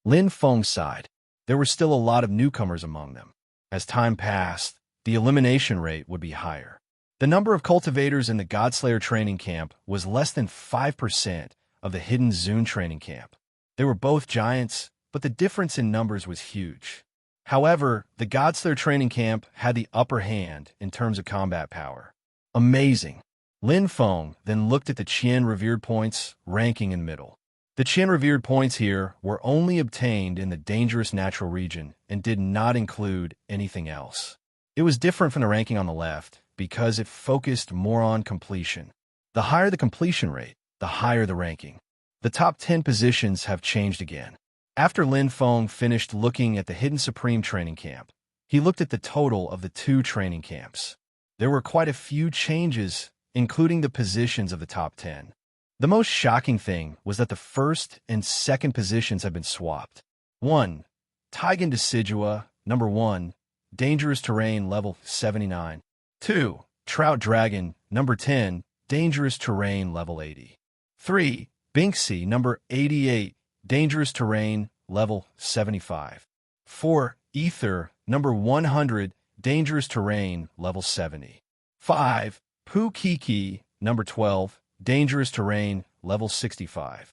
Lin Feng sighed. There were still a lot of newcomers among them. As time passed, the elimination rate would be higher. The number of cultivators in the Godslayer Training Camp was less than 5% of the Hidden Zone Training Camp. They were both giants, but the difference in numbers was huge. However, the Godslayer Training Camp had the upper hand in terms of combat power. Amazing. Lin Feng then looked at the Qian Revered Points ranking in the middle. The Qian Revered Points here were only obtained in the Dangerous Natural Region and did not include anything else. It was different from the ranking on the left because it focused more on completion. The higher the completion rate, the higher the ranking. The top 10 positions have changed again. After Lin Feng finished looking at the Hidden Supreme Training Camp, he looked at the total of the 2 training camps. There were quite a few changes, including the positions of the top 10. The most shocking thing was that the first and second positions had been swapped. 1. Taigan Decidua, number 1, Dangerous Terrain, level 79. 2. Trout Dragon, number 10, Dangerous Terrain, level 80. 3. Binksy, number 88, Dangerous Terrain, level 75. 4. Ether, number 100, Dangerous Terrain, level 70. 5. Pu Kiki, number 12, Dangerous Terrain, level 65.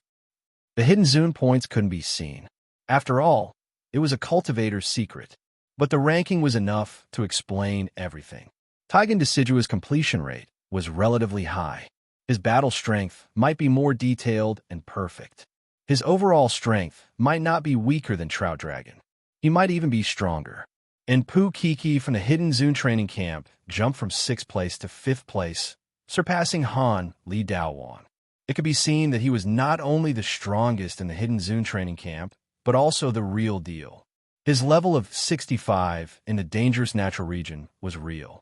The Hidden Zone points couldn't be seen. After all, it was a cultivator's secret. But the ranking was enough to explain everything. Taigan Decidua's completion rate was relatively high. His battle strength might be more detailed and perfect. His overall strength might not be weaker than Trout Dragon. He might even be stronger. And Pu Kiki from the Hidden Zone training camp jumped from 6th place to 5th place, surpassing Han Li Daowan. It could be seen that he was not only the strongest in the Hidden Zone training camp, but also the real deal. His level of 65 in the dangerous natural region was real.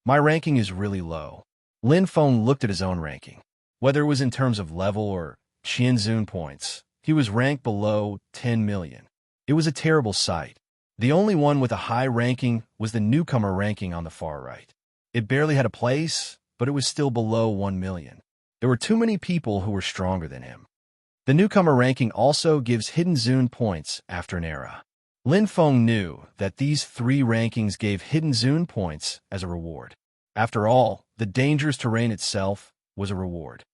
My ranking is really low. Lin Feng looked at his own ranking. Whether it was in terms of level or Qianzun points, he was ranked below 10 million. It was a terrible sight. The only one with a high ranking was the newcomer ranking on the far right. It barely had a place, but it was still below 1 million. There were too many people who were stronger than him. The newcomer ranking also gives Hidden Zone points after an era. Lin Feng knew that these 3 rankings gave Hidden Zone points as a reward. After all, the dangerous terrain itself was a reward.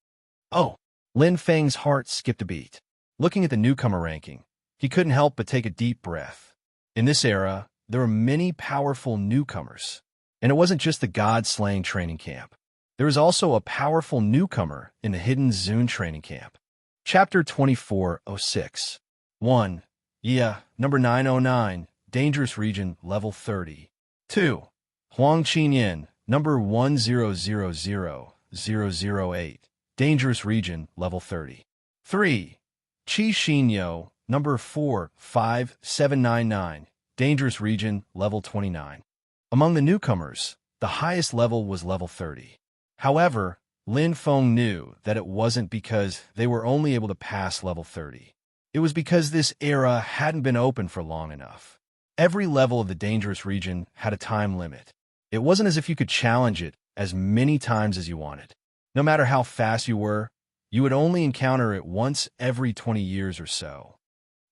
Oh, Lin Feng's heart skipped a beat. Looking at the newcomer ranking, he couldn't help but take a deep breath. In this era, there were many powerful newcomers. And it wasn't just the God-slaying training camp. There was also a powerful newcomer in the Hidden Zone training camp. Chapter 2406. 1. Yeah, number 909, Dangerous Region, level 30. 2. Huang Qinyan, number 1000008, Dangerous Region, level 30. 3. Qi Xinyo, number 45799, Dangerous Region, level 29. Among the newcomers, the highest level was level 30. However, Lin Feng knew that it wasn't because they were only able to pass level 30. It was because this era hadn't been open for long enough. Every level of the dangerous region had a time limit. It wasn't as if you could challenge it as many times as you wanted. No matter how fast you were, you would only encounter it once every 20 years or so.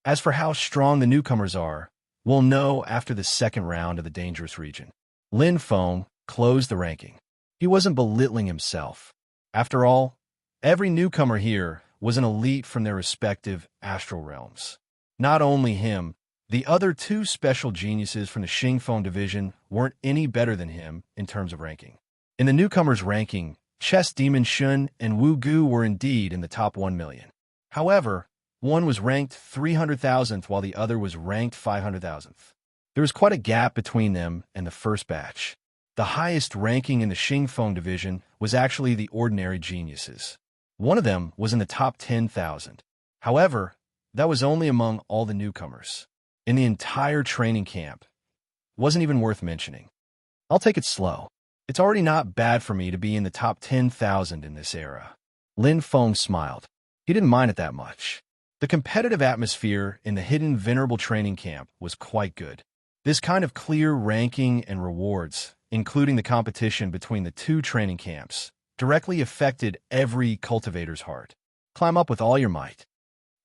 As for how strong the newcomers are, we'll know after the second round of the dangerous region. Lin Feng closed the ranking. He wasn't belittling himself. After all, every newcomer here was an elite from their respective astral realms. Not only him, the other 2 special geniuses from the Xingfeng division weren't any better than him in terms of ranking. In the newcomers' ranking, Chess Demon Shun and Wu Gu were indeed in the top 1 million. However, one was ranked 300,000th while the other was ranked 500,000th. There was quite a gap between them and the first batch. The highest ranking in the Xingfeng division was actually the ordinary geniuses. One of them was in the top 10,000. However, that was only among all the newcomers. In the entire training camp, wasn't even worth mentioning. I'll take it slow. It's already not bad for me to be in the top 10,000 in this era. Lin Feng smiled. He didn't mind it that much. The competitive atmosphere in the hidden venerable training camp was quite good. This kind of clear ranking and rewards, including the competition between the 2 training camps, directly affected every cultivator's heart. Climb up with all your might.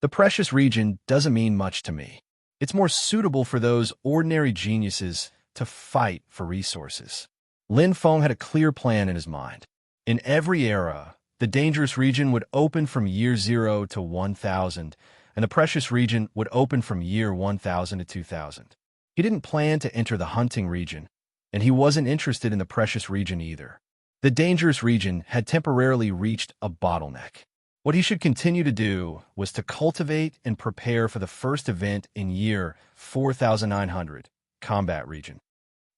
The precious region doesn't mean much to me. It's more suitable for those ordinary geniuses to fight for resources. Lin Feng had a clear plan in his mind. In every era, the dangerous region would open from year 0 to 1000, and the precious region would open from year 1000 to 2000. He didn't plan to enter the hunting region, and he wasn't interested in the precious region either. The dangerous region had temporarily reached a bottleneck. What he should continue to do was to cultivate and prepare for the first event in year 4900, combat region.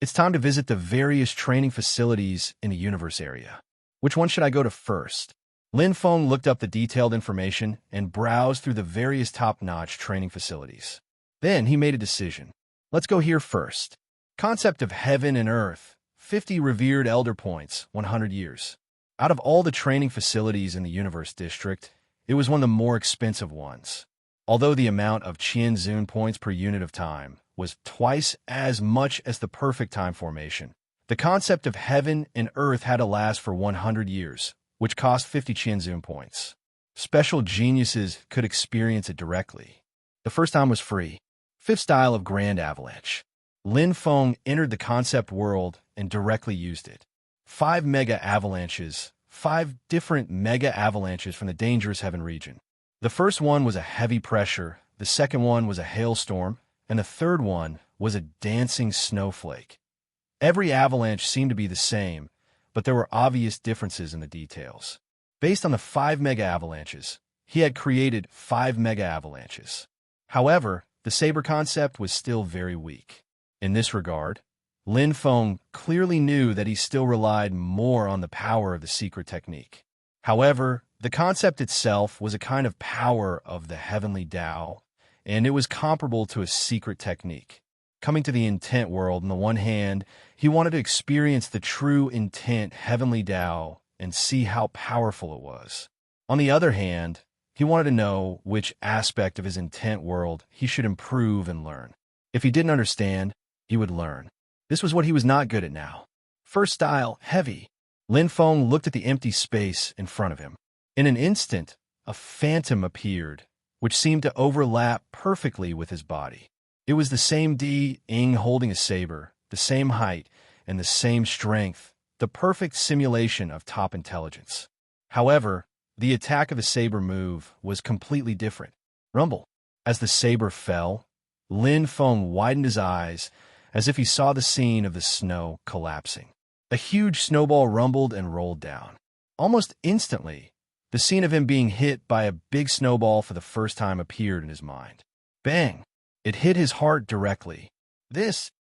It's time to visit the various training facilities in the universe area. Which one should I go to first? Lin Feng looked up the detailed information and browsed through the various top-notch training facilities. Then he made a decision. Let's go here first. Concept of heaven and earth, 50 revered elder points, 100 years. Out of all the training facilities in the Universe District, it was one of the more expensive ones. Although the amount of Qianzun points per unit of time was twice as much as the perfect time formation, the concept of heaven and earth had to last for 100 years, which cost 50 Qianzun points. Special geniuses could experience it directly. The first time was free. 5th style of Grand Avalanche. Lin Feng entered the concept world and directly used it. 5 mega avalanches, 5 different mega avalanches from the dangerous heaven region. The first one was a heavy pressure, the second one was a hailstorm, and the third one was a dancing snowflake. Every avalanche seemed to be the same, but there were obvious differences in the details. Based on the 5 mega avalanches, he had created 5 mega avalanches. However, the saber concept was still very weak. In this regard, Lin Feng clearly knew that he still relied more on the power of the secret technique. However, the concept itself was a kind of power of the heavenly Tao, and it was comparable to a secret technique. Coming to the intent world, on the one hand, he wanted to experience the true intent heavenly Tao and see how powerful it was. On the other hand, he wanted to know which aspect of his intent world he should improve and learn. If he didn't understand, he would learn. This was what he was not good at now. First style, heavy. Lin Feng looked at the empty space in front of him. In an instant, a phantom appeared, which seemed to overlap perfectly with his body. It was the same Di Ying holding a saber, the same height, and the same strength, the perfect simulation of top intelligence. However, the attack of the saber move was completely different. Rumble. As the saber fell, Lin Feng widened his eyes as if he saw the scene of the snow collapsing. A huge snowball rumbled and rolled down. Almost instantly, the scene of him being hit by a big snowball for the first time appeared in his mind. Bang! It hit his heart directly.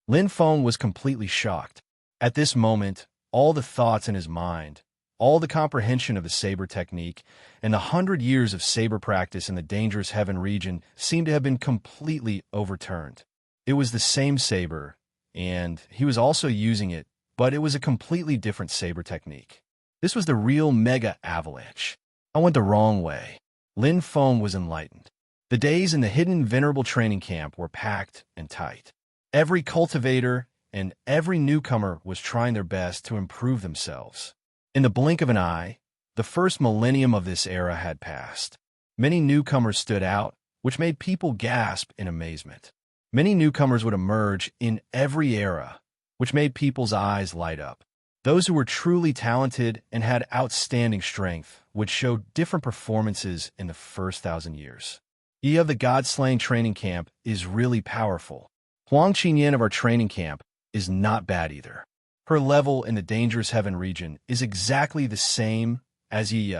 Lin Feng was completely shocked. At this moment, all the thoughts in his mind, all the comprehension of the saber technique, and the 100 years of saber practice in the dangerous heaven region seemed to have been completely overturned. It was the same saber, and he was also using it, but it was a completely different saber technique. This was the real mega avalanche. I went the wrong way. Lin Feng was enlightened. The days in the hidden venerable training camp were packed and tight. Every cultivator and every newcomer was trying their best to improve themselves. In the blink of an eye, the first millennium of this era had passed. Many newcomers stood out, which made people gasp in amazement. Many newcomers would emerge in every era, which made people's eyes light up. Those who were truly talented and had outstanding strength would show different performances in the first 1,000 years. Yi of the God-Slaying training camp is really powerful. Huang Qinyan of our training camp is not bad either. Her level in the dangerous heaven region is exactly the same as Yi.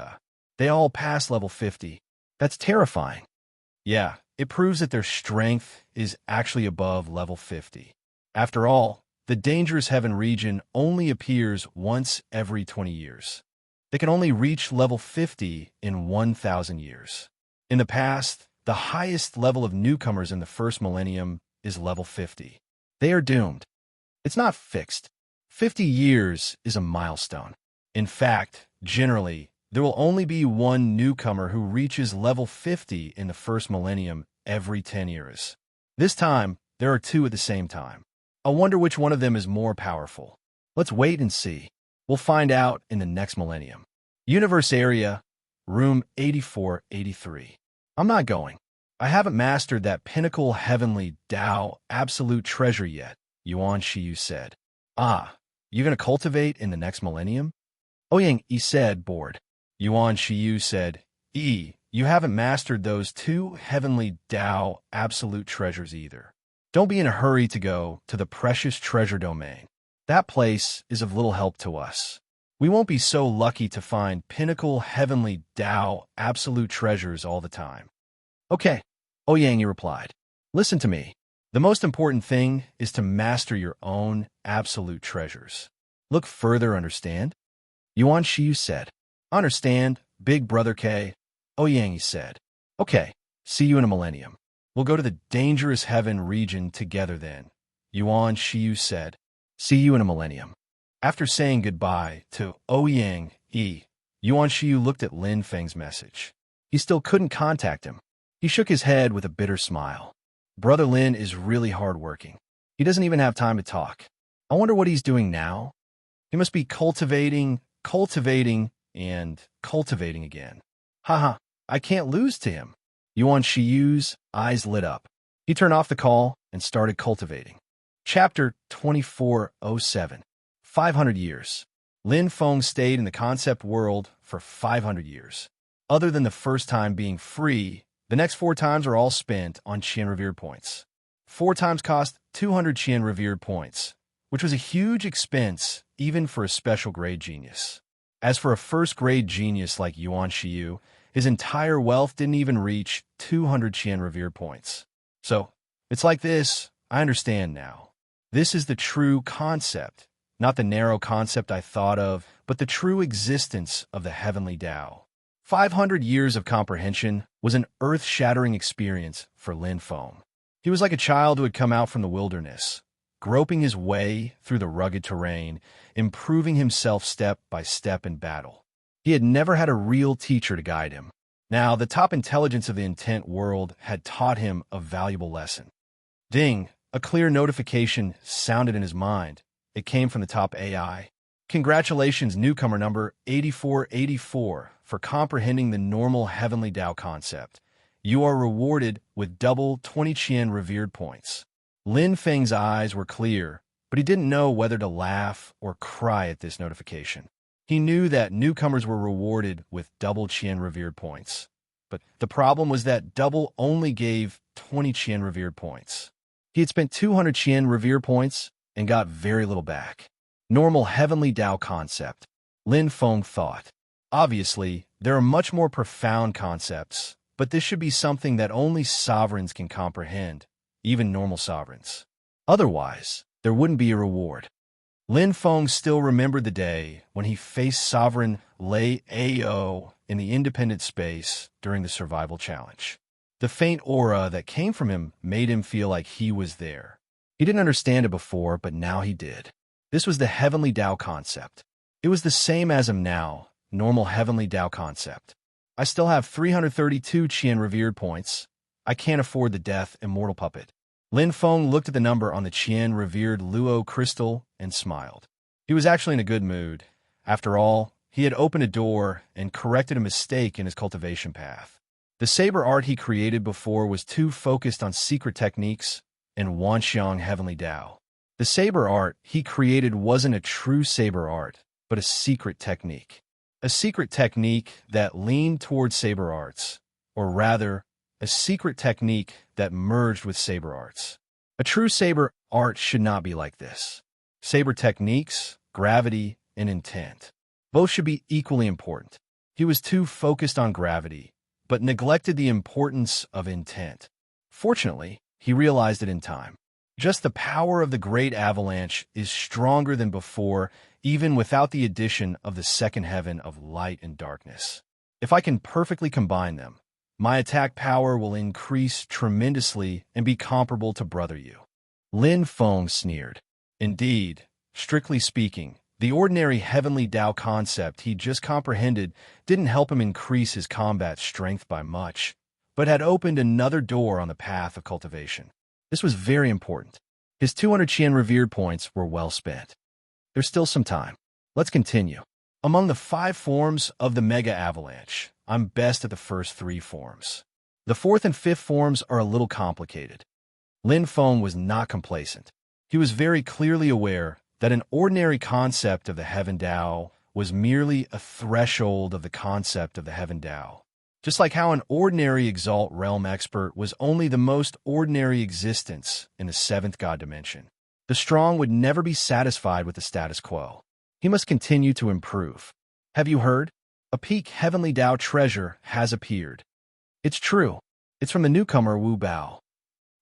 They all passed level 50. That's terrifying. Yeah, it proves that their strength is actually above level 50. After all, the dangerous heaven region only appears once every 20 years. They can only reach level 50 in 1,000 years. In the past, the highest level of newcomers in the first millennium is level 50. They are doomed. It's not fixed. 50 years is a milestone. In fact, generally, there will only be one newcomer who reaches level 50 in the first millennium every 10 years. This time, there are 2 at the same time. I wonder which one of them is more powerful. Let's wait and see. We'll find out in the next millennium. Universe area, room 8483. I'm not going. I haven't mastered that pinnacle heavenly Tao absolute treasure yet, Yuan Shiyu said. Ah, you gonna cultivate in the next millennium? Ouyang Yi said, bored. Yuan Shiyu said, you haven't mastered those 2 heavenly Tao absolute treasures either. Don't be in a hurry to go to the precious treasure domain. That place is of little help to us. We won't be so lucky to find pinnacle heavenly Tao absolute treasures all the time. Okay, Ouyang replied. Listen to me. The most important thing is to master your own absolute treasures. Look further, understand? Yuan Shiyu said. Understand, big brother K, Ouyang said. Okay, see you in a millennium. We'll go to the dangerous heaven region together then, Yuan Shiyu said. See you in a millennium. After saying goodbye to Ouyang Yi, Yuan Shiyu looked at Lin Feng's message. He still couldn't contact him. He shook his head with a bitter smile. Brother Lin is really hardworking. He doesn't even have time to talk. I wonder what he's doing now. He must be cultivating, and cultivating again. Haha, I can't lose to him. Yuan Shiyu's eyes lit up. He turned off the call and started cultivating. Chapter 2407. 500 years. Lin Feng stayed in the concept world for 500 years. Other than the first time being free, the next 4 times are all spent on Qian Revered points. 4 times cost 200 Qian Revered points, which was a huge expense even for a special grade genius. As for a first grade genius like Yuan Shiyu, His entire wealth didn't even reach 200 Qian revere points. So, it's like this. I understand now. This is the true concept, not the narrow concept I thought of, but the true existence of the heavenly Tao. 500 years of comprehension was an earth-shattering experience for Lin Feng. He was like a child who had come out from the wilderness, groping his way through the rugged terrain, improving himself step by step in battle. He had never had a real teacher to guide him. Now, the top intelligence of the intent world had taught him a valuable lesson. Ding! A clear notification sounded in his mind. It came from the top AI. Congratulations, newcomer number 8484, for comprehending the normal heavenly Tao concept. You are rewarded with double 20 Qian revered points. Lin Feng's eyes were clear, but he didn't know whether to laugh or cry at this notification. He knew that newcomers were rewarded with double Qian revered points. But the problem was that double only gave 20 Qian revered points. He had spent 200 Qian revere points and got very little back. Normal heavenly Tao concept. Lin Feng thought. Obviously, there are much more profound concepts, but this should be something that only sovereigns can comprehend, even normal sovereigns. Otherwise, there wouldn't be a reward. Lin Feng still remembered the day when he faced Sovereign Lei Ao in the independent space during the survival challenge. The faint aura that came from him made him feel like he was there. He didn't understand it before, but now he did. This was the heavenly Tao concept. It was the same as him now, normal heavenly Tao concept. I still have 332 Qian revered points. I can't afford the death immortal puppet. Lin Feng looked at the number on the Qian revered Luo crystal and smiled. He was actually in a good mood. After all, he had opened a door and corrected a mistake in his cultivation path. The saber art he created before was too focused on secret techniques and Wanxiang heavenly Tao. The saber art he created wasn't a true saber art, but a secret technique. A secret technique that leaned towards saber arts, or rather, a secret technique that merged with saber arts. A true saber art should not be like this. Saber techniques, gravity, and intent. Both should be equally important. He was too focused on gravity, but neglected the importance of intent. Fortunately, he realized it in time. Just the power of the great avalanche is stronger than before, even without the addition of the second heaven of light and darkness. If I can perfectly combine them, my attack power will increase tremendously and be comparable to Brother Yu. Lin Feng sneered. Indeed, strictly speaking, the ordinary heavenly Tao concept he just comprehended didn't help him increase his combat strength by much, but had opened another door on the path of cultivation. This was very important. His 200 Qian revered points were well spent. There's still some time. Let's continue. Among the 5 forms of the Mega Avalanche, I'm best at the first 3 forms. The 4th and 5th forms are a little complicated. Lin Feng was not complacent. He was very clearly aware that an ordinary concept of the Heaven Tao was merely a threshold of the concept of the Heaven Tao. Just like how an ordinary Exalt Realm expert was only the most ordinary existence in the 7th God dimension. The strong would never be satisfied with the status quo. He must continue to improve. Have you heard? A peak Heavenly Tao treasure has appeared. It's true. It's from the newcomer Wu Bao.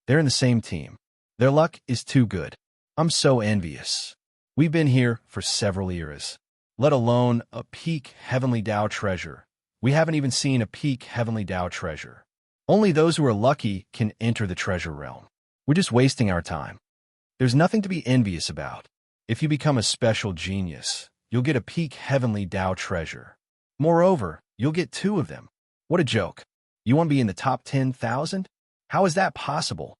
They're in the same team. Their luck is too good. I'm so envious. We've been here for several eras, let alone a peak Heavenly Tao treasure. We haven't even seen a peak Heavenly Tao treasure. Only those who are lucky can enter the treasure realm. We're just wasting our time. There's nothing to be envious about. If you become a special genius, you'll get a peak Heavenly Tao treasure. Moreover, you'll get 2 of them. What a joke. You want to be in the top 10,000? How is that possible?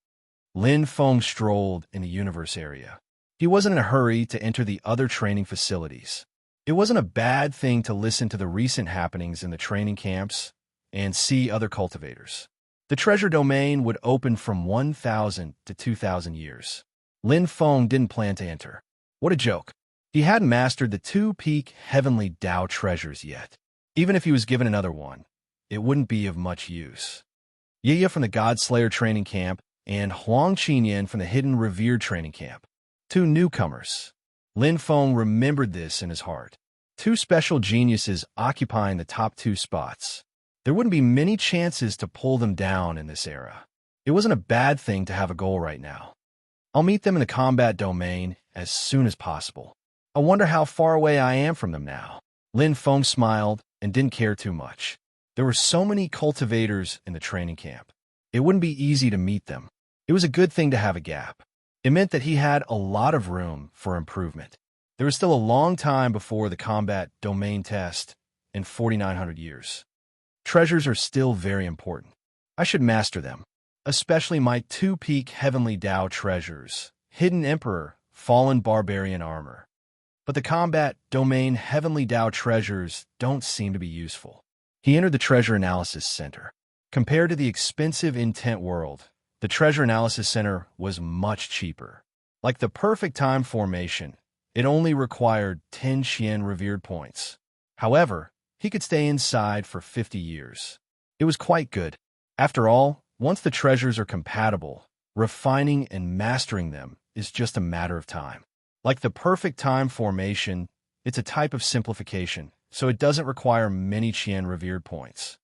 Lin Feng strolled in the universe area. He wasn't in a hurry to enter the other training facilities. It wasn't a bad thing to listen to the recent happenings in the training camps and see other cultivators. The treasure domain would open from 1,000 to 2,000 years. Lin Feng didn't plan to enter. What a joke. He hadn't mastered the 2 peak Heavenly Tao treasures yet. Even if he was given another one, it wouldn't be of much use. Yiya from the Godslayer training camp and Huang Qinyan from the Hidden Revered training camp. 2 newcomers. Lin Feng remembered this in his heart. 2 special geniuses occupying the top 2 spots. There wouldn't be many chances to pull them down in this era. It wasn't a bad thing to have a goal right now. I'll meet them in the combat domain as soon as possible. I wonder how far away I am from them now. Lin Feng smiled and didn't care too much. There were so many cultivators in the training camp. It wouldn't be easy to meet them. It was a good thing to have a gap. It meant that he had a lot of room for improvement. There was still a long time before the combat domain test in 4,900 years. Treasures are still very important. I should master them, especially my two-peak heavenly Tao treasures, Hidden Emperor, Fallen Barbarian Armor. But the combat domain heavenly Tao treasures don't seem to be useful. He entered the Treasure Analysis Center. Compared to the expensive Intent World, the Treasure Analysis Center was much cheaper. Like the perfect time formation, it only required 10 Qian revered points. However, he could stay inside for 50 years. It was quite good. After all, once the treasures are compatible, refining and mastering them is just a matter of time. Like the perfect time formation, it's a type of simplification, so it doesn't require many Qian revered points.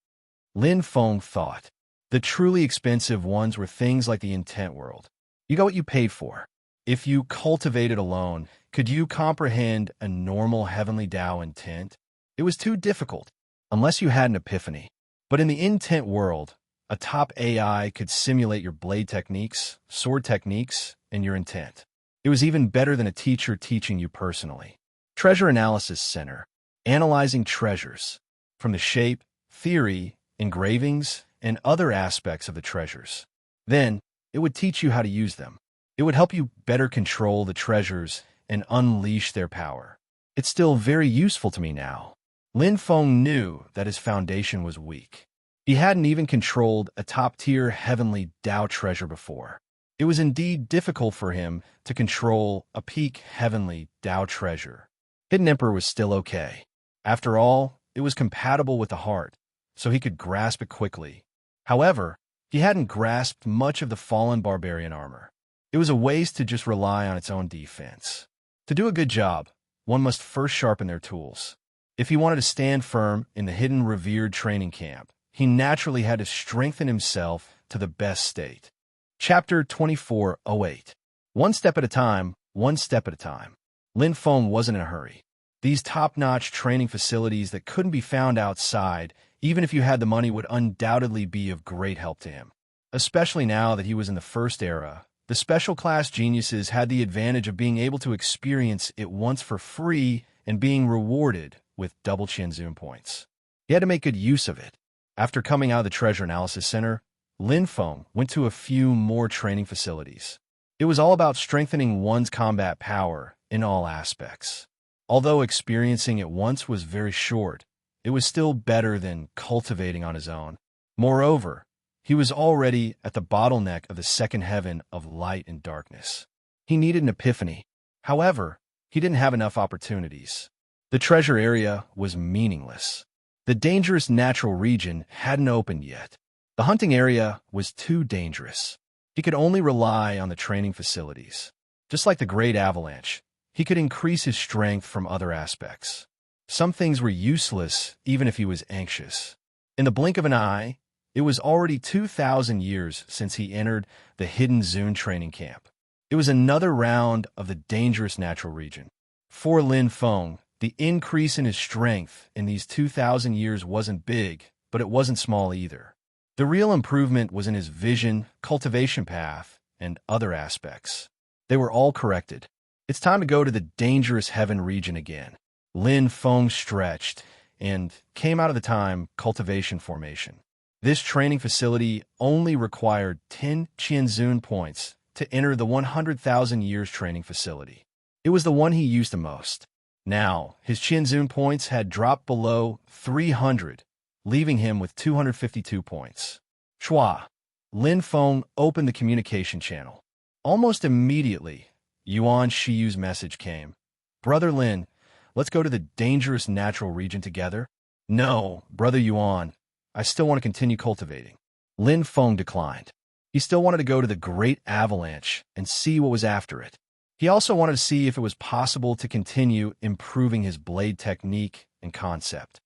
Lin Feng thought. The truly expensive ones were things like the Intent World. You got what you paid for. If you cultivate it alone, could you comprehend a normal heavenly Tao intent? It was too difficult, unless you had an epiphany. But in the Intent World, a top AI could simulate your blade techniques, sword techniques, and your intent. It was even better than a teacher teaching you personally. Treasure Analysis Center. Analyzing treasures. From the shape, theory, engravings, and other aspects of the treasures. Then, it would teach you how to use them. It would help you better control the treasures and unleash their power. It's still very useful to me now. Lin Feng knew that his foundation was weak. He hadn't even controlled a top-tier heavenly Tao treasure before. It was indeed difficult for him to control a peak heavenly Tao treasure. Hidden Emperor was still okay. After all, it was compatible with the heart, so he could grasp it quickly. However, he hadn't grasped much of the Fallen Barbarian Armor. It was a waste to just rely on its own defense. To do a good job, one must first sharpen their tools. If he wanted to stand firm in the hidden revered training camp, he naturally had to strengthen himself to the best state. Chapter 2408. One step at a time, one step at a time. Lin Feng wasn't in a hurry. These top-notch training facilities that couldn't be found outside, even if you had the money, would undoubtedly be of great help to him. Especially now that he was in the first era, the special class geniuses had the advantage of being able to experience it once for free and being rewarded with double Qianzun points. He had to make good use of it. After coming out of the Treasure Analysis Center, Lin Feng went to a few more training facilities. It was all about strengthening one's combat power in all aspects. Although experiencing it once was very short, it was still better than cultivating on his own. Moreover, he was already at the bottleneck of the second heaven of light and darkness. He needed an epiphany. However, he didn't have enough opportunities. The treasure area was meaningless. The dangerous natural region hadn't opened yet. The hunting area was too dangerous. He could only rely on the training facilities. Just like the Great Avalanche, he could increase his strength from other aspects. Some things were useless even if he was anxious. In the blink of an eye, it was already 2,000 years since he entered the Hidden Zun training camp. It was another round of the dangerous natural region. For Lin Feng, the increase in his strength in these 2,000 years wasn't big, but it wasn't small either. The real improvement was in his vision, cultivation path, and other aspects. They were all corrected. It's time to go to the dangerous heaven region again. Lin Feng stretched and came out of the time cultivation formation. This training facility only required 10 Qianzun points to enter the 100,000 years training facility. It was the one he used the most. Now, his Qianzun points had dropped below 300, leaving him with 252 points. Schwa. Lin Feng opened the communication channel. Almost immediately, Yuan Shiyu's message came. Brother Lin, let's go to the dangerous natural region together. No, Brother Yuan, I still want to continue cultivating. Lin Feng declined. He still wanted to go to the Great Avalanche and see what was after it. He also wanted to see if it was possible to continue improving his blade technique and concept.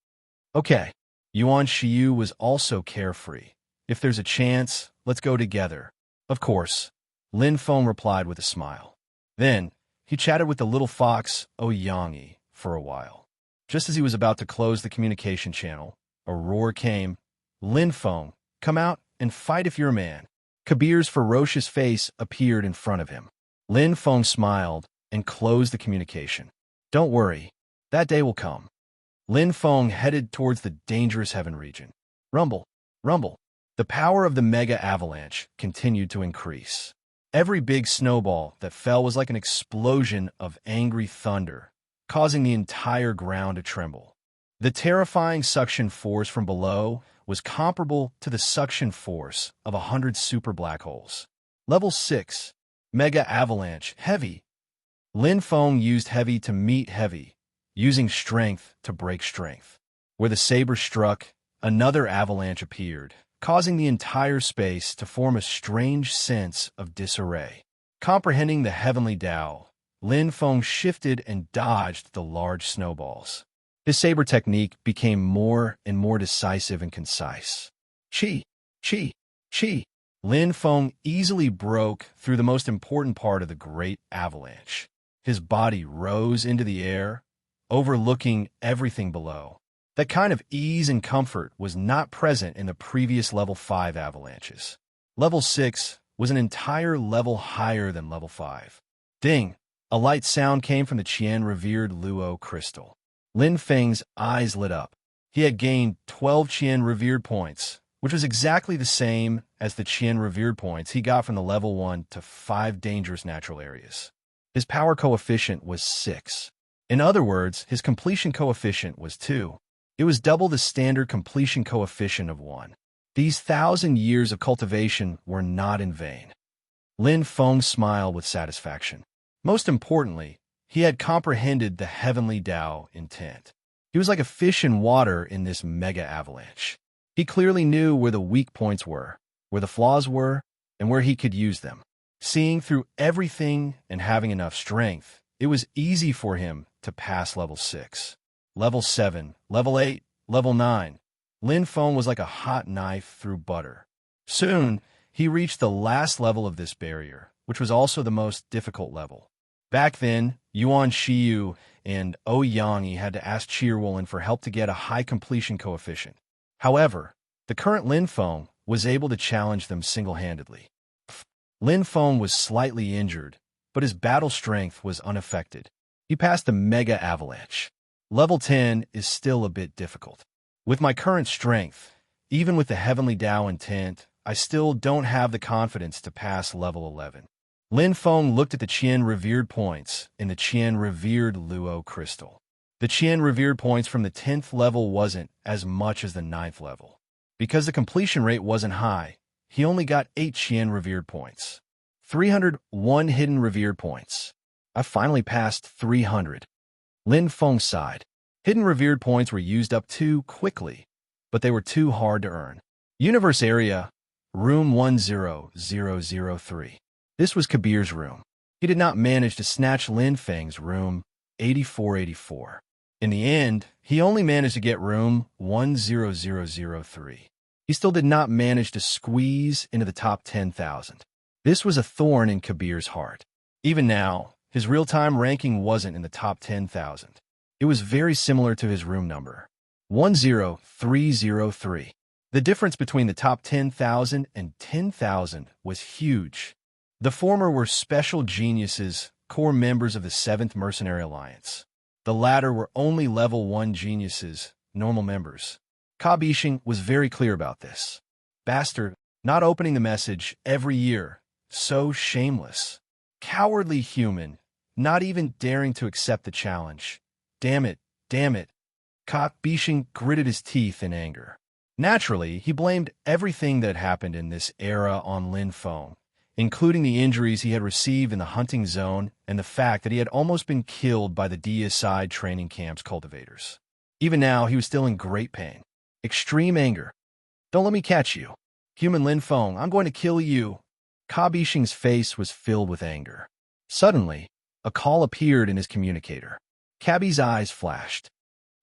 Okay, Yuan Shiyu was also carefree. If there's a chance, let's go together. Of course, Lin Feng replied with a smile. Then, he chatted with the little fox, Ouyang, for a while. Just as he was about to close the communication channel, a roar came. Lin Feng, come out and fight if you're a man. Kabir's ferocious face appeared in front of him. Lin Feng smiled and closed the communication. Don't worry, that day will come. Lin Feng headed towards the dangerous heaven region. Rumble, rumble. The power of the mega avalanche continued to increase. Every big snowball that fell was like an explosion of angry thunder, causing the entire ground to tremble. The terrifying suction force from below was comparable to the suction force of 100 super black holes. Level 6. Mega Avalanche. Heavy. Lin Feng used heavy to meet heavy, using strength to break strength. Where the saber struck, another avalanche appeared, causing the entire space to form a strange sense of disarray. Comprehending the heavenly Tao, Lin Feng shifted and dodged the large snowballs. His saber technique became more and more decisive and concise. Chi, chi, chi. Lin Feng easily broke through the most important part of the great avalanche. His body rose into the air, overlooking everything below. That kind of ease and comfort was not present in the previous level 5 avalanches. Level 6 was an entire level higher than level 5. Ding! A light sound came from the Qian revered Luo crystal. Lin Feng's eyes lit up. He had gained 12 Qian revered points, which was exactly the same as the Qian revered points he got from the level 1 to 5 dangerous natural areas. His power coefficient was 6. In other words, his completion coefficient was 2. It was double the standard completion coefficient of 1. These 1,000 years of cultivation were not in vain. Lin Feng smiled with satisfaction. Most importantly, he had comprehended the heavenly Tao intent. He was like a fish in water in this mega avalanche. He clearly knew where the weak points were, where the flaws were, and where he could use them. Seeing through everything and having enough strength, it was easy for him to pass level 6. Level 7, level 8, level 9. Lin Feng was like a hot knife through butter. Soon, he reached the last level of this barrier, which was also the most difficult level. Back then, Yuan Shiyu and Ouyang had to ask Cheerwolin for help to get a high completion coefficient. However, the current Lin Feng was able to challenge them single-handedly. Lin Feng was slightly injured, but his battle strength was unaffected. He passed the mega avalanche. Level 10 is still a bit difficult. With my current strength, even with the heavenly Tao intent, I still don't have the confidence to pass level 11. Lin Feng looked at the Qian revered points in the Qian revered Luo crystal. The Qian revered points from the 10th level wasn't as much as the 9th level. Because the completion rate wasn't high, he only got 8 Qian revered points. 301 hidden revered points. I finally passed 300. Lin Feng sighed. Hidden revered points were used up too quickly, but they were too hard to earn. Universe area, room 10003. This was Kabir's room. He did not manage to snatch Lin Feng's room 8484. In the end, he only managed to get room 10003. He still did not manage to squeeze into the top 10,000. This was a thorn in Kabir's heart. Even now, his real-time ranking wasn't in the top 10,000. It was very similar to his room number, 10303. The difference between the top 10,000 and 10,000 was huge. The former were special geniuses, core members of the 7th Mercenary Alliance. The latter were only level 1 geniuses, normal members. Ka Bishing was very clear about this. Bastard, not opening the message every year. So shameless. Cowardly human, not even daring to accept the challenge. Damn it, damn it. Ka Bishing gritted his teeth in anger. Naturally, he blamed everything that happened in this era on Lin Feng, including the injuries he had received in the hunting zone and the fact that he had almost been killed by the Deicide training camp's cultivators. Even now, he was still in great pain. Extreme anger. Don't let me catch you. Human Lin Feng, I'm going to kill you. Ka Bishing's face was filled with anger. Suddenly, a call appeared in his communicator. Cabby's eyes flashed.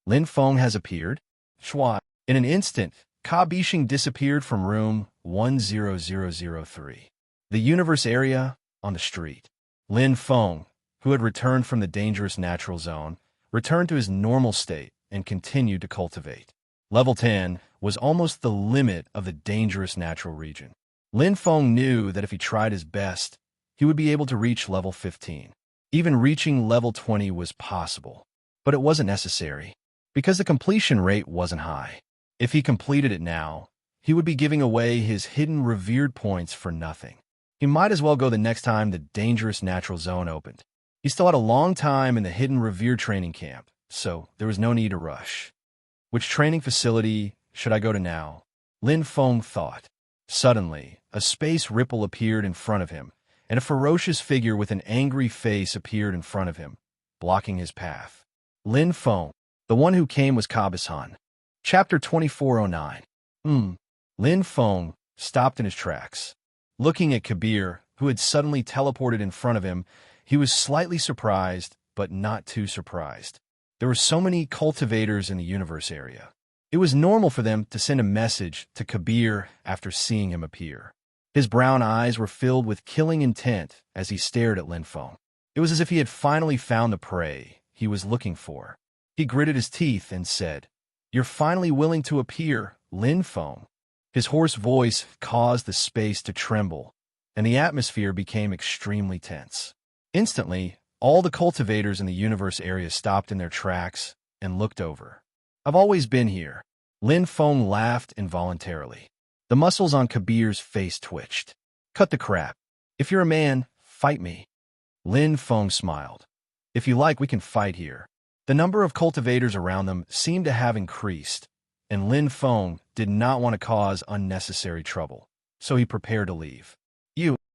Lin Feng has appeared? Schwa. In an instant, Ka Bishing disappeared from room 10003. The universe area on the street. Lin Feng, who had returned from the dangerous natural zone, returned to his normal state and continued to cultivate. Level 10 was almost the limit of the dangerous natural region. Lin Feng knew that if he tried his best, he would be able to reach level 15. Even reaching level 20 was possible, but it wasn't necessary, because the completion rate wasn't high. If he completed it now, he would be giving away his hidden revered points for nothing. He might as well go the next time the dangerous natural zone opened. He still had a long time in the hidden revered training camp, so there was no need to rush. Which training facility should I go to now? Lin Feng thought. Suddenly, a space ripple appeared in front of him, and a ferocious figure with an angry face appeared in front of him, blocking his path. Lin Feng, the one who came was Kabishan. Chapter 2409. Lin Feng stopped in his tracks. Looking at Kabir, who had suddenly teleported in front of him, he was slightly surprised, but not too surprised. There were so many cultivators in the universe area. It was normal for them to send a message to Kabir after seeing him appear. His brown eyes were filled with killing intent as he stared at Lin Feng. It was as if he had finally found the prey he was looking for. He gritted his teeth and said, "You're finally willing to appear, Lin Feng." His hoarse voice caused the space to tremble, and the atmosphere became extremely tense. Instantly, all the cultivators in the universe area stopped in their tracks and looked over. "I've always been here." Lin Feng laughed involuntarily. The muscles on Kabir's face twitched. "Cut the crap. If you're a man, fight me." Lin Feng smiled. "If you like, we can fight here." The number of cultivators around them seemed to have increased, and Lin Feng did not want to cause unnecessary trouble, so he prepared to leave.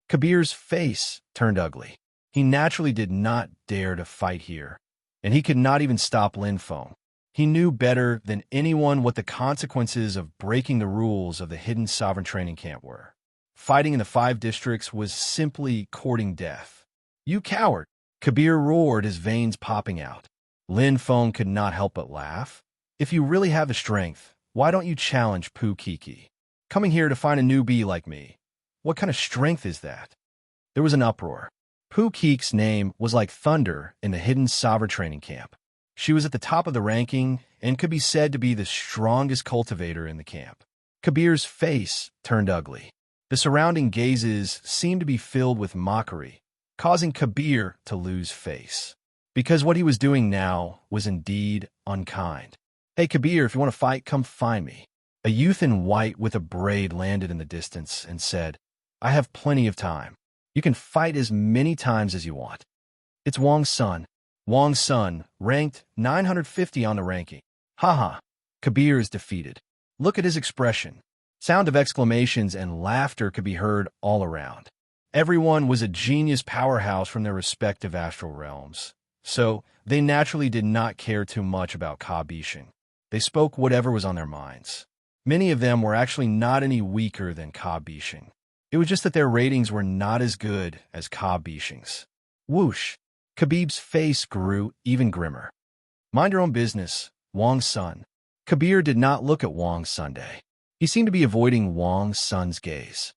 Kabir's face turned ugly. He naturally did not dare to fight here, and he could not even stop Lin Feng. He knew better than anyone what the consequences of breaking the rules of the hidden sovereign training camp were. Fighting in the 5 districts was simply courting death. "You coward!" Kabir roared, his veins popping out. Lin Feng could not help but laugh. "If you really have the strength, why don't you challenge Pu Kiki? Coming here to find a newbie like me. What kind of strength is that?" There was an uproar. Pu Kiki's name was like thunder in the hidden sovereign training camp. She was at the top of the ranking and could be said to be the strongest cultivator in the camp. Kabir's face turned ugly. The surrounding gazes seemed to be filled with mockery, causing Kabir to lose face. Because what he was doing now was indeed unkind. "Hey Kabir, if you want to fight, come find me." A youth in white with a braid landed in the distance and said, "I have plenty of time. You can fight as many times as you want." "It's Wang Sun." Wang Sun ranked 950 on the ranking. Haha, Kabir is defeated. Look at his expression. Sound of exclamations and laughter could be heard all around. Everyone was a genius powerhouse from their respective astral realms, so they naturally did not care too much about Ka Bishing. They spoke whatever was on their minds. Many of them were actually not any weaker than Ka Bishing. It was just that their ratings were not as good as Ka Bishing's. Whoosh! Kabir's face grew even grimmer. "Mind your own business, Wang Sun." Kabir did not look at Wang Sunday. He seemed to be avoiding Wang Sun's gaze.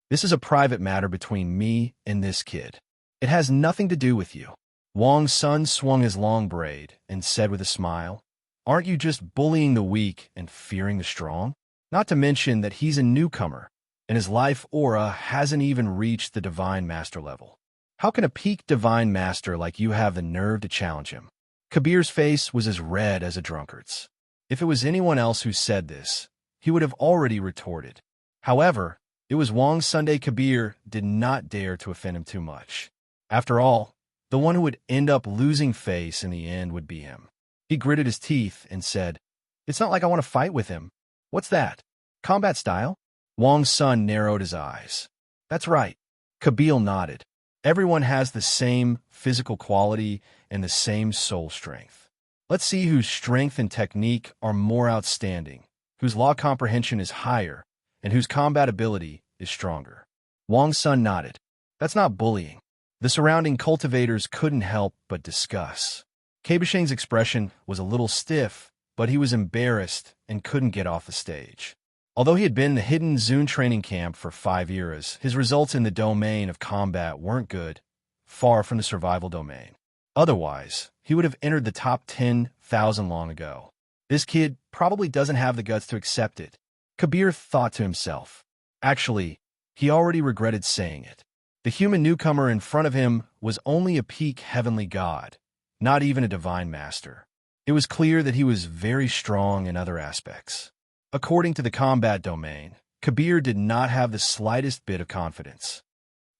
"This is a private matter between me and this kid. It has nothing to do with you." Wang Sun swung his long braid and said with a smile, "Aren't you just bullying the weak and fearing the strong? Not to mention that he's a newcomer, and his life aura hasn't even reached the Divine Master level. How can a peak Divine Master like you have the nerve to challenge him?" Kabir's face was as red as a drunkard's. If it was anyone else who said this, he would have already retorted. However, it was Wang Sunday. Kabir did not dare to offend him too much. After all, the one who would end up losing face in the end would be him. He gritted his teeth and said, "It's not like I want to fight with him. What's that? Combat style?" Wang Sun narrowed his eyes. "That's right." Kabir nodded. Everyone has the same physical quality and the same soul strength. Let's see whose strength and technique are more outstanding, whose law comprehension is higher, and whose combat ability is stronger. Wang Sun nodded. "That's not bullying." The surrounding cultivators couldn't help but discuss. Kabishing's expression was a little stiff, but he was embarrassed and couldn't get off the stage. Although he had been in the hidden Zune training camp for 5 years, his results in the domain of combat weren't good, far from the survival domain. Otherwise, he would have entered the top 10,000 long ago. This kid probably doesn't have the guts to accept it, Kabir thought to himself. Actually, he already regretted saying it. The human newcomer in front of him was only a peak heavenly god, not even a divine master. It was clear that he was very strong in other aspects. According to the combat domain, Kabir did not have the slightest bit of confidence.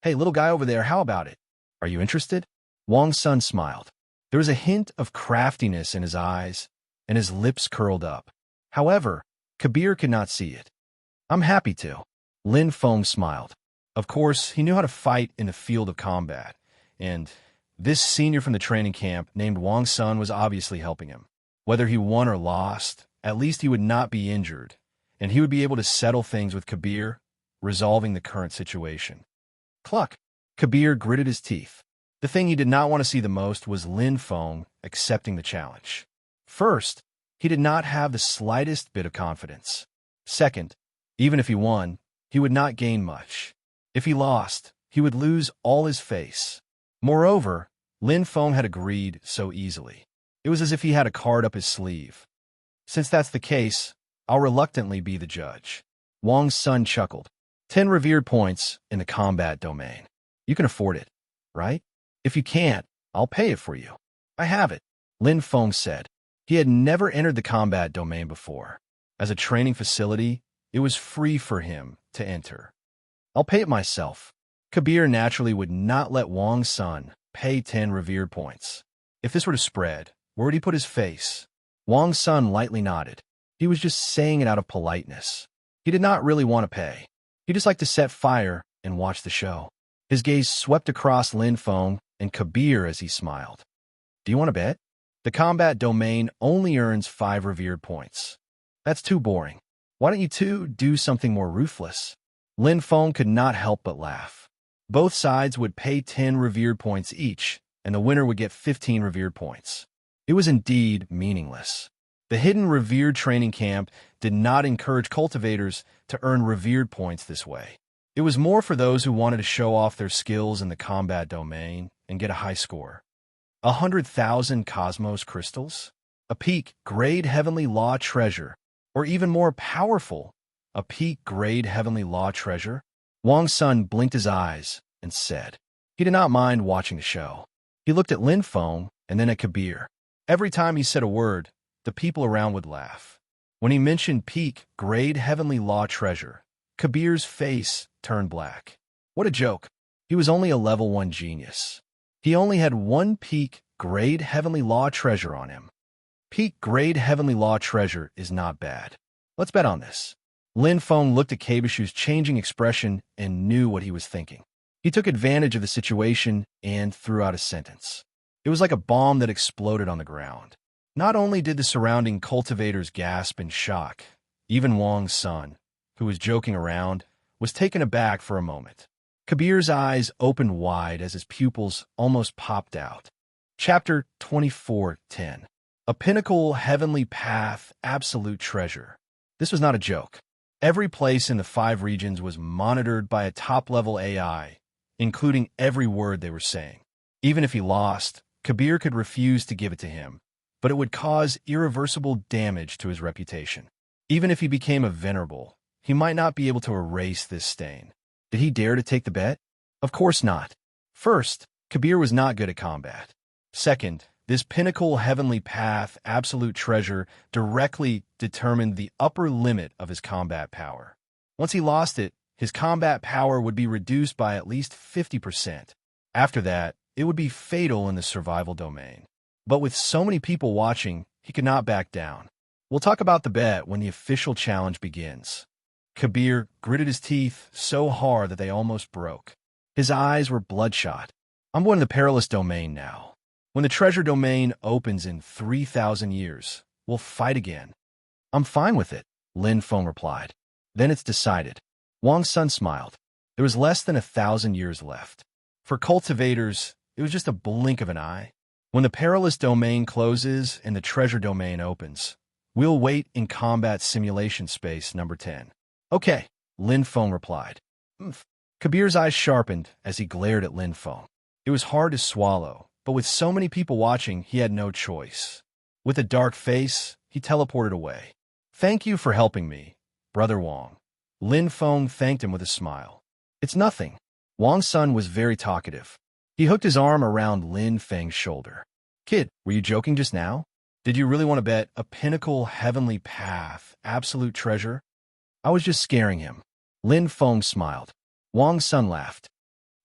"Hey, little guy over there, how about it? Are you interested?" Wang Sun smiled. There was a hint of craftiness in his eyes, and his lips curled up. However, Kabir could not see it. "I'm happy to." Lin Feng smiled. Of course, he knew how to fight in the field of combat, and this senior from the training camp named Wang Sun was obviously helping him. Whether he won or lost, at least he would not be injured, and he would be able to settle things with Kabir, resolving the current situation. Cluck! Kabir gritted his teeth. The thing he did not want to see the most was Lin Feng accepting the challenge. First, he did not have the slightest bit of confidence. Second, even if he won, he would not gain much. If he lost, he would lose all his face. Moreover, Lin Feng had agreed so easily. It was as if he had a card up his sleeve. "Since that's the case, I'll reluctantly be the judge." Wang's son chuckled. 10 revered points in the combat domain. You can afford it, right? If you can't, I'll pay it for you. I have it, Lin Feng said. He had never entered the combat domain before. As a training facility, it was free for him to enter. "I'll pay it myself." Kabir naturally would not let Wang's son pay 10 revered points. If this were to spread, where would he put his face? Wang's son lightly nodded. He was just saying it out of politeness. He did not really want to pay. He just liked to set fire and watch the show. His gaze swept across Lin Feng and Kabir as he smiled. "Do you want to bet?" The combat domain only earns 5 revered points. That's too boring. Why don't you two do something more ruthless? Lin Feng could not help but laugh. Both sides would pay 10 revered points each, and the winner would get 15 revered points. It was indeed meaningless. The hidden revered training camp did not encourage cultivators to earn revered points this way. It was more for those who wanted to show off their skills in the combat domain and get a high score. 100,000 cosmos crystals? A peak grade heavenly law treasure, or even more powerful, a peak grade heavenly law treasure? Wang's son blinked his eyes and said. He did not mind watching the show. He looked at Lin Feng and then at Kabir. Every time he said a word, the people around would laugh. When he mentioned peak grade heavenly law treasure, Kabir's face turned black. What a joke. He was only a level 1 genius. He only had 1 peak grade heavenly law treasure on him. Peak grade heavenly law treasure is not bad. Let's bet on this. Lin Feng looked at Kabishu's changing expression and knew what he was thinking. He took advantage of the situation and threw out a sentence. It was like a bomb that exploded on the ground. Not only did the surrounding cultivators gasp in shock, even Wang's son, who was joking around, was taken aback for a moment. Kabir's eyes opened wide as his pupils almost popped out. Chapter 24:10. A pinnacle heavenly path, absolute treasure. This was not a joke. Every place in the 5 regions was monitored by a top-level AI, including every word they were saying. Even if he lost, Kabir could refuse to give it to him, but it would cause irreversible damage to his reputation. Even if he became a venerable, he might not be able to erase this stain. Did he dare to take the bet? Of course not. First, Kabir was not good at combat. Second, this pinnacle heavenly path, absolute treasure, directly determined the upper limit of his combat power. Once he lost it, his combat power would be reduced by at least 50%. After that, it would be fatal in the survival domain. But with so many people watching, he could not back down. We'll talk about the bet when the official challenge begins. Kabir gritted his teeth so hard that they almost broke. His eyes were bloodshot. I'm going to the perilous domain now. When the treasure domain opens in 3,000 years, we'll fight again. I'm fine with it, Lin Feng replied. Then it's decided. Wang's son smiled. There was less than 1,000 years left. For cultivators, it was just a blink of an eye. When the perilous domain closes and the treasure domain opens, We'll wait in combat simulation space number 10. Okay, Lin Feng replied. "Umph." Kabir's eyes sharpened as he glared at Lin Feng. It was hard to swallow, but with so many people watching, he had no choice. With a dark face, he teleported away. "Thank you for helping me, Brother Wang." Lin Feng thanked him with a smile. "It's nothing." Wang's son was very talkative. He hooked his arm around Lin Feng's shoulder. "Kid, were you joking just now? Did you really want to bet a pinnacle heavenly path, absolute treasure?" "I was just scaring him." Lin Feng smiled. Wang's son laughed.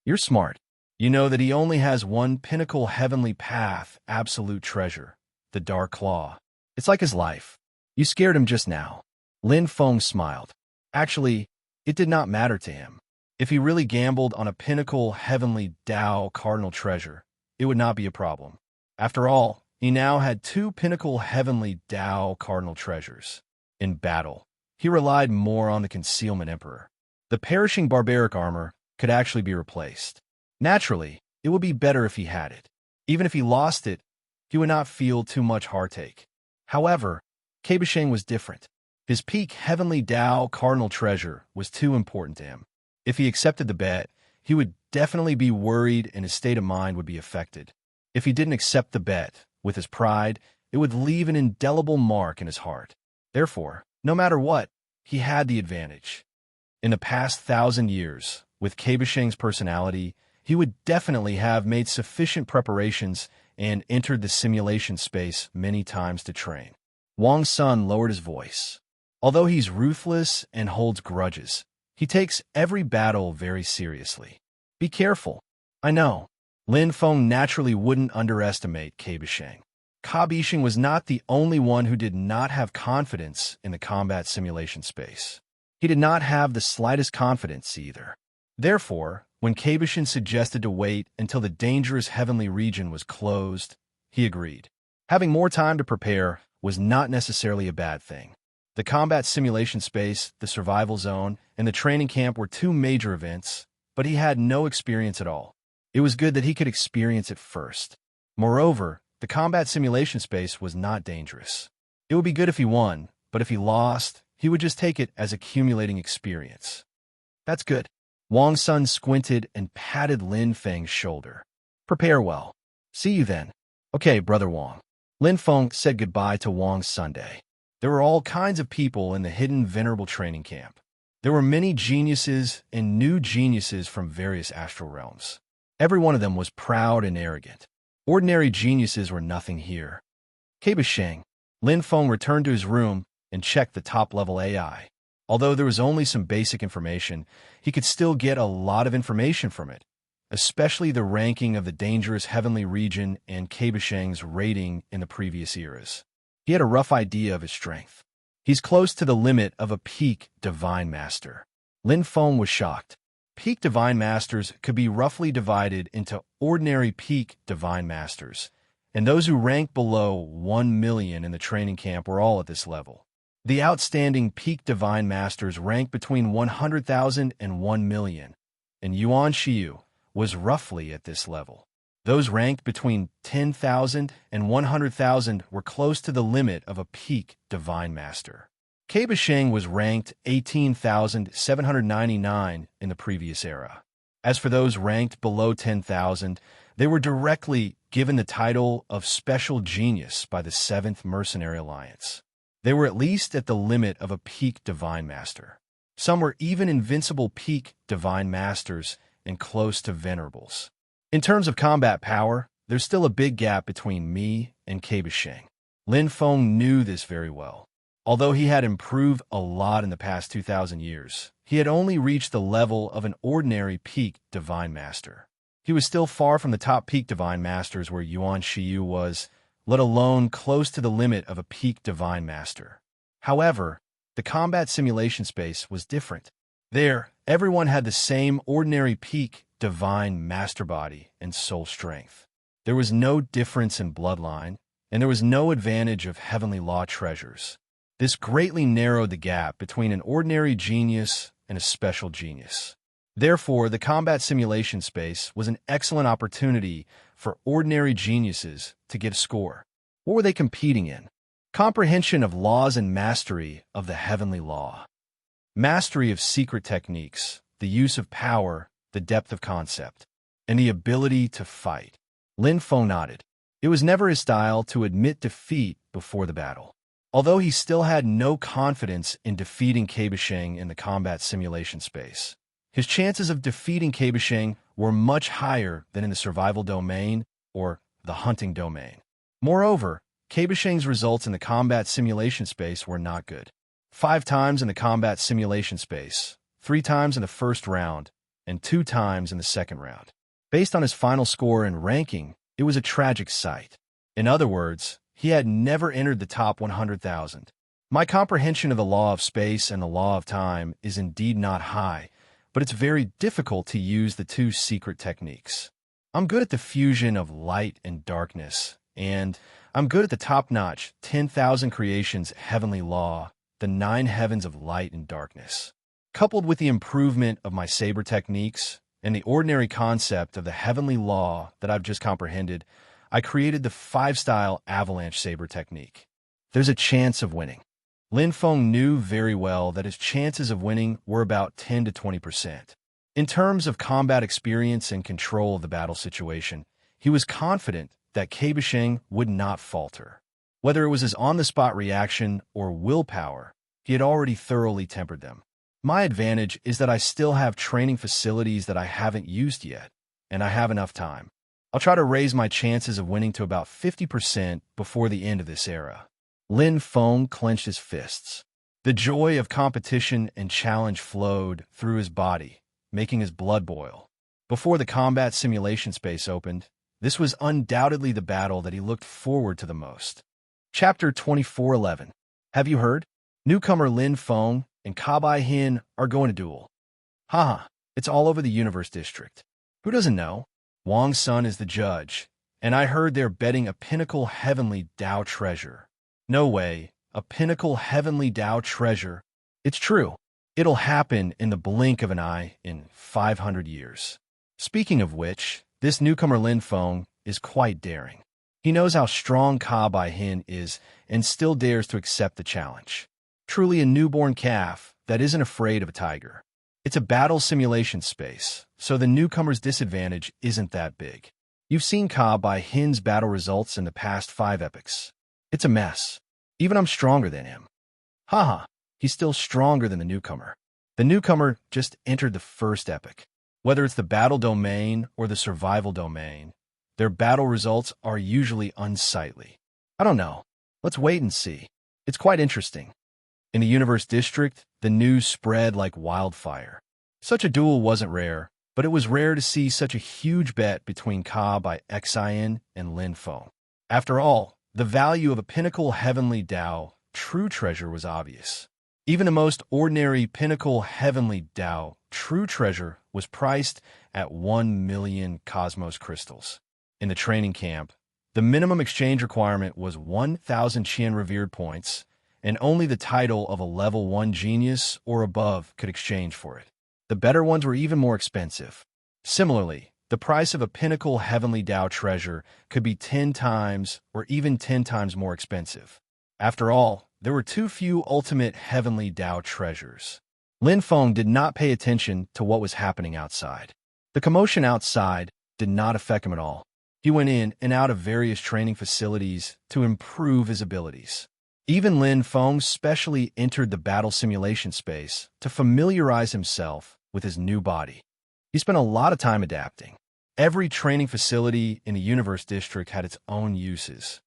"You're smart. You know that he only has one pinnacle heavenly path, absolute treasure, the Dark Claw. It's like his life. You scared him just now." Lin Feng smiled. Actually, it did not matter to him. If he really gambled on a pinnacle heavenly Tao cardinal treasure, it would not be a problem. After all, he now had two pinnacle heavenly Tao cardinal treasures. In battle, he relied more on the concealment emperor. The perishing barbaric armor could actually be replaced. Naturally, it would be better if he had it. Even if he lost it, he would not feel too much heartache. However, Kabisheng was different. His peak heavenly Tao cardinal treasure was too important to him. If he accepted the bet, he would definitely be worried and his state of mind would be affected. If he didn't accept the bet, with his pride, it would leave an indelible mark in his heart. Therefore, no matter what, he had the advantage. In the past 1,000 years, with Kabisheng's personality, he would definitely have made sufficient preparations and entered the simulation space many times to train. Wang's son lowered his voice. Although he's ruthless and holds grudges, he takes every battle very seriously. Be careful. I know. Lin Feng naturally wouldn't underestimate Kabisheng. Kabisheng was not the only one who did not have confidence in the combat simulation space. He did not have the slightest confidence either. Therefore, when Kabisheng suggested to wait until the dangerous heavenly region was closed, he agreed. Having more time to prepare was not necessarily a bad thing. The combat simulation space, the survival zone, and the training camp were two major events, but he had no experience at all. It was good that he could experience it first. Moreover, the combat simulation space was not dangerous. It would be good if he won, but if he lost, he would just take it as accumulating experience. That's good. Wang's son squinted and patted Lin Feng's shoulder. Prepare well. See you then. Okay, Brother Wang. Lin Feng said goodbye to Wang's Sunday. There were all kinds of people in the hidden venerable training camp. There were many geniuses and new geniuses from various astral realms. Every one of them was proud and arrogant. Ordinary geniuses were nothing here. Kabisheng. Lin Feng returned to his room and checked the top-level AI. Although there was only some basic information, he could still get a lot of information from it, especially the ranking of the dangerous heavenly region and Kabisheng's rating in the previous eras. He had a rough idea of his strength. He's close to the limit of a peak Divine Master. Lin Feng was shocked. Peak Divine Masters could be roughly divided into ordinary peak Divine Masters, and those who ranked below 1 million in the training camp were all at this level. The outstanding peak Divine Masters ranked between 100,000 and 1 million, and Yuan Shiyu was roughly at this level. Those ranked between 10,000 and 100,000 were close to the limit of a peak Divine Master. Kabisheng was ranked 18,799 in the previous era. As for those ranked below 10,000, they were directly given the title of Special Genius by the 7th Mercenary Alliance. They were at least at the limit of a peak Divine Master. Some were even invincible peak Divine Masters and close to Venerables. In terms of combat power, there's still a big gap between me and Kabisheng. Lin Feng knew this very well. Although he had improved a lot in the past 2,000 years, he had only reached the level of an ordinary peak Divine Master. He was still far from the top peak Divine Masters where Yuan Shiyu was, let alone close to the limit of a peak Divine Master. However, the combat simulation space was different. There, everyone had the same ordinary peak Divine Master body and soul strength. There was no difference in bloodline, and there was no advantage of heavenly law treasures. This greatly narrowed the gap between an ordinary genius and a special genius. Therefore, the combat simulation space was an excellent opportunity for ordinary geniuses to get a score. What were they competing in? Comprehension of laws and mastery of the heavenly law. Mastery of secret techniques, the use of power, the depth of concept, and the ability to fight. Lin Feng nodded. It was never his style to admit defeat before the battle. Although he still had no confidence in defeating Kabisheng in the combat simulation space, his chances of defeating Kabisheng were much higher than in the survival domain or the hunting domain. Moreover, Kabisheng's results in the combat simulation space were not good. 5 times in the combat simulation space, 3 times in the first round, and 2 times in the second round. Based on his final score and ranking, it was a tragic sight. In other words, he had never entered the top 100,000. My comprehension of the law of space and the law of time is indeed not high, but it's very difficult to use the 2 secret techniques. I'm good at the fusion of light and darkness, and I'm good at the top-notch 10,000 creations heavenly law, the 9 heavens of light and darkness. Coupled with the improvement of my saber techniques and the ordinary concept of the heavenly law that I've just comprehended, I created the 5-style avalanche saber technique. There's a chance of winning. Lin Feng knew very well that his chances of winning were about 10 to 20%. In terms of combat experience and control of the battle situation, he was confident that Kabisheng would not falter. Whether it was his on-the-spot reaction or willpower, he had already thoroughly tempered them. My advantage is that I still have training facilities that I haven't used yet, and I have enough time. I'll try to raise my chances of winning to about 50% before the end of this era. Lin Feng clenched his fists. The joy of competition and challenge flowed through his body, making his blood boil. Before the combat simulation space opened, this was undoubtedly the battle that he looked forward to the most. Chapter 2411. Have you heard? Newcomer Lin Feng and Kabai Hin are going to duel. Haha, it's all over the Universe District. Who doesn't know? Wang's son is the judge, and I heard they're betting a pinnacle heavenly Dao treasure. No way, a pinnacle heavenly Dao treasure. It's true. It'll happen in the blink of an eye in 500 years. Speaking of which, this newcomer Lin Feng is quite daring. He knows how strong Kabai Hin is and still dares to accept the challenge. Truly a newborn calf that isn't afraid of a tiger. It's a battle simulation space, so the newcomer's disadvantage isn't that big. You've seen Kabai Hin's battle results in the past 5 epics. It's a mess. Even I'm stronger than him. Haha, he's still stronger than the newcomer. The newcomer just entered the first epic. Whether it's the battle domain or the survival domain, their battle results are usually unsightly. I don't know. Let's wait and see. It's quite interesting. In the Universe District, the news spread like wildfire. Such a duel wasn't rare, but it was rare to see such a huge bet between Kabai Xin and Lin Feng. After all, the value of a pinnacle heavenly Dao true treasure was obvious. Even the most ordinary pinnacle heavenly Dao true treasure was priced at 1 million cosmos crystals. In the training camp, the minimum exchange requirement was 1,000 Qian revered points, and only the title of a level 1 genius or above could exchange for it. The better ones were even more expensive. Similarly, the price of a pinnacle heavenly Dao treasure could be 10 times or even 10 times more expensive. After all, there were too few ultimate heavenly Dao treasures. Lin Feng did not pay attention to what was happening outside. The commotion outside did not affect him at all. He went in and out of various training facilities to improve his abilities. Even Lin Feng specially entered the battle simulation space to familiarize himself with his new body. He spent a lot of time adapting. Every training facility in the Universe District had its own uses.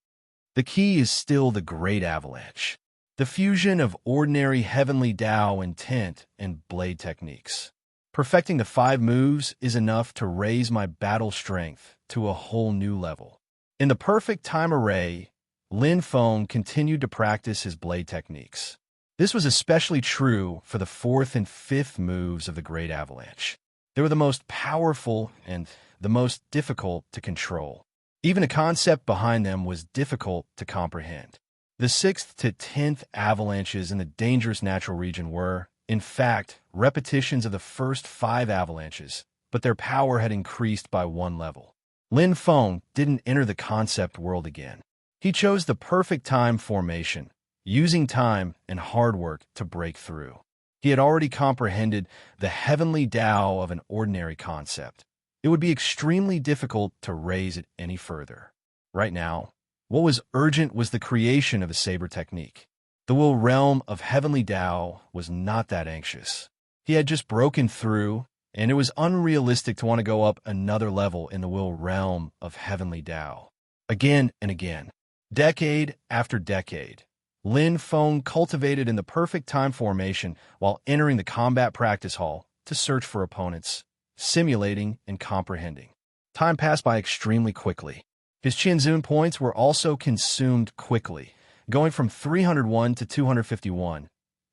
The key is still the Great Avalanche, the fusion of ordinary heavenly Dao intent and blade techniques. Perfecting the 5 moves is enough to raise my battle strength to a whole new level. In the perfect time array, Lin Feng continued to practice his blade techniques. This was especially true for the 4th and 5th moves of the Great Avalanche. They were the most powerful and the most difficult to control. Even the concept behind them was difficult to comprehend. The 6th to 10th avalanches in the dangerous natural region were, in fact, repetitions of the first 5 avalanches, but their power had increased by 1 level. Lin Feng didn't enter the concept world again. He chose the perfect time formation, using time and hard work to break through. He had already comprehended the heavenly Tao of an ordinary concept. It would be extremely difficult to raise it any further. Right now, what was urgent was the creation of a saber technique. The will realm of heavenly Tao was not that anxious. He had just broken through, and it was unrealistic to want to go up another level in the will realm of heavenly Tao. Again and again, decade after decade, Lin Feng cultivated in the perfect time formation while entering the combat practice hall to search for opponents, simulating and comprehending. Time passed by extremely quickly. His Qianzun points were also consumed quickly, going from 301 to 251,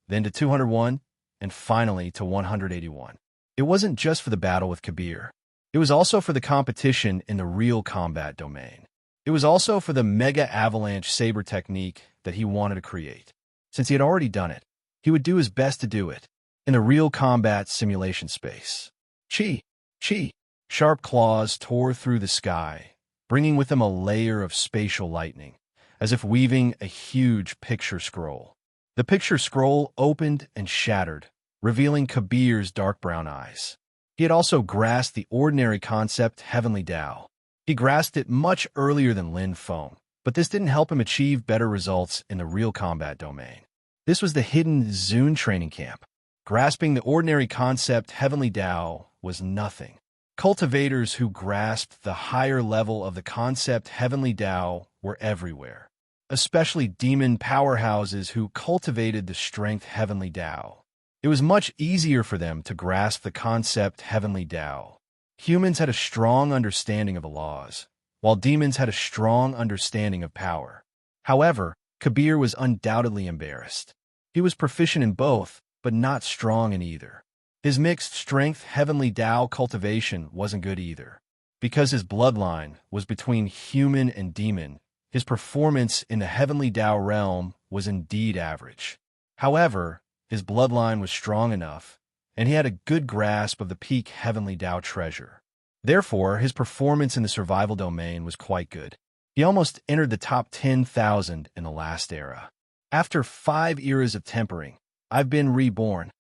then to 201, and finally to 181. It wasn't just for the battle with Kabir. It was also for the competition in the real combat domain. It was also for the mega avalanche saber technique that he wanted to create. Since he had already done it, he would do his best to do it in the real combat simulation space. Chi! Chi! Sharp claws tore through the sky, bringing with them a layer of spatial lightning, as if weaving a huge picture scroll. The picture scroll opened and shattered, revealing Kabir's dark brown eyes. He had also grasped the ordinary concept heavenly Tao. He grasped it much earlier than Lin Feng, but this didn't help him achieve better results in the real combat domain. This was the hidden Zun training camp. Grasping the ordinary concept heavenly Tao was nothing. Cultivators who grasped the higher level of the concept heavenly Tao were everywhere, especially demon powerhouses who cultivated the strength heavenly Tao. It was much easier for them to grasp the concept heavenly Tao. Humans had a strong understanding of the laws, while demons had a strong understanding of power. However, Kabir was undoubtedly embarrassed. He was proficient in both, but not strong in either. His mixed strength heavenly Tao cultivation wasn't good either. Because his bloodline was between human and demon, his performance in the heavenly Tao realm was indeed average. However, his bloodline was strong enough, and he had a good grasp of the peak heavenly Tao treasure. Therefore, his performance in the survival domain was quite good. He almost entered the top 10,000 in the last era. After 5 eras of tempering, I've been reborn.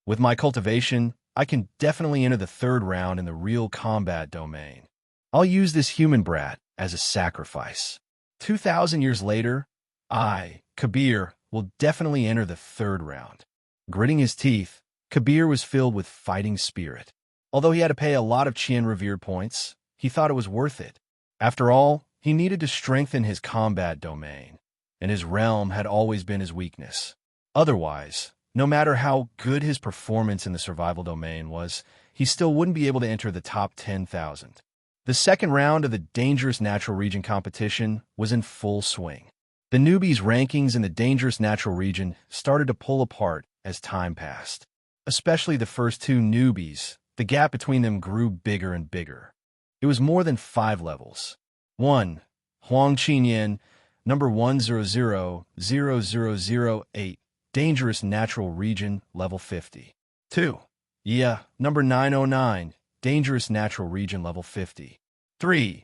With my cultivation, I can definitely enter the 3rd round in the real combat domain. I'll use this human brat as a sacrifice. 2,000 years later, I, Kabir, will definitely enter the 3rd round. Gritting his teeth, Kabir was filled with fighting spirit. Although he had to pay a lot of Qian Revere points, he thought it was worth it. After all, he needed to strengthen his combat domain, and his realm had always been his weakness. Otherwise, no matter how good his performance in the survival domain was, he still wouldn't be able to enter the top 10,000. The 2nd round of the Dangerous Natural Region competition was in full swing. The newbies' rankings in the Dangerous Natural Region started to pull apart as time passed. Especially the first 2 newbies, the gap between them grew bigger and bigger. It was more than 5 levels. 1. Huang Qinyan, number 1000008, Dangerous Natural Region, level 50. 2. Yia, number 909, Dangerous Natural Region, level 50. 3.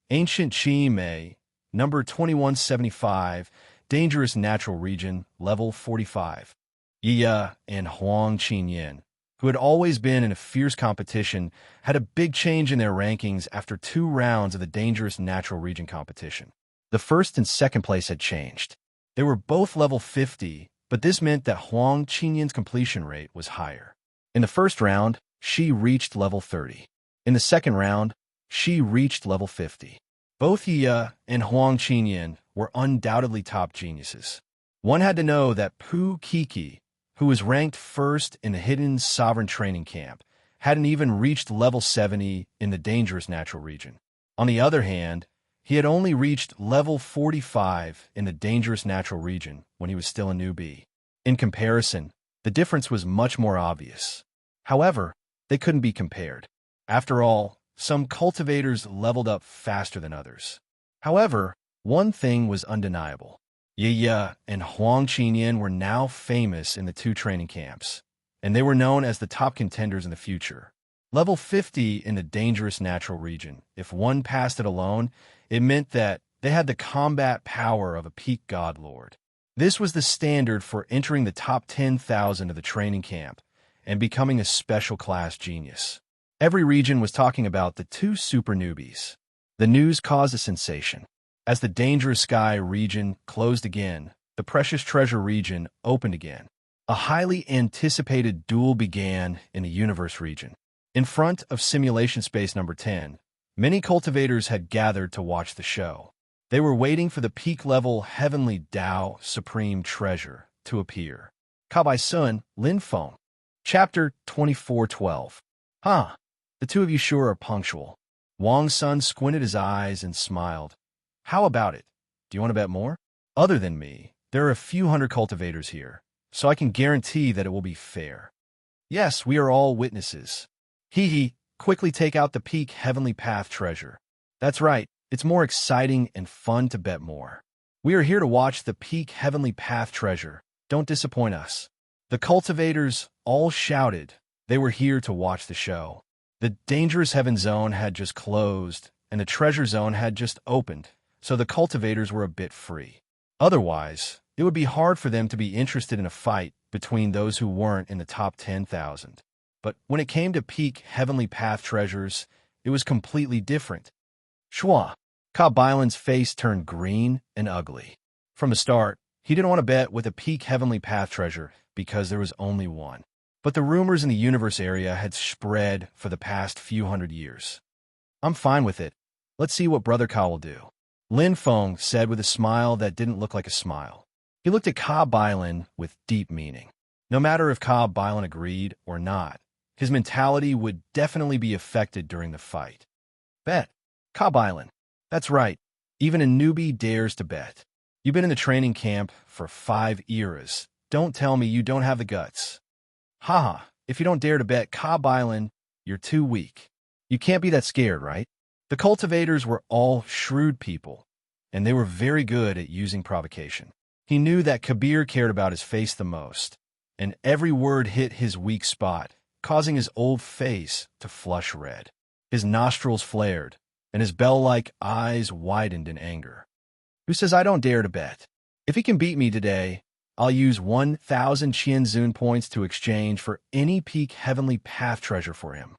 Ancient Qi Mei, number 2175, Dangerous Natural Region, level 45. Yia and Huang Qinyan, who had always been in a fierce competition, had a big change in their rankings after 2 rounds of the Dangerous Natural Region competition. The 1st and 2nd place had changed. They were both level 50, but this meant that Huang Qinyan's completion rate was higher. In the 1st round, she reached level 30. In the 2nd round, she reached level 50. Both Yia and Huang Qinyan were undoubtedly top geniuses. One had to know that Pu Kiki, who was ranked 1st in the hidden sovereign training camp, hadn't even reached level 70 in the Dangerous Natural Region. On the other hand, he had only reached level 45 in the Dangerous Natural Region when he was still a newbie. In comparison, the difference was much more obvious. However, they couldn't be compared. After all, some cultivators leveled up faster than others. However, one thing was undeniable. Yiya and Huang Qinyan were now famous in the 2 training camps, and they were known as the top contenders in the future. Level 50 in the Dangerous Natural Region. If one passed it alone, it meant that They had the combat power of a peak god lord. This was the standard for entering the top 10,000 of the training camp and becoming a special class genius. Every region was talking about the two super newbies. The news caused a sensation. As the Dangerous Sky region closed again, the Precious Treasure region opened again. A highly anticipated duel began in the Universe region. In front of Simulation Space number 10, many cultivators had gathered to watch the show. They were waiting for the peak-level Heavenly Tao Supreme Treasure to appear. Kabai Sun, Lin Feng. Chapter 2412. Huh, the two of you sure are punctual. Wang Sun squinted his eyes and smiled. How about it? Do you want to bet more? Other than me, there are a few hundred cultivators here, so I can guarantee that it will be fair. Yes, we are all witnesses. Hee, quickly take out the peak Heavenly Path treasure. That's right, it's more exciting and fun to bet more. We are here to watch the peak Heavenly Path treasure. Don't disappoint us. The cultivators all shouted. They were here to watch the show. The Dangerous Heaven Zone had just closed, and the Treasure Zone had just opened, so the cultivators were a bit free. Otherwise, it would be hard for them to be interested in a fight between those who weren't in the top 10,000. But when it came to peak Heavenly Path treasures, it was completely different. Shua. Ka Bailan's face turned green and ugly. From the start, he didn't want to bet with a peak Heavenly Path treasure because there was only one. But the rumors in the universe area had spread for the past few hundred years. I'm fine with it. Let's see what Brother Ka will do. Lin Feng said with a smile that didn't look like a smile. He looked at Ka Bailan with deep meaning. No matter if Ka Bailan agreed or not, his mentality would definitely be affected during the fight. Bet. Ka Bailan. That's right. Even a newbie dares to bet. You've been in the training camp for 5 eras. Don't tell me you don't have the guts. Haha, if you don't dare to bet Ka Bailan, you're too weak. You can't be that scared, right? The cultivators were all shrewd people, and they were very good at using provocation. He knew that Kabir cared about his face the most, and every word hit his weak spot, causing his old face to flush red. His nostrils flared, and his bell-like eyes widened in anger. Who says I don't dare to bet? If he can beat me today, I'll use 1,000 Qianzun points to exchange for any peak Heavenly Path treasure for him.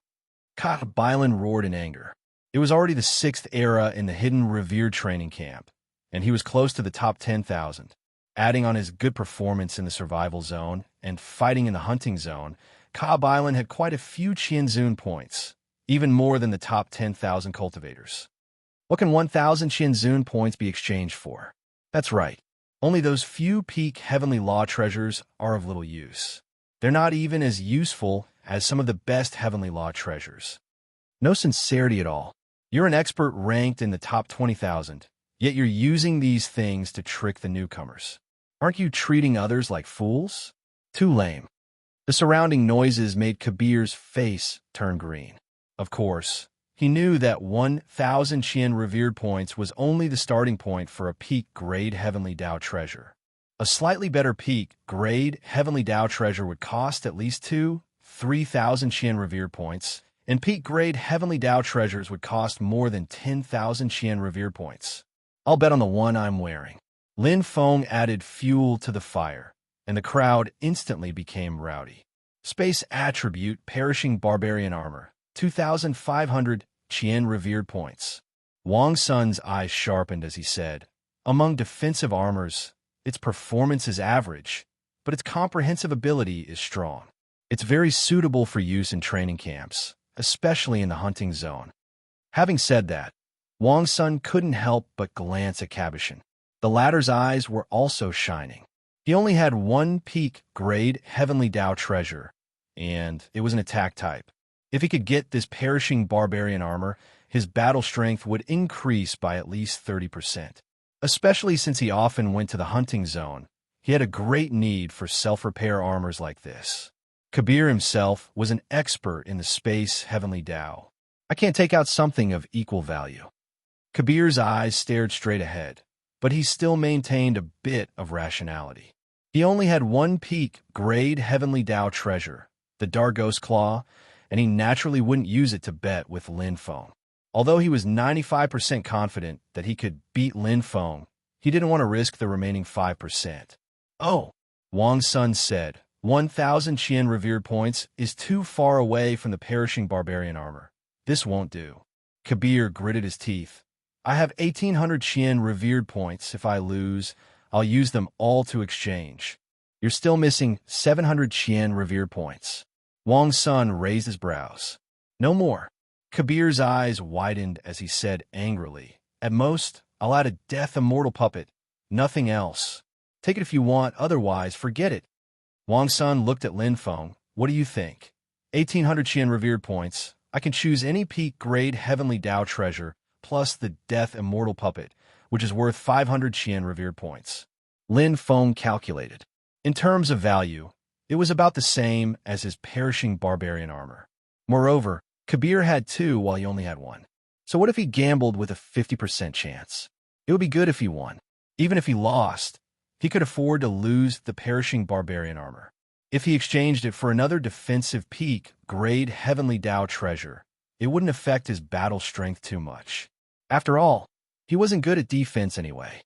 Ka Bailan roared in anger. It was already the 6th era in the Hidden Revered training camp, and he was close to the top 10,000. Adding on his good performance in the survival zone and fighting in the hunting zone, Ka Bailan had quite a few Qianzun points, even more than the top 10,000 cultivators. What can 1,000 Qianzun points be exchanged for? That's right. Only those few peak Heavenly Law treasures are of little use. They're not even as useful as some of the best Heavenly Law treasures. No sincerity at all. You're an expert ranked in the top 20,000, yet you're using these things to trick the newcomers. Aren't you treating others like fools? Too lame. The surrounding noises made Kabir's face turn green. Of course, he knew that 1,000 Qian revered points was only the starting point for a peak grade Heavenly Tao treasure. A slightly better peak grade Heavenly Tao treasure would cost at least 3,000 Qian revered points, and peak grade Heavenly Tao treasures would cost more than 10,000 Qian revered points. I'll bet on the one I'm wearing. Lin Feng added fuel to the fire, and the crowd instantly became rowdy. Space attribute Perishing Barbarian Armor, 2,500 Qian revered points. Wang Sun's eyes sharpened as he said, among defensive armors, its performance is average, but its comprehensive ability is strong. It's very suitable for use in training camps, especially in the hunting zone. Having said that, Wang Sun couldn't help but glance at Cabochon. The latter's eyes were also shining. He only had one peak grade Heavenly Tao treasure, and it was an attack type. If he could get this Perishing Barbarian Armor, his battle strength would increase by at least 30%. Especially since he often went to the hunting zone, he had a great need for self-repair armors like this. Kabir himself was an expert in the space Heavenly Tao. I can't take out something of equal value. Kabir's eyes stared straight ahead, but he still maintained a bit of rationality. He only had one peak grade Heavenly Tao treasure, the Dargos Claw, and he naturally wouldn't use it to bet with Lin Feng. Although he was 95% confident that he could beat Lin Feng, he didn't want to risk the remaining 5%. Oh, Wang Sun said, 1,000 Qian revered points is too far away from the perishing barbarian armor. This won't do. Kabir gritted his teeth. I have 1,800 Qian revered points. If I lose, I'll use them all to exchange. You're still missing 700 Qian revered points. Wang Sun raised his brows. No more. Kabir's eyes widened as he said angrily, at most, I'll add a death immortal puppet. Nothing else. Take it if you want, otherwise forget it. Wang Sun looked at Lin Feng. What do you think? 1,800 Qian revered points. I can choose any peak grade heavenly Dao treasure, plus the death immortal puppet, which is worth 500 Qian revered points. Lin Feng calculated. In terms of value, it was about the same as his perishing barbarian armor. Moreover, Kabir had two while he only had one. So what if he gambled with a 50% chance? It would be good if he won. Even if he lost, he could afford to lose the perishing barbarian armor. If he exchanged it for another defensive peak grade heavenly Dao treasure, it wouldn't affect his battle strength too much. After all, he wasn't good at defense anyway.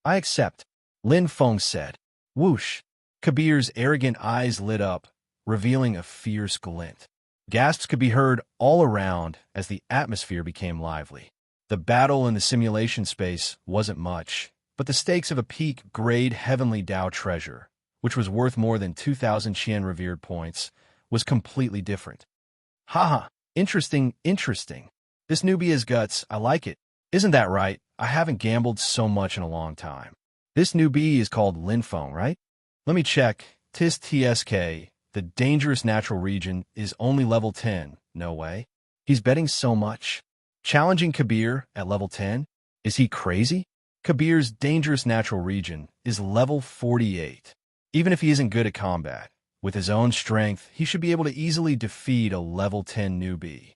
I accept, Lin Feng said. Whoosh! Kabir's arrogant eyes lit up, revealing a fierce glint. Gasps could be heard all around as the atmosphere became lively. The battle in the simulation space wasn't much, but the stakes of a peak grade heavenly Dao treasure, which was worth more than 2,000 Qian revered points, was completely different. Haha, interesting. This newbie has guts, I like it. Isn't that right? I haven't gambled so much in a long time. This newbie is called Lin Feng, right? Let me check. TSK, the dangerous natural region, is only level 10. No way. He's betting so much. Challenging Kabir at level 10? Is he crazy? Kabir's dangerous natural region is level 48. Even if he isn't good at combat, with his own strength, he should be able to easily defeat a level 10 newbie.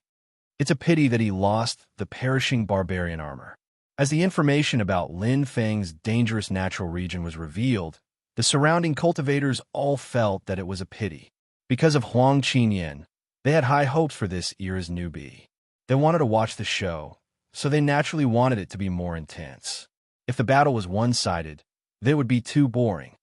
It's a pity that he lost the perishing barbarian armor. As the information about Lin Feng's dangerous natural region was revealed, the surrounding cultivators all felt that it was a pity. Because of Huang Qinyan, they had high hopes for this era's newbie. They wanted to watch the show, so they naturally wanted it to be more intense. If the battle was one-sided, they would be too boring.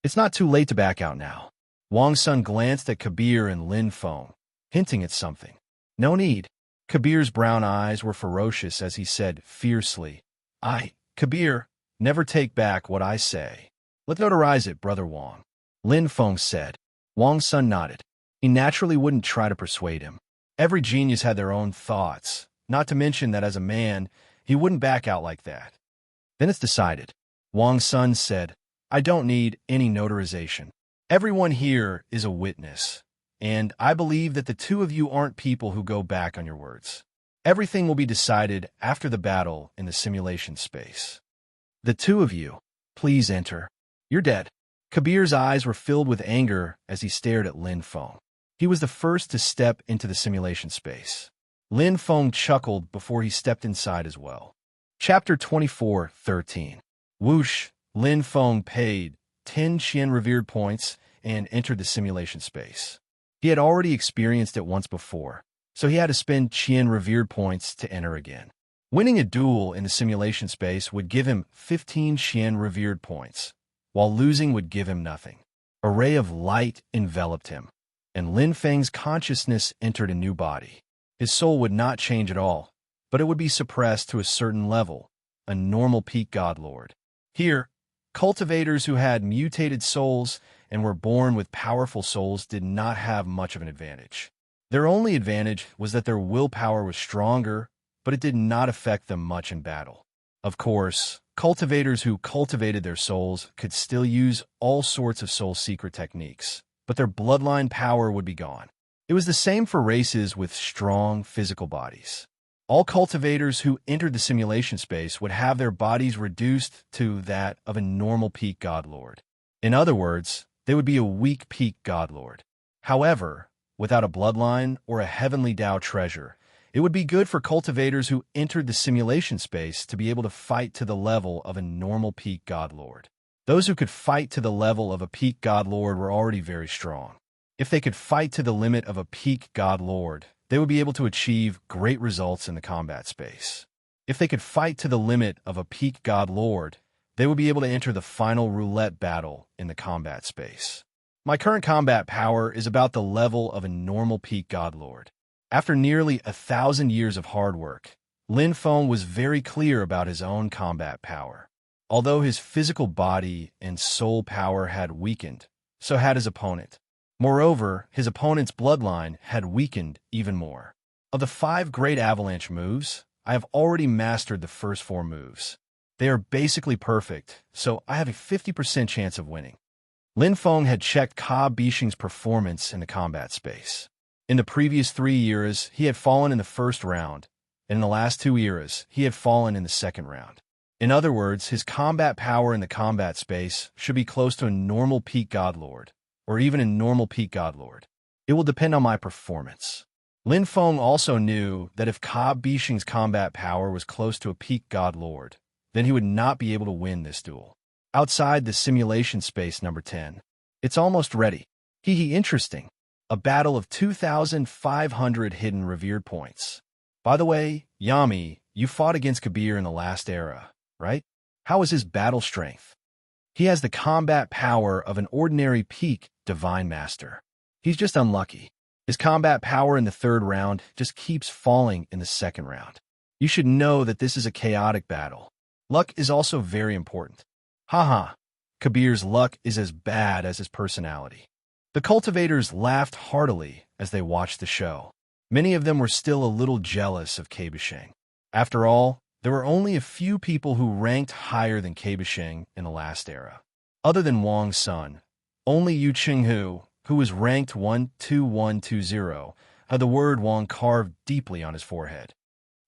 It's not too late to back out now. Wang Sun glanced at Kabir and Lin Feng, hinting at something. No need. Kabir's brown eyes were ferocious as he said fiercely, Kabir, never take back what I say. Let's notarize it, Brother Wang. Lin Feng said. Wang Sun nodded. He naturally wouldn't try to persuade him. Every genius had their own thoughts, not to mention that as a man, he wouldn't back out like that. Then it's decided. Wang Sun said, I don't need any notarization. Everyone here is a witness, and I believe that the two of you aren't people who go back on your words. Everything will be decided after the battle in the simulation space. The two of you, please enter. You're dead. Kabir's eyes were filled with anger as he stared at Lin Feng. He was the first to step into the simulation space. Lin Feng chuckled before he stepped inside as well. Chapter 24:13. Whoosh! Lin Feng paid 10 Qian revered points and entered the simulation space. He had already experienced it once before, so he had to spend Qian revered points to enter again. Winning a duel in the simulation space would give him 15 Qian revered points, while losing would give him nothing. A ray of light enveloped him, and Lin Feng's consciousness entered a new body. His soul would not change at all, but it would be suppressed to a certain level, a normal peak godlord. Here, cultivators who had mutated souls and were born with powerful souls did not have much of an advantage. Their only advantage was that their willpower was stronger, but it did not affect them much in battle. Of course, cultivators who cultivated their souls could still use all sorts of soul secret techniques, but their bloodline power would be gone. It was the same for races with strong physical bodies. All cultivators who entered the simulation space would have their bodies reduced to that of a normal peak godlord. In other words, they would be a weak peak godlord. However, without a bloodline or a heavenly Dao treasure, it would be good for cultivators who entered the simulation space to be able to fight to the level of a normal peak godlord. Those who could fight to the level of a peak godlord were already very strong. If they could fight to the limit of a peak godlord, they would be able to achieve great results in the combat space. If they could fight to the limit of a peak God Lord, they would be able to enter the final roulette battle in the combat space. My current combat power is about the level of a normal peak God Lord. After nearly 1,000 years of hard work, Lin Feng was very clear about his own combat power. Although his physical body and soul power had weakened, so had his opponent. Moreover, his opponent's bloodline had weakened even more. Of the 5 great avalanche moves, I have already mastered the first 4 moves. They are basically perfect, so I have a 50% chance of winning. Lin Feng had checked Ka Bishing's performance in the combat space. In the previous 3 eras, he had fallen in the first round, and in the last 2 eras, he had fallen in the second round. In other words, his combat power in the combat space should be close to a normal peak God Lord, or even a normal peak God Lord. It will depend on my performance. Lin Feng also knew that if Ka Bishing's combat power was close to a peak God Lord, then he would not be able to win this duel. Outside the simulation space number 10. It's almost ready. Interesting. A battle of 2,500 hidden revered points. By the way, Yami, you fought against Kabir in the last era, right? How is his battle strength? He has the combat power of an ordinary peak divine master. He's just unlucky. His combat power in the 3rd round just keeps falling in the 2nd round. You should know that this is a chaotic battle. Luck is also very important. Haha, Kabir's luck is as bad as his personality. The cultivators laughed heartily as they watched the show. Many of them were still a little jealous of Kabisheng. After all, there were only a few people who ranked higher than Kabisheng in the last era. Other than Wang Sun, only Yu Qinghu, who was ranked 12120, had the word Wang carved deeply on his forehead.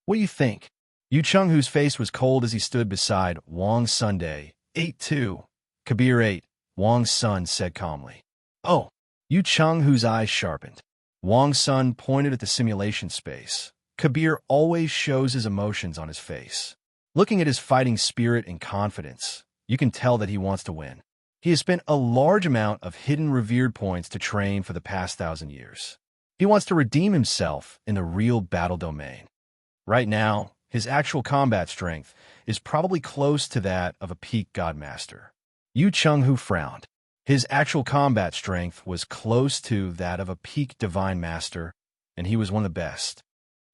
What do you think? Yu Chenghu's face was cold as he stood beside Wang Sunday. 8-2. Kabir 8. Wang Sun said calmly. Oh. Yu Chenghu's eyes sharpened. Wang Sun pointed at the simulation space. Kabir always shows his emotions on his face. Looking at his fighting spirit and confidence, you can tell that he wants to win. He has spent a large amount of hidden revered points to train for the past 1,000 years. He wants to redeem himself in the real battle domain. Right now, his actual combat strength is probably close to that of a peak Godmaster. Yu Chenghu frowned. His actual combat strength was close to that of a peak Divine Master, and he was one of the best.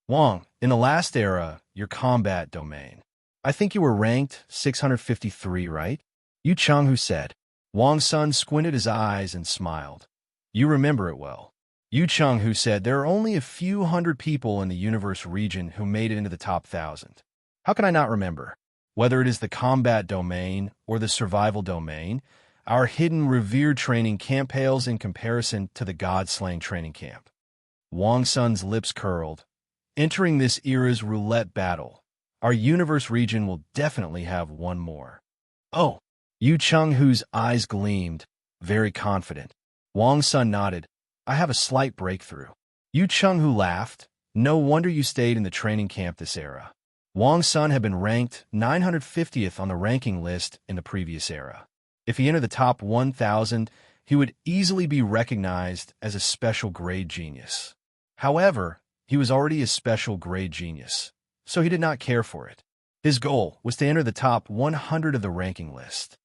Wang, in the last era, your combat domain. I think you were ranked 653, right? Yu Chenghu said. Wang Sun squinted his eyes and smiled. You remember it well. Yu Chenghu said there are only a few hundred people in the universe region who made it into the top 1,000. How can I not remember? Whether it is the combat domain or the survival domain, our hidden revered training camp pales in comparison to the God-slaying training camp. Wang Sun's lips curled. Entering this era's roulette battle, our universe region will definitely have one more. Oh, Yu Chenghu's eyes gleamed, very confident. Wang Sun nodded. I have a slight breakthrough. Yu Chenghu laughed. No wonder you stayed in the training camp this era. Wang Sun had been ranked 950th on the ranking list in the previous era. If he entered the top 1,000, he would easily be recognized as a special grade genius. However, he was already a special grade genius, so he did not care for it. His goal was to enter the top 100 of the ranking list.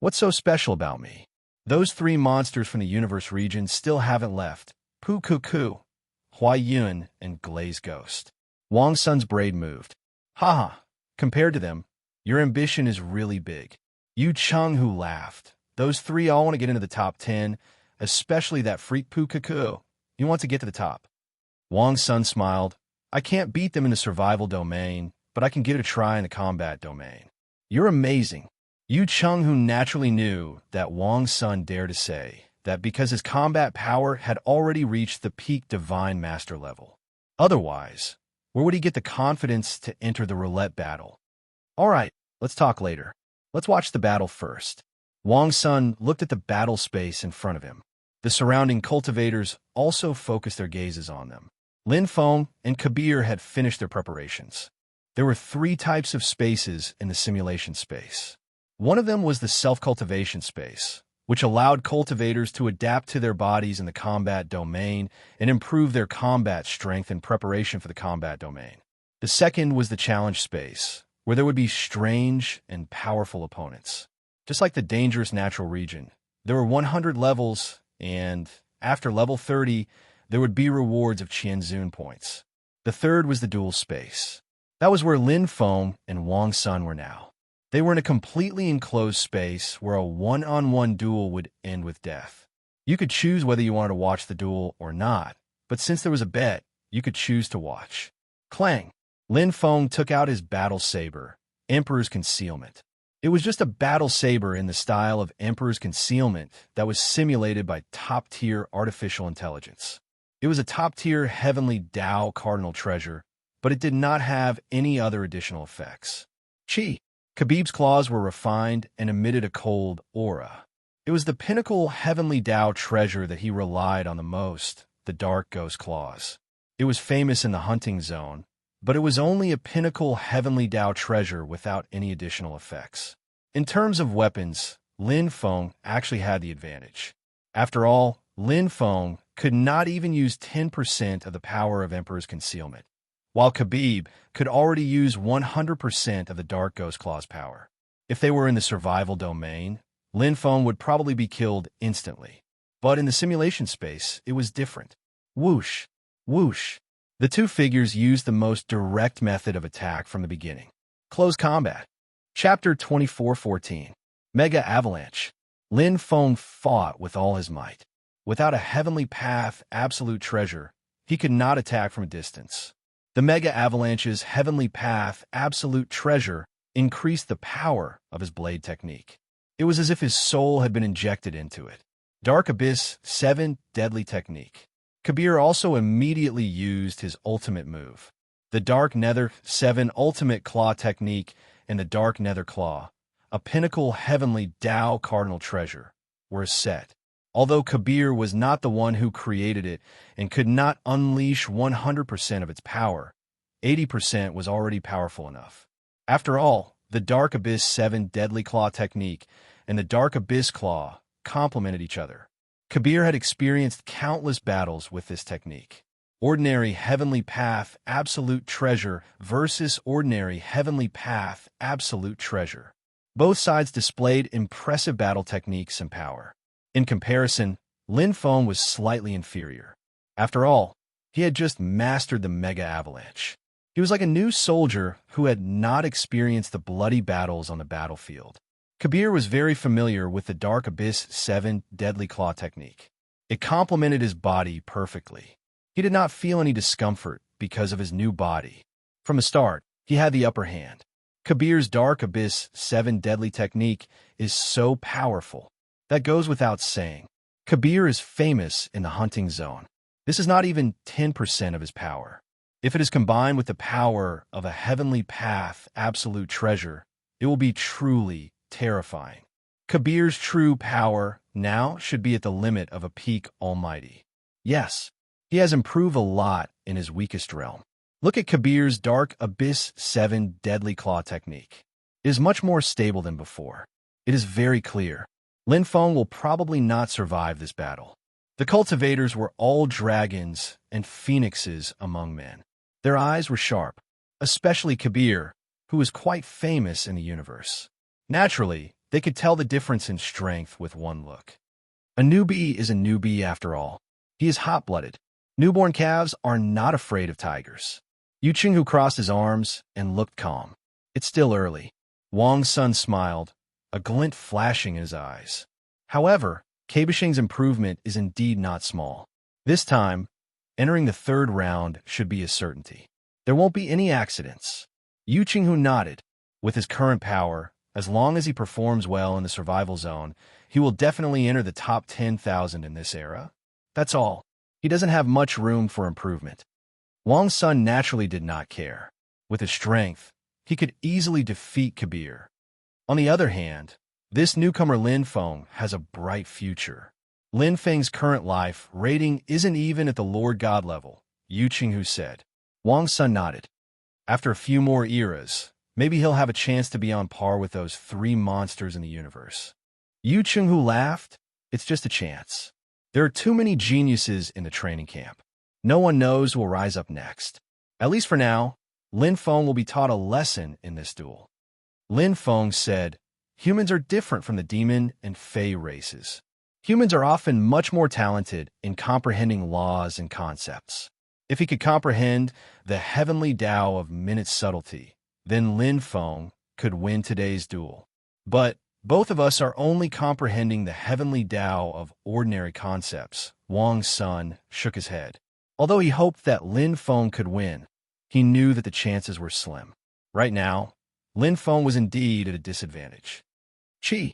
What's so special about me? Those 3 monsters from the universe region still haven't left. Pu Kuku, Hua Yun, and Glaze Ghost. Wang Sun's braid moved. Haha, compared to them, your ambition is really big. Yu Chenghu laughed. Those 3 all want to get into the top 10, especially that freak Pu Kuku. He wants to get to the top. Wang Sun smiled. I can't beat them in the survival domain, but I can give it a try in the combat domain. You're amazing. Yu Chenghu naturally knew that Wang Sun dared to say that because his combat power had already reached the peak Divine Master level. Otherwise, where would he get the confidence to enter the roulette battle? All right, let's talk later. Let's watch the battle first. Wang Sun looked at the battle space in front of him. The surrounding cultivators also focused their gazes on them. Lin Feng and Kabir had finished their preparations. There were 3 types of spaces in the simulation space. One of them was the self-cultivation space, which allowed cultivators to adapt to their bodies in the combat domain and improve their combat strength in preparation for the combat domain. The second was the challenge space, where there would be strange and powerful opponents. Just like the dangerous natural region, there were 100 levels, and after level 30, there would be rewards of Qianzun points. The third was the dual space. That was where Lin Feng and Wang Sun were now. They were in a completely enclosed space where a one-on-one duel would end with death. You could choose whether you wanted to watch the duel or not, but since there was a bet, you could choose to watch. Clang! Lin Feng took out his battle saber, Emperor's Concealment. It was just a battle saber in the style of Emperor's Concealment that was simulated by top-tier artificial intelligence. It was a top-tier Heavenly Dao Cardinal Treasure, but it did not have any other additional effects. Chi. Khabib's claws were refined and emitted a cold aura. It was the pinnacle Heavenly Dao treasure that he relied on the most, the Dark Ghost Claws. It was famous in the hunting zone, but it was only a pinnacle Heavenly Dao treasure without any additional effects. In terms of weapons, Lin Feng actually had the advantage. After all, Lin Feng could not even use 10% of the power of Emperor's Concealment, while Khabib could already use 100% of the Dark Ghost Claw's power. If they were in the survival domain, Lin Feng would probably be killed instantly. But in the simulation space, it was different. Whoosh! Whoosh! The two figures used the most direct method of attack from the beginning. Close combat. Chapter 24:14. Mega Avalanche. Lin Feng fought with all his might. Without a Heavenly Path Absolute Treasure, he could not attack from a distance. The Mega Avalanche's Heavenly Path Absolute Treasure increased the power of his blade technique. It was as if his soul had been injected into it. Dark Abyss 7 Deadly Technique. Kabir also immediately used his ultimate move. The Dark Nether 7 Ultimate Claw Technique and the Dark Nether Claw, a pinnacle Heavenly Dao Cardinal Treasure, were set. Although Kabir was not the one who created it and could not unleash 100% of its power, 80% was already powerful enough. After all, the Dark Abyss 7 Deadly Claw Technique and the Dark Abyss Claw complemented each other. Kabir had experienced countless battles with this technique. Ordinary Heavenly Path Absolute Treasure versus Ordinary Heavenly Path Absolute Treasure. Both sides displayed impressive battle techniques and power. In comparison, Lin Feng was slightly inferior. After all, he had just mastered the Mega Avalanche. He was like a new soldier who had not experienced the bloody battles on the battlefield. Kabir was very familiar with the Dark Abyss 7 Deadly Claw Technique. It complemented his body perfectly. He did not feel any discomfort because of his new body. From the start, he had the upper hand. Kabir's Dark Abyss 7 Deadly Technique is so powerful. That goes without saying. Kabir is famous in the hunting zone. This is not even 10% of his power. If it is combined with the power of a Heavenly Path Absolute Treasure, it will be truly terrifying. Kabir's true power now should be at the limit of a peak almighty. Yes, he has improved a lot in his weakest realm. Look at Kabir's Dark Abyss 7 Deadly Claw Technique. It is much more stable than before. It is very clear. Lin Feng will probably not survive this battle. The cultivators were all dragons and phoenixes among men. Their eyes were sharp, especially Kabir, who was quite famous in the universe. Naturally, they could tell the difference in strength with one look. A newbie is a newbie after all. He is hot-blooded. Newborn calves are not afraid of tigers. Yu Qinghu crossed his arms and looked calm. It's still early. Wang Sun smiled, a glint flashing in his eyes. However, Kabishing's improvement is indeed not small. This time, entering the third round should be a certainty. There won't be any accidents. Yu Qinghu nodded. With his current power, as long as he performs well in the survival zone, he will definitely enter the top 10,000 in this era. That's all. He doesn't have much room for improvement. Wang Sun naturally did not care. With his strength, he could easily defeat Kabir. On the other hand, this newcomer Lin Feng has a bright future. Lin Feng's current life rating isn't even at the Lord God level, Yu Qinghu said. Wang Sun nodded. After a few more eras, maybe he'll have a chance to be on par with those 3 monsters in the universe. Yu Chenghu laughed. It's just a chance. There are too many geniuses in the training camp. No one knows who will rise up next. At least for now, Lin Feng will be taught a lesson in this duel. Lin Feng said, humans are different from the demon and fey races. Humans are often much more talented in comprehending laws and concepts. If he could comprehend the heavenly Tao of minute subtlety, then Lin Feng could win today's duel. But both of us are only comprehending the heavenly Tao of ordinary concepts. Wang's son shook his head. Although he hoped that Lin Feng could win, he knew that the chances were slim. Right now, Lin Feng was indeed at a disadvantage. Chi!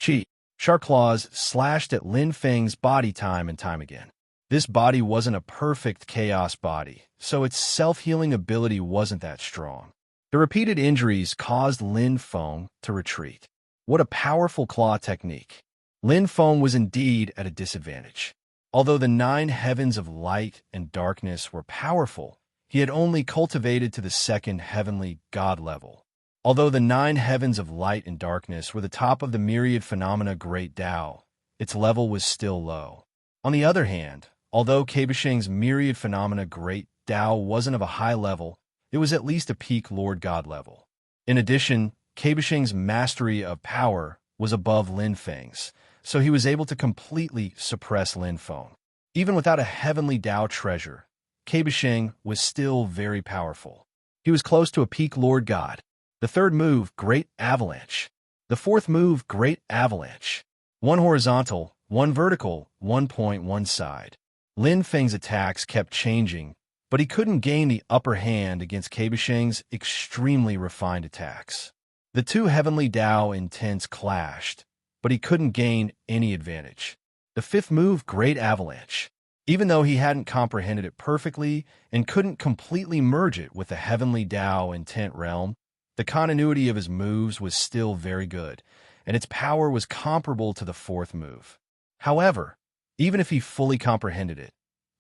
Chi! Sharp claws slashed at Lin Feng's body time and time again. This body wasn't a perfect chaos body, so its self-healing ability wasn't that strong. The repeated injuries caused Lin Feng to retreat. What a powerful claw technique. Lin Feng was indeed at a disadvantage. Although the 9 heavens of light and darkness were powerful, he had only cultivated to the 2nd heavenly god level. Although the 9 heavens of light and darkness were the top of the myriad phenomena Great Tao, its level was still low. On the other hand, although Keibisheng's myriad phenomena Great Tao wasn't of a high level, it was at least a peak Lord God level. In addition, Keibisheng's mastery of power was above Lin Feng's, so he was able to completely suppress Lin Feng. Even without a heavenly Tao treasure, Keibisheng was still very powerful. He was close to a peak Lord God. The 3rd move, Great Avalanche. The 4th move, Great Avalanche. 1 horizontal, 1 vertical, 1 point, 1 side. Lin Feng's attacks kept changing, but he couldn't gain the upper hand against Keibisheng's extremely refined attacks. The 2 heavenly Tao intents clashed, but he couldn't gain any advantage. The 5th move, Great Avalanche. Even though he hadn't comprehended it perfectly and couldn't completely merge it with the heavenly Tao intent realm, the continuity of his moves was still very good, and its power was comparable to the 4th move. However, even if he fully comprehended it,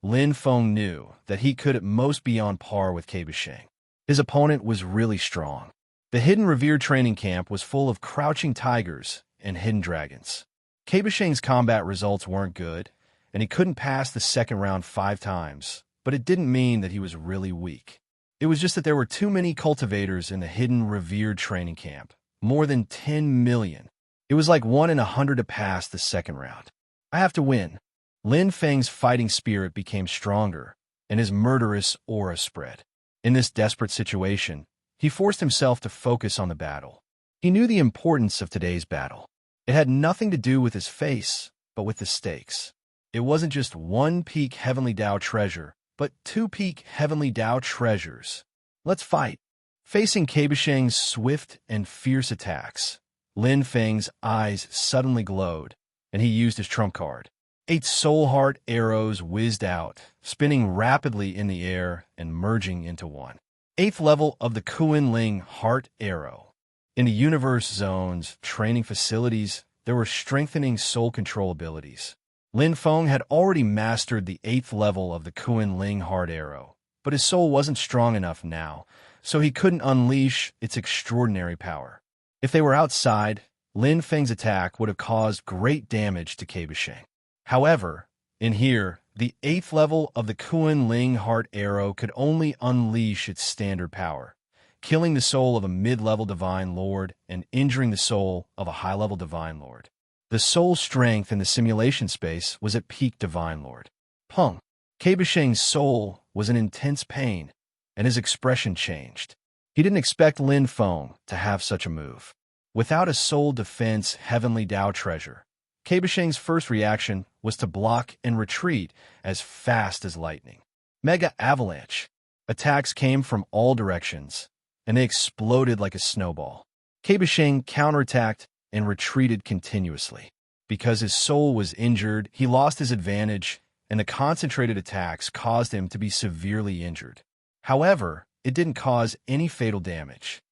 Lin Feng knew that he could at most be on par with Keibisheng. His opponent was really strong. The Hidden Revered training camp was full of crouching tigers and hidden dragons. Keibisheng's combat results weren't good, and he couldn't pass the 2nd round 5 times, but it didn't mean that he was really weak. It was just that there were too many cultivators in the Hidden Revered training camp, more than 10 million. It was like 1 in 100 to pass the 2nd round. I have to win. Lin Feng's fighting spirit became stronger, and his murderous aura spread. In this desperate situation, he forced himself to focus on the battle. He knew the importance of today's battle. It had nothing to do with his face, but with the stakes. It wasn't just 1 peak heavenly Tao treasure, but 2 peak heavenly Tao treasures. Let's fight. Facing Keibisheng's swift and fierce attacks, Lin Feng's eyes suddenly glowed, and he used his trump card. 8 soul heart arrows whizzed out, spinning rapidly in the air and merging into one. 8th level of the Kunling heart arrow. In the universe zone's training facilities, there were strengthening soul control abilities. Lin Feng had already mastered the 8th level of the Kunling heart arrow, but his soul wasn't strong enough now, so he couldn't unleash its extraordinary power. If they were outside, Lin Feng's attack would have caused great damage to Keibisheng. However, in here, the 8th level of the Kunling heart arrow could only unleash its standard power, killing the soul of a mid-level divine lord and injuring the soul of a high-level divine lord. The soul strength in the simulation space was at peak divine lord. Pung. Keibisheng's soul was in intense pain, and his expression changed. He didn't expect Lin Feng to have such a move. Without a soul defense heavenly Tao treasure, Keibisheng's first reaction was to block and retreat as fast as lightning. Mega avalanche. Attacks came from all directions, and they exploded like a snowball. Keibisheng counterattacked and retreated continuously. Because his soul was injured, he lost his advantage, and the concentrated attacks caused him to be severely injured. However, it didn't cause any fatal damage.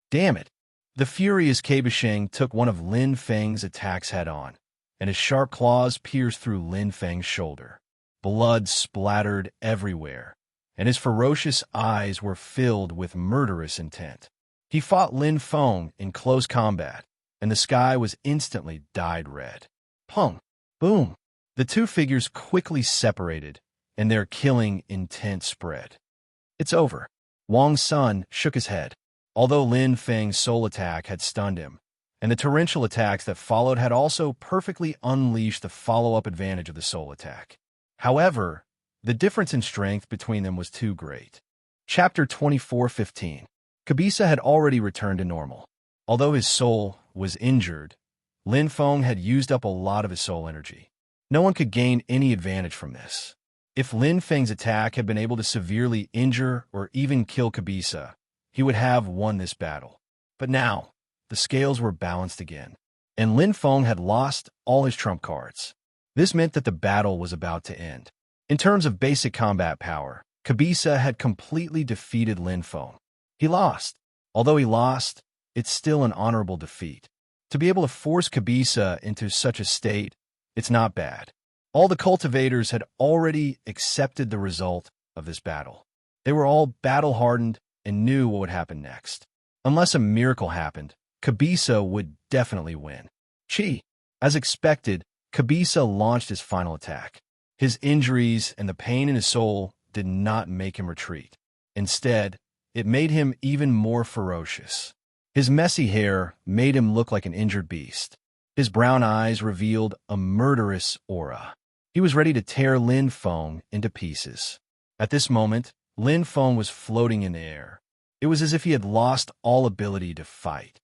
Damn it! The furious Keibisheng took one of Lin Feng's attacks head-on, and his sharp claws pierced through Lin Feng's shoulder. Blood splattered everywhere, and his ferocious eyes were filled with murderous intent. He fought Lin Feng in close combat, and the sky was instantly dyed red. Pong! Boom! The two figures quickly separated, and their killing intent spread. It's over. Wang Sun shook his head. Although Lin Feng's soul attack had stunned him, and the torrential attacks that followed had also perfectly unleashed the follow-up advantage of the soul attack. However, the difference in strength between them was too great. Chapter 24:15. Kabisa had already returned to normal. Although his soul was injured, Lin Feng had used up a lot of his soul energy. No one could gain any advantage from this. If Lin Feng's attack had been able to severely injure or even kill Kabisa, he would have won this battle. But now, the scales were balanced again, and Lin Feng had lost all his trump cards. This meant that the battle was about to end. In terms of basic combat power, Kabisa had completely defeated Lin Feng. He lost. Although he lost, it's still an honorable defeat. To be able to force Kabisa into such a state, it's not bad. All the cultivators had already accepted the result of this battle. They were all battle-hardened and knew what would happen next. Unless a miracle happened, Kabisa would definitely win. Chi. As expected, Kabisa launched his final attack. His injuries and the pain in his soul did not make him retreat. Instead, it made him even more ferocious. His messy hair made him look like an injured beast. His brown eyes revealed a murderous aura. He was ready to tear Lin Feng into pieces. At this moment, Lin Feng was floating in the air. It was as if he had lost all ability to fight.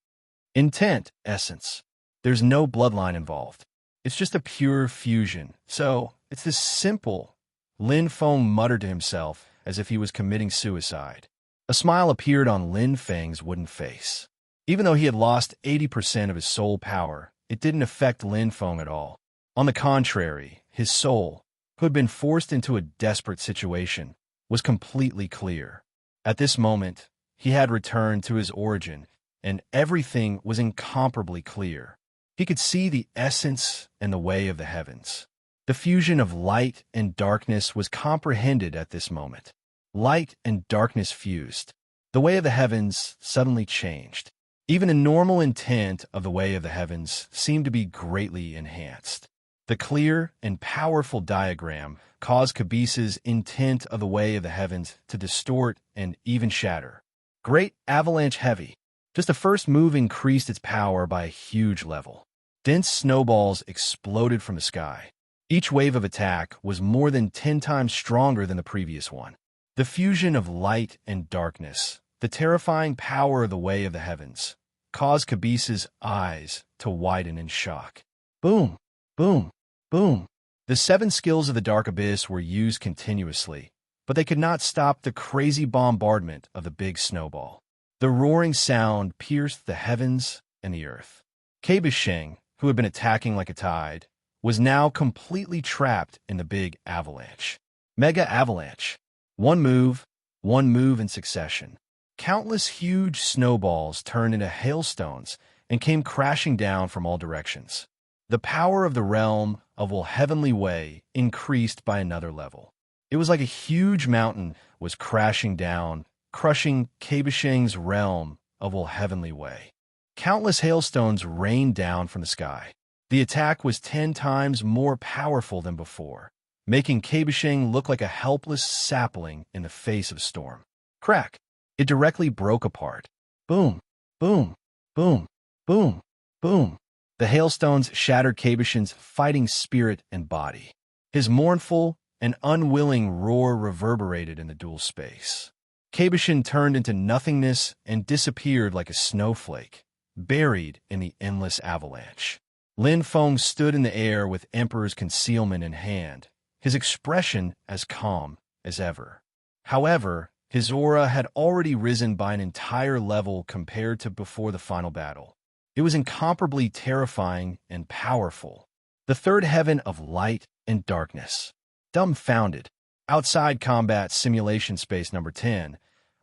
Intent, essence. There's no bloodline involved. It's just a pure fusion. So, it's this simple. Lin Feng muttered to himself as if he was committing suicide. A smile appeared on Lin Feng's wooden face. Even though he had lost 80% of his soul power, it didn't affect Lin Feng at all. On the contrary, his soul, who had been forced into a desperate situation, was completely clear. At this moment, he had returned to his origin, and everything was incomparably clear. He could see the essence and the way of the heavens. The fusion of light and darkness was comprehended at this moment. Light and darkness fused. The way of the heavens suddenly changed. Even a normal intent of the way of the heavens seemed to be greatly enhanced. The clear and powerful diagram caused Kabisa's intent of the way of the heavens to distort and even shatter. Great avalanche heavy. Just the first move increased its power by a huge level. Dense snowballs exploded from the sky. Each wave of attack was more than 10 times stronger than the previous one. The fusion of light and darkness, the terrifying power of the way of the heavens, caused Kabisa's eyes to widen in shock. Boom, boom, boom. The 7 skills of the Dark Abyss were used continuously, but they could not stop the crazy bombardment of the big snowball. The roaring sound pierced the heavens and the earth. Kabisheng, who had been attacking like a tide, was now completely trapped in the big avalanche. Mega avalanche. One move in succession. Countless huge snowballs turned into hailstones and came crashing down from all directions. The power of the realm of Will Heavenly Way increased by another level. It was like a huge mountain was crashing down, crushing Kabisheng's realm of Will Heavenly Way. Countless hailstones rained down from the sky. The attack was 10 times more powerful than before, making Kabisheng look like a helpless sapling in the face of a storm. Crack! It directly broke apart. Boom, boom, boom, boom, boom. The hailstones shattered Kabisheng's fighting spirit and body. His mournful and unwilling roar reverberated in the dual space. Kabisheng turned into nothingness and disappeared like a snowflake, buried in the endless avalanche. Lin Feng stood in the air with Emperor's concealment in hand, his expression as calm as ever. However, his aura had already risen by an entire level compared to before the final battle. It was incomparably terrifying and powerful. The third heaven of light and darkness. Dumbfounded. Outside combat simulation space number 10,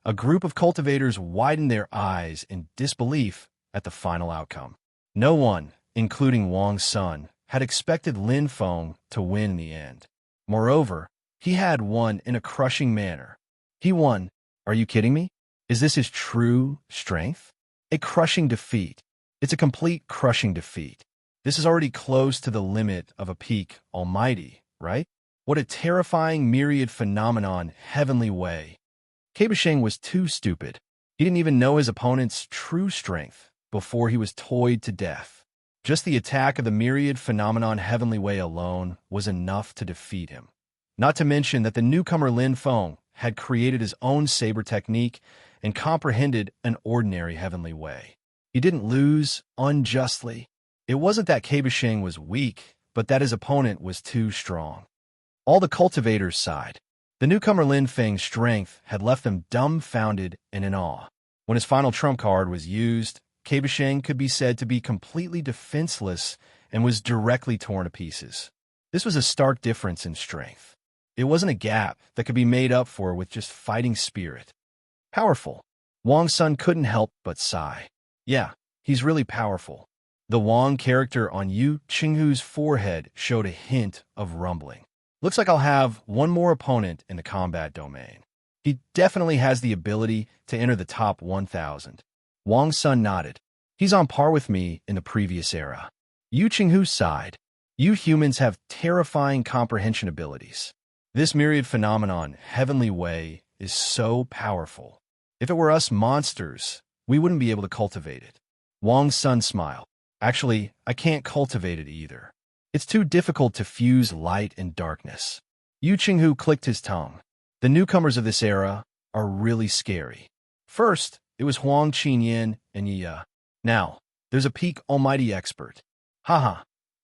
a group of cultivators widened their eyes in disbelief at the final outcome. No one, including Wang Sun, had expected Lin Feng to win in the end. Moreover, he had won in a crushing manner. He won. Are you kidding me? Is this his true strength? A crushing defeat. It's a complete crushing defeat. This is already close to the limit of a peak almighty, right? What a terrifying myriad phenomenon, heavenly way. Kabashing was too stupid. He didn't even know his opponent's true strength before he was toyed to death. Just the attack of the myriad phenomenon heavenly way alone was enough to defeat him. Not to mention that the newcomer Lin Feng had created his own saber technique and comprehended an ordinary heavenly way. He didn't lose unjustly. It wasn't that Kabashing was weak, but that his opponent was too strong. All the cultivators sighed. The newcomer Lin Feng's strength had left them dumbfounded and in awe. When his final trump card was used, Kabashing could be said to be completely defenseless and was directly torn to pieces. This was a stark difference in strength. It wasn't a gap that could be made up for with just fighting spirit. Powerful. Wang Sun couldn't help but sigh. Yeah, he's really powerful. The Wang character on Yu Qinghu's forehead showed a hint of rumbling. Looks like I'll have one more opponent in the combat domain. He definitely has the ability to enter the top 1,000. Wang Sun nodded. He's on par with me in the previous era. Yu Qinghu sighed. You humans have terrifying comprehension abilities. This myriad phenomenon, heavenly way, is so powerful. If it were us monsters, we wouldn't be able to cultivate it. Wang Sun smiled. Actually, I can't cultivate it either. It's too difficult to fuse light and darkness. Yu Qinghu clicked his tongue. The newcomers of this era are really scary. First, it was Huang Qinyan and Yiya. Now, there's a peak almighty expert. Haha,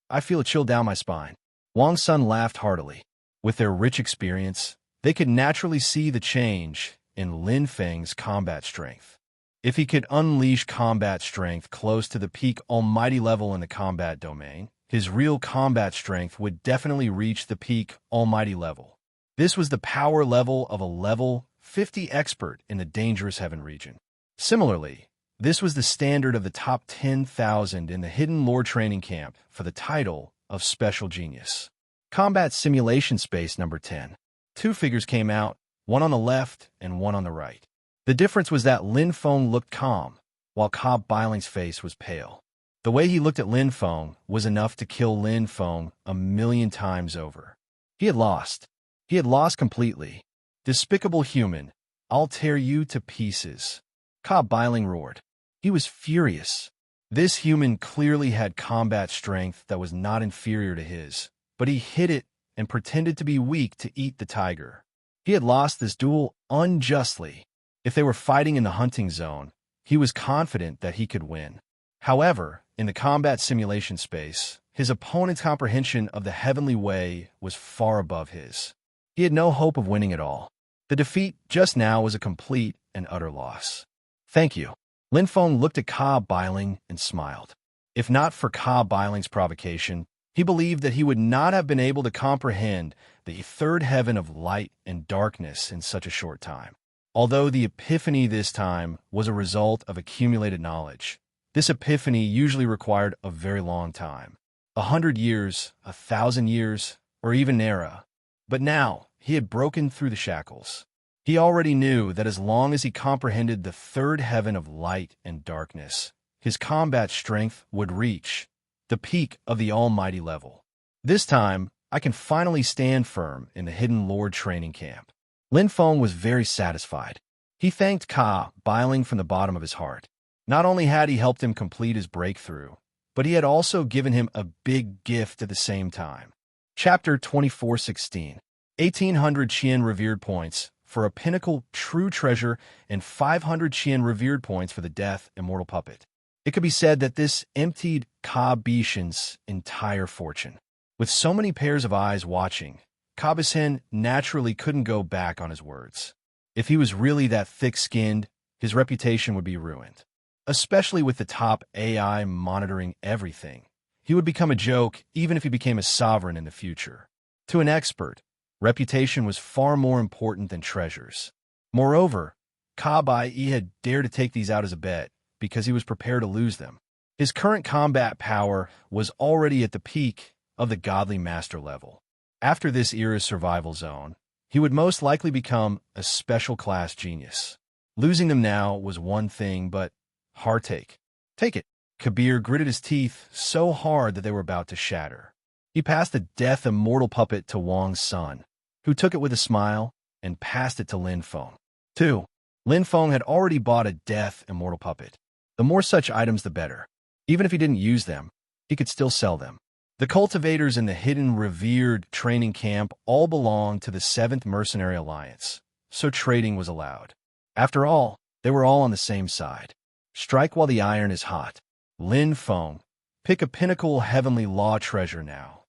I feel a chill down my spine. Wang Sun laughed heartily. With their rich experience, they could naturally see the change in Lin Feng's combat strength. If he could unleash combat strength close to the peak almighty level in the combat domain, his real combat strength would definitely reach the peak almighty level. This was the power level of a level 50 expert in the dangerous heaven region. Similarly, this was the standard of the top 10,000 in the hidden lore training camp for the title of Special Genius. Combat Simulation Space number 10. Two figures came out, one on the left and one on the right. The difference was that Lin Feng looked calm, while Cobb Biling's face was pale. The way he looked at Lin Feng was enough to kill Lin Feng 1,000,000 times over. He had lost. He had lost completely. Despicable human, I'll tear you to pieces. Cobb Biling roared. He was furious. This human clearly had combat strength that was not inferior to his, but he hid it and pretended to be weak to eat the tiger. He had lost this duel unjustly. If they were fighting in the hunting zone, he was confident that he could win. However, in the combat simulation space, his opponent's comprehension of the heavenly way was far above his. He had no hope of winning at all. The defeat just now was a complete and utter loss. Thank you. Lin Feng looked at Cobb Biling and smiled. If not for Cobb Biling's provocation, he believed that he would not have been able to comprehend the third heaven of light and darkness in such a short time. Although the epiphany this time was a result of accumulated knowledge, this epiphany usually required a very long time. 100 years, 1,000 years, or even an era. But now, he had broken through the shackles. He already knew that as long as he comprehended the third heaven of light and darkness, his combat strength would reach the peak of the almighty level. This time, I can finally stand firm in the hidden lord training camp. Lin Feng was very satisfied. He thanked Ka Biling from the bottom of his heart. Not only had he helped him complete his breakthrough, but he had also given him a big gift at the same time. Chapter 2416. 1,800 Qian revered points for a pinnacle true treasure and 500 Qian revered points for the death immortal puppet. It could be said that this emptied Ka Bishan's entire fortune. With so many pairs of eyes watching, Ka Bishan naturally couldn't go back on his words. If he was really that thick-skinned, his reputation would be ruined. Especially with the top AI monitoring everything. He would become a joke even if he became a sovereign in the future. To an expert, reputation was far more important than treasures. Moreover, Ka Bai had dared to take these out as a bet because he was prepared to lose them. His current combat power was already at the peak of the godly master level. After this era's survival zone, he would most likely become a special class genius. Losing them now was one thing, but heartache. Take it. Kabir gritted his teeth so hard that they were about to shatter. He passed the death immortal puppet to Wang's son, who took it with a smile and passed it to Lin Feng. 2. Lin Feng had already bought a death immortal puppet. The more such items, the better. Even if he didn't use them, he could still sell them. The cultivators in the hidden revered training camp all belonged to the 7th Mercenary Alliance, so trading was allowed. After all, they were all on the same side. Strike while the iron is hot. Lin Feng, pick a pinnacle heavenly law treasure now.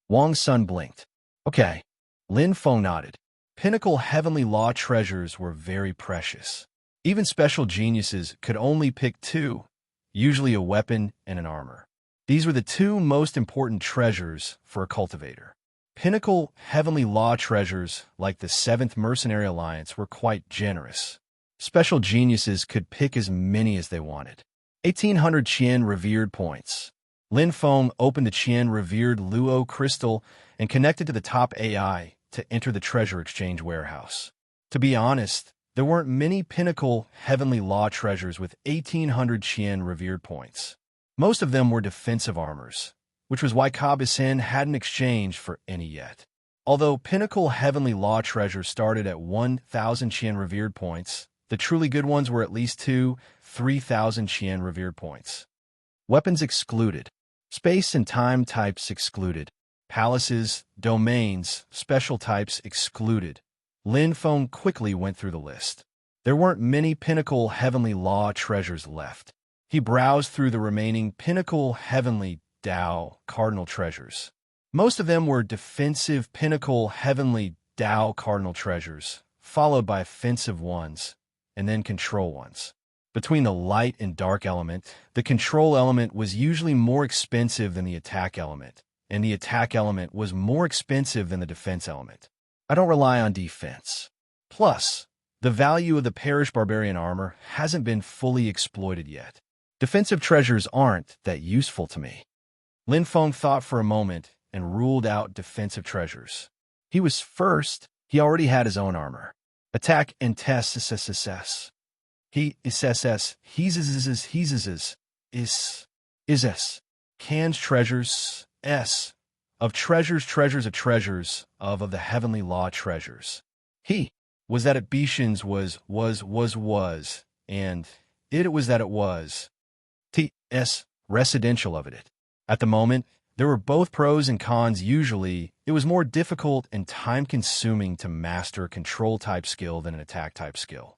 Wang's son blinked. Okay. Lin Feng nodded. Pinnacle heavenly law treasures were very precious. Even special geniuses could only pick 2, usually a weapon and an armor. These were the 2 most important treasures for a cultivator. Pinnacle heavenly law treasures, like the 7th Mercenary Alliance, were quite generous. Special geniuses could pick as many as they wanted. 1,800 Qian revered points. Lin Feng opened the Qian revered Luo crystal and connected to the top AI to enter the treasure exchange warehouse. To be honest, there weren't many pinnacle heavenly law treasures with 1,800 Qian revered points. Most of them were defensive armors, which was why Kabisin hadn't exchanged for any yet. Although pinnacle heavenly law treasures started at 1,000 Qian revered points, the truly good ones were at least 3,000 Qian revered points. Weapons excluded. Space and time types excluded. Palaces, domains, special types excluded. Lin Feng quickly went through the list. There weren't many pinnacle heavenly law treasures left. He browsed through the remaining pinnacle heavenly Dao cardinal treasures. Most of them were defensive pinnacle heavenly Dao cardinal treasures, followed by offensive ones, and then control ones. Between the light and dark element, the control element was usually more expensive than the attack element, and the attack element was more expensive than the defense element. I don't rely on defense. Plus, the value of the Parish Barbarian armor hasn't been fully exploited yet. Defensive treasures aren't that useful to me. Lin Feng thought for a moment and ruled out defensive treasures. He was first. He already had his own armor. Attack and test SSSS. He SSS. He's is. Cans treasures. S. Of treasures of treasures of the heavenly law treasures. He was that it Bishans was, and it was that it was. T.S. residential of it. At the moment, there were both pros and cons. Usually, it was more difficult and time-consuming to master a control-type skill than an attack-type skill.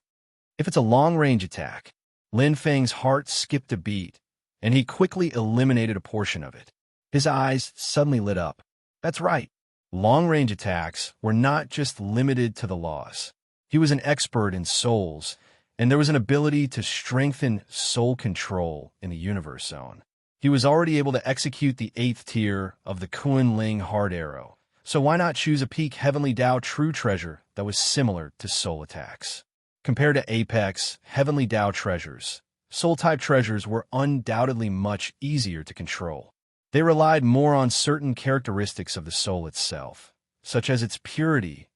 If it's a long-range attack, Lin Feng's heart skipped a beat, and he quickly eliminated a portion of it. His eyes suddenly lit up. That's right. Long-range attacks were not just limited to the laws. He was an expert in souls, and there was an ability to strengthen soul control in the universe zone. He was already able to execute the 8th tier of the Kunling hard arrow, so why not choose a peak heavenly Dao true treasure that was similar to soul attacks? Compared to Apex heavenly Dao treasures, soul-type treasures were undoubtedly much easier to control. They relied more on certain characteristics of the soul itself, such as its purity,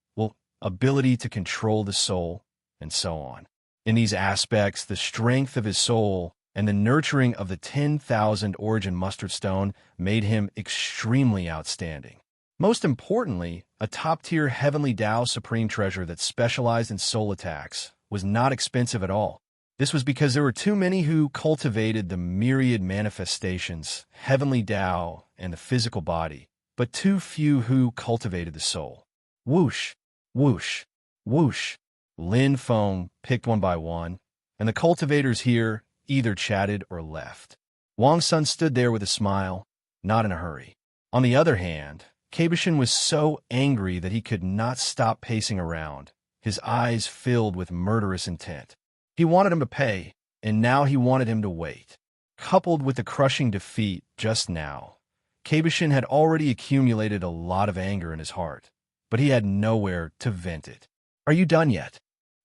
ability to control the soul, and so on. In these aspects, the strength of his soul and the nurturing of the 10,000 origin mustard stone made him extremely outstanding. Most importantly, a top-tier heavenly Dao supreme treasure that specialized in soul attacks was not expensive at all. This was because there were too many who cultivated the myriad manifestations, heavenly Dao, and the physical body, but too few who cultivated the soul. Whoosh, whoosh, whoosh. Lin Feng picked one by one, and the cultivators here either chatted or left. Wang's son stood there with a smile, not in a hurry. On the other hand, Kabishin was so angry that he could not stop pacing around, his eyes filled with murderous intent. He wanted him to pay, and now he wanted him to wait. Coupled with the crushing defeat just now, Kabishin had already accumulated a lot of anger in his heart, but he had nowhere to vent it. Are you done yet?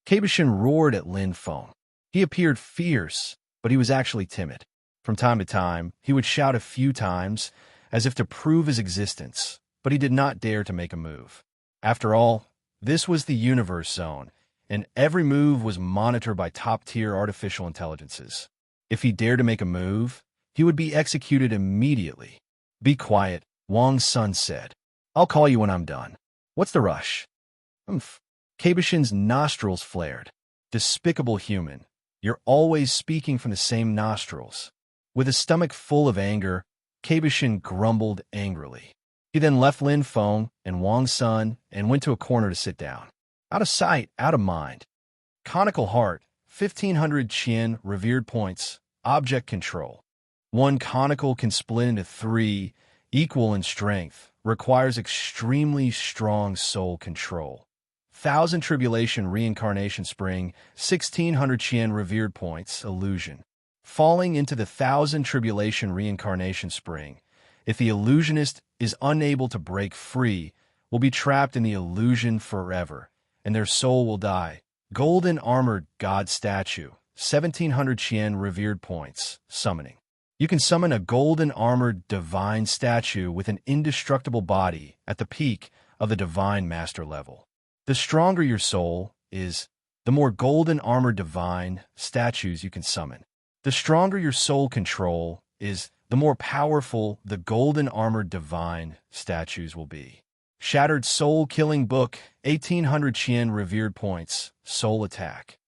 Kabishin roared at Lin Feng. He appeared fierce, but he was actually timid. From time to time, he would shout a few times, as if to prove his existence, but he did not dare to make a move. After all, this was the universe zone, and every move was monitored by top-tier artificial intelligences. If he dared to make a move, he would be executed immediately. Be quiet, Wang's son said. I'll call you when I'm done. What's the rush? Umph. Kabishin's nostrils flared. Despicable human. You're always speaking from the same nostrils. With his stomach full of anger, Kabishin grumbled angrily. He then left Lin Feng and Wang's son and went to a corner to sit down. Out of sight, out of mind. Conical heart, 1500 Qian, revered points, object control. One conical can split into 3, equal in strength, requires extremely strong soul control. 1000 Tribulation Reincarnation Spring, 1600 Qian, revered points, illusion. Falling into the 1000 Tribulation Reincarnation Spring, if the illusionist is unable to break free, will be trapped in the illusion forever, and their soul will die. Golden Armored God Statue, 1700 Qian, revered points, summoning. You can summon a golden armored divine statue with an indestructible body at the peak of the divine master level. The stronger your soul is, the more golden armored divine statues you can summon. The stronger your soul control is, the more powerful the golden armored divine statues will be. Shattered Soul Killing Book, 1800 Qian, revered points, soul attack.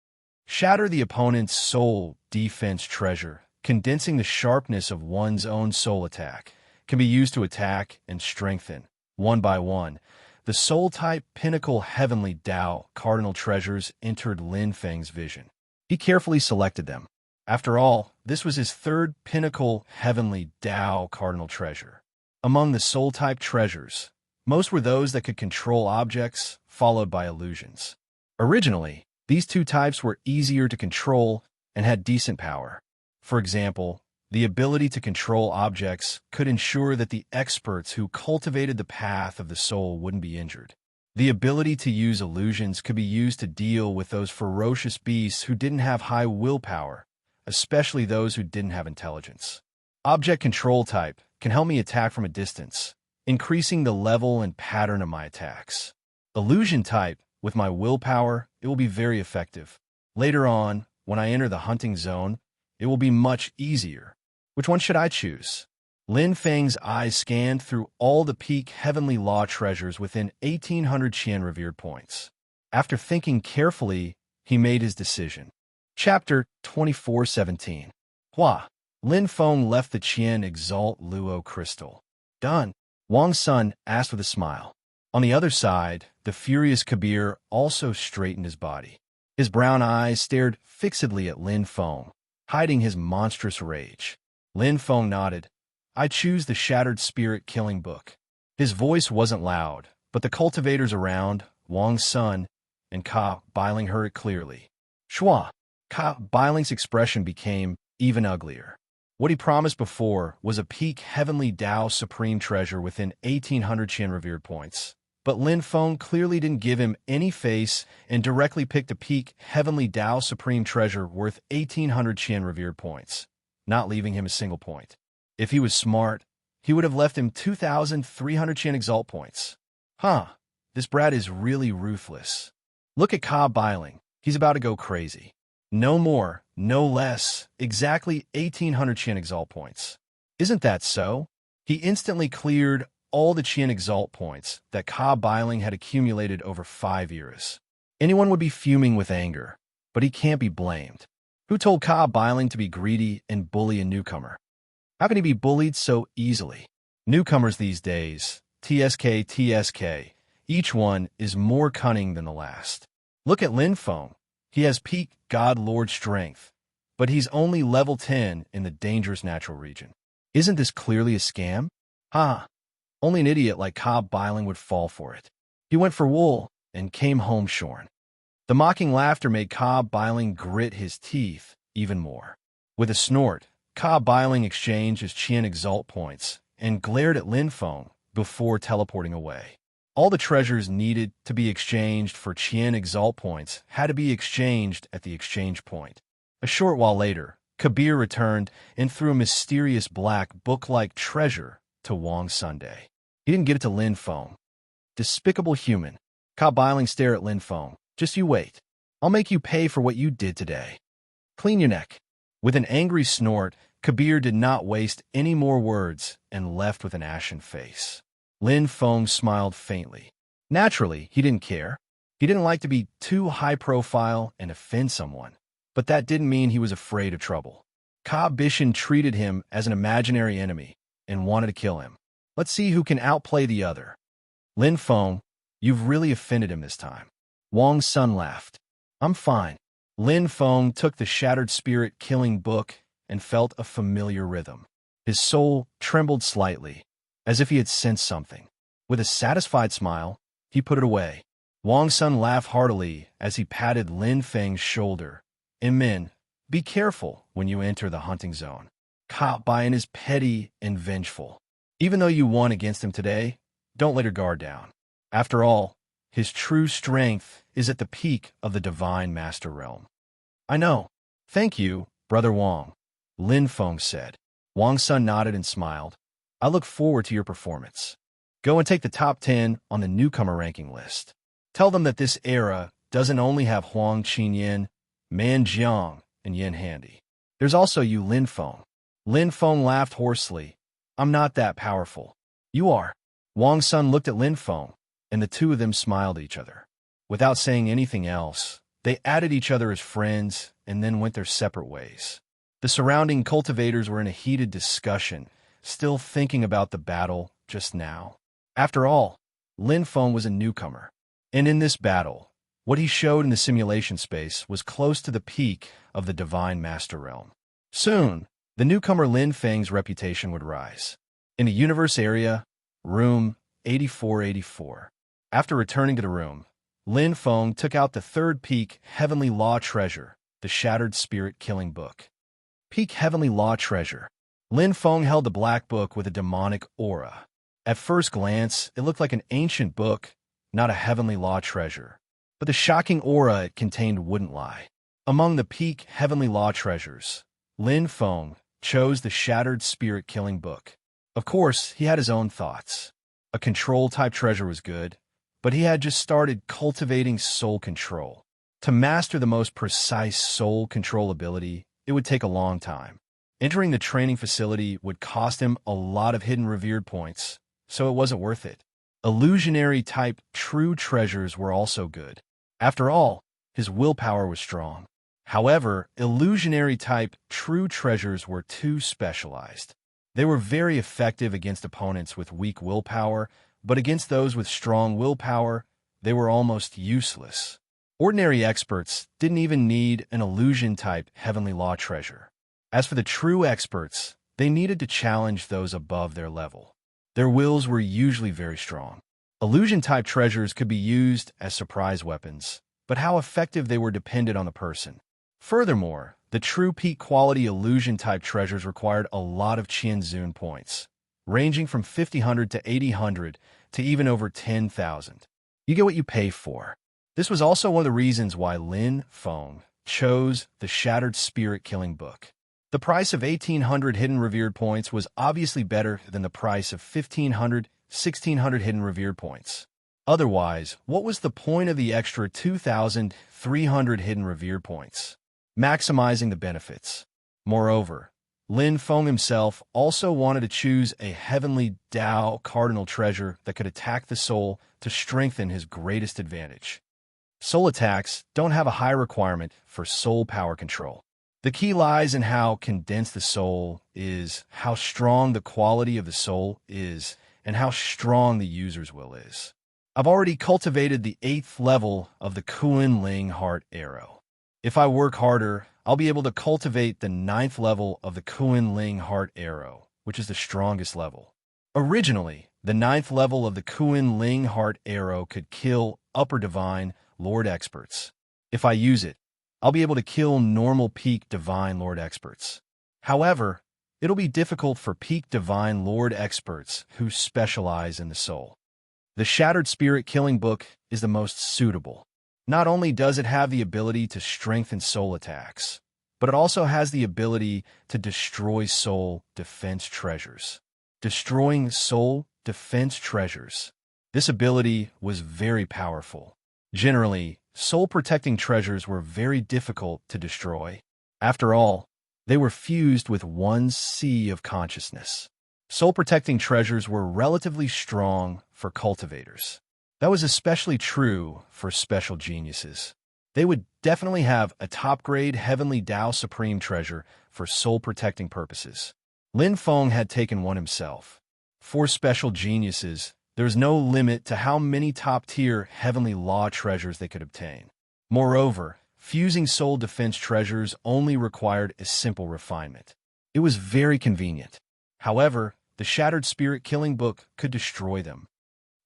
Shatter the opponent's soul defense treasure, condensing the sharpness of one's own soul attack, can be used to attack and strengthen, one by one. The soul-type Pinnacle Heavenly Tao cardinal treasures entered Lin Feng's vision. He carefully selected them. After all, this was his third Pinnacle Heavenly Tao cardinal treasure. Among the soul-type treasures, most were those that could control objects, followed by illusions. Originally, these two types were easier to control and had decent power. For example, the ability to control objects could ensure that the experts who cultivated the path of the soul wouldn't be injured. The ability to use illusions could be used to deal with those ferocious beasts who didn't have high willpower, especially those who didn't have intelligence. Object control type can help me attack from a distance, increasing the level and pattern of my attacks. Illusion type, with my willpower, it will be very effective. Later on, when I enter the hunting zone, it will be much easier. Which one should I choose? Lin Feng's eyes scanned through all the peak heavenly law treasures within 1800 Qian revered points. After thinking carefully, he made his decision. Chapter 24:17. Hua. Lin Feng left the Qian Exalt Luo crystal. Done. Wang's son asked with a smile. On the other side, the furious Kabir also straightened his body. His brown eyes stared fixedly at Lin Feng, hiding his monstrous rage. Lin Feng nodded. I choose the Shattered Spirit Killing Book. His voice wasn't loud, but the cultivators around, Wang's son, and Ka Bailing heard it clearly. Shua. Ka Bailing's expression became even uglier. What he promised before was a peak heavenly Tao supreme treasure within 1800 Qian revered points. But Lin Feng clearly didn't give him any face and directly picked a peak heavenly Tao supreme treasure worth 1800 Qian revered points, not leaving him a single point. If he was smart, he would have left him 2,300 Qian exalt points. This brat is really ruthless. Look at Ka Bailing. He's about to go crazy. No more, no less, exactly 1,800 Qian exalt points. Isn't that so? He instantly cleared all the Qian exalt points that Ka Bailing had accumulated over 5 years. Anyone would be fuming with anger, but he can't be blamed. Who told Ka Bailing to be greedy and bully a newcomer? How can he be bullied so easily? Newcomers these days, TSK, each one is more cunning than the last. Look at Lin Feng. He has peak God Lord strength, but he's only level 10 in the dangerous natural region. Isn't this clearly a scam? Only an idiot like Ka Bailing would fall for it. He went for wool and came home shorn. The mocking laughter made Ka Bailing grit his teeth even more. With a snort, Ka Bailing exchanged his Qian exalt points and glared at Lin Feng before teleporting away. All the treasures needed to be exchanged for Qian exalt points had to be exchanged at the exchange point. A short while later, Kabir returned and threw a mysterious black book-like treasure to Wang Sunday. He didn't give it to Lin Feng. Despicable human. Ka Bailing stared at Lin Feng. Just you wait. I'll make you pay for what you did today. Clean your neck. With an angry snort, Kabir did not waste any more words and left with an ashen face. Lin Feng smiled faintly. Naturally, he didn't care. He didn't like to be too high-profile and offend someone, but that didn't mean he was afraid of trouble. Ka Bishan treated him as an imaginary enemy and wanted to kill him. Let's see who can outplay the other. Lin Feng, you've really offended him this time. Wang Sun laughed. I'm fine. Lin Feng took the shattered spirit killing book and felt a familiar rhythm. His soul trembled slightly, as if he had sensed something. With a satisfied smile, he put it away. Wang Sun laughed heartily as he patted Lin Feng's shoulder. Min, be careful when you enter the hunting zone. Ka Bian is petty and vengeful. Even though you won against him today, don't let your guard down. After all, his true strength is at the peak of the Divine Master Realm. I know. Thank you, Brother Wang, Lin Feng said. Wang Sun nodded and smiled. I look forward to your performance. Go and take the top 10 on the newcomer ranking list. Tell them that this era doesn't only have Huang Qinyan, Man Jiang, and Yin Handy. There's also you, Lin Feng. Lin Feng laughed hoarsely. I'm not that powerful. You are. Wang Sun looked at Lin Feng, and the two of them smiled at each other. Without saying anything else, they added each other as friends and then went their separate ways. The surrounding cultivators were in a heated discussion, still thinking about the battle just now. After all, Lin Feng was a newcomer, and in this battle, what he showed in the simulation space was close to the peak of the Divine Master Realm. Soon, the newcomer Lin Feng's reputation would rise. In the universe area, room 8484. After returning to the room, Lin Feng took out the third peak Heavenly Law treasure, the Shattered Spirit Killing Book. Peak Heavenly Law treasure. Lin Feng held the black book with a demonic aura. At first glance, it looked like an ancient book, not a Heavenly Law treasure. But the shocking aura it contained wouldn't lie. Among the peak Heavenly Law treasures, Lin Feng chose the Shattered Spirit Killing Book. Of course, he had his own thoughts. A control-type treasure was good, but he had just started cultivating soul control. To master the most precise soul control ability, it would take a long time. Entering the training facility would cost him a lot of hidden revered points, so it wasn't worth it. Illusionary-type true treasures were also good. After all, his willpower was strong. However, illusionary-type true treasures were too specialized. They were very effective against opponents with weak willpower, but against those with strong willpower, they were almost useless. Ordinary experts didn't even need an illusion-type Heavenly Law treasure. As for the true experts, they needed to challenge those above their level. Their wills were usually very strong. Illusion-type treasures could be used as surprise weapons, but how effective they were depended on the person. Furthermore, the true peak quality illusion-type treasures required a lot of Qianzun points, ranging from 5000 to 8000 to even over 10,000. You get what you pay for. This was also one of the reasons why Lin Feng chose the Shattered Spirit Killing Book. The price of 1800 hidden revered points was obviously better than the price of 1500, 1600 hidden revered points. Otherwise, what was the point of the extra 2300 hidden revered points? Maximizing the benefits. Moreover, Lin Feng himself also wanted to choose a heavenly Dao cardinal treasure that could attack the soul to strengthen his greatest advantage. Soul attacks don't have a high requirement for soul power control. The key lies in how condensed the soul is, how strong the quality of the soul is, and how strong the user's will is. I've already cultivated the 8th level of the Kuan Ling Heart Arrow. If I work harder, I'll be able to cultivate the 9th level of the Kuan Ling Heart Arrow, which is the strongest level. Originally, the 9th level of the Kuan Ling Heart Arrow could kill upper divine Lord experts. If I use it, I'll be able to kill normal peak Divine Lord experts. However, it'll be difficult for peak Divine Lord experts who specialize in the soul. The Shattered Spirit Killing Book is the most suitable. Not only does it have the ability to strengthen soul attacks, but it also has the ability to destroy soul defense treasures. Destroying soul defense treasures. This ability was very powerful. Generally, soul-protecting treasures were very difficult to destroy. After all, They were fused with one sea of consciousness. Soul-protecting treasures were relatively strong for cultivators. That was especially true for special geniuses. They would definitely have a top-grade Heavenly Tao Supreme treasure for soul-protecting purposes. Lin Feng had taken one himself. For special geniuses, there's no limit to how many top-tier Heavenly Law treasures they could obtain. Moreover, fusing soul defense treasures only required a simple refinement. It was very convenient. However, the Shattered Spirit Killing Book could destroy them.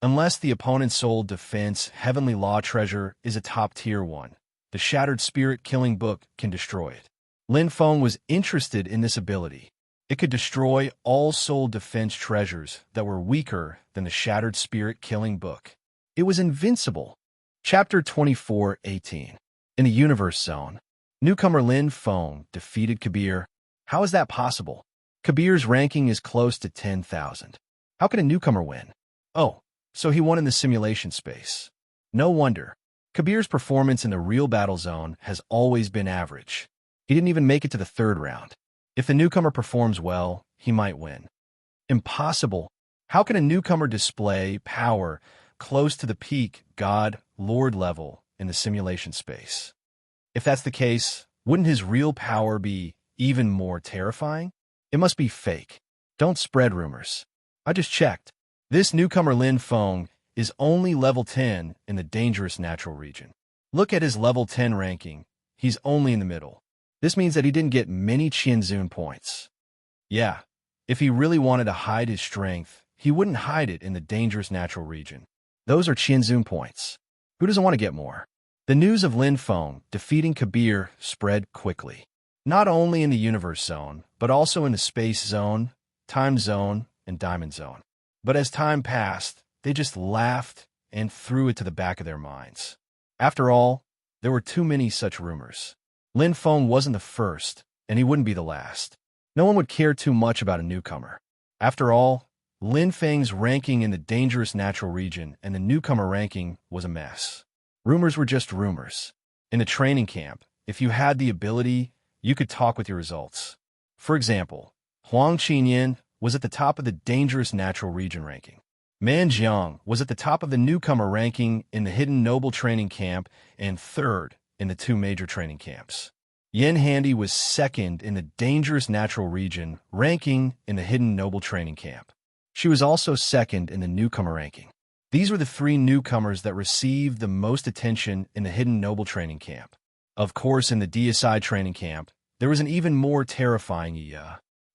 Unless the opponent's soul defense Heavenly Law treasure is a top-tier one, the Shattered Spirit Killing Book can destroy it. Lin Feng was interested in this ability. It could destroy all soul defense treasures that were weaker than the Shattered Spirit Killing Book. It was invincible. Chapter 24:18. In the Universe Zone, newcomer Lin Feng defeated Kabir. How is that possible? Kabir's ranking is close to 10,000. How can a newcomer win? Oh, so he won in the simulation space. No wonder. Kabir's performance in the real battle zone has always been average. He didn't even make it to the third round. If the newcomer performs well, he might win. Impossible. How can a newcomer display power close to the peak God, Lord level in the simulation space? If that's the case, wouldn't his real power be even more terrifying? It must be fake. Don't spread rumors. I just checked. This newcomer Lin Feng is only level 10 in the dangerous natural region. Look at his level 10 ranking. He's only in the middle. This means that he didn't get many Qianzun points. Yeah, if he really wanted to hide his strength, he wouldn't hide it in the dangerous natural region. Those are Qianzun points. Who doesn't want to get more? The news of Lin Feng defeating Kabir spread quickly. Not only in the Universe Zone, but also in the Space Zone, Time Zone, and Diamond Zone. But as time passed, they just laughed and threw it to the back of their minds. After all, there were too many such rumors. Lin Feng wasn't the first, and he wouldn't be the last. No one would care too much about a newcomer. After all, Lin Feng's ranking in the dangerous natural region and the newcomer ranking was a mess. Rumors were just rumors. In the training camp, if you had the ability, you could talk with your results. For example, Huang Qinyan was at the top of the dangerous natural region ranking. Man Jiang was at the top of the newcomer ranking in the hidden noble training camp and third in the two major training camps. Yin Handy was second in the dangerous natural region ranking in the hidden noble training camp. She was also second in the newcomer ranking. These were the three newcomers that received the most attention in the hidden noble training camp. Of course, in the DSI training camp, there was an even more terrifying Yi.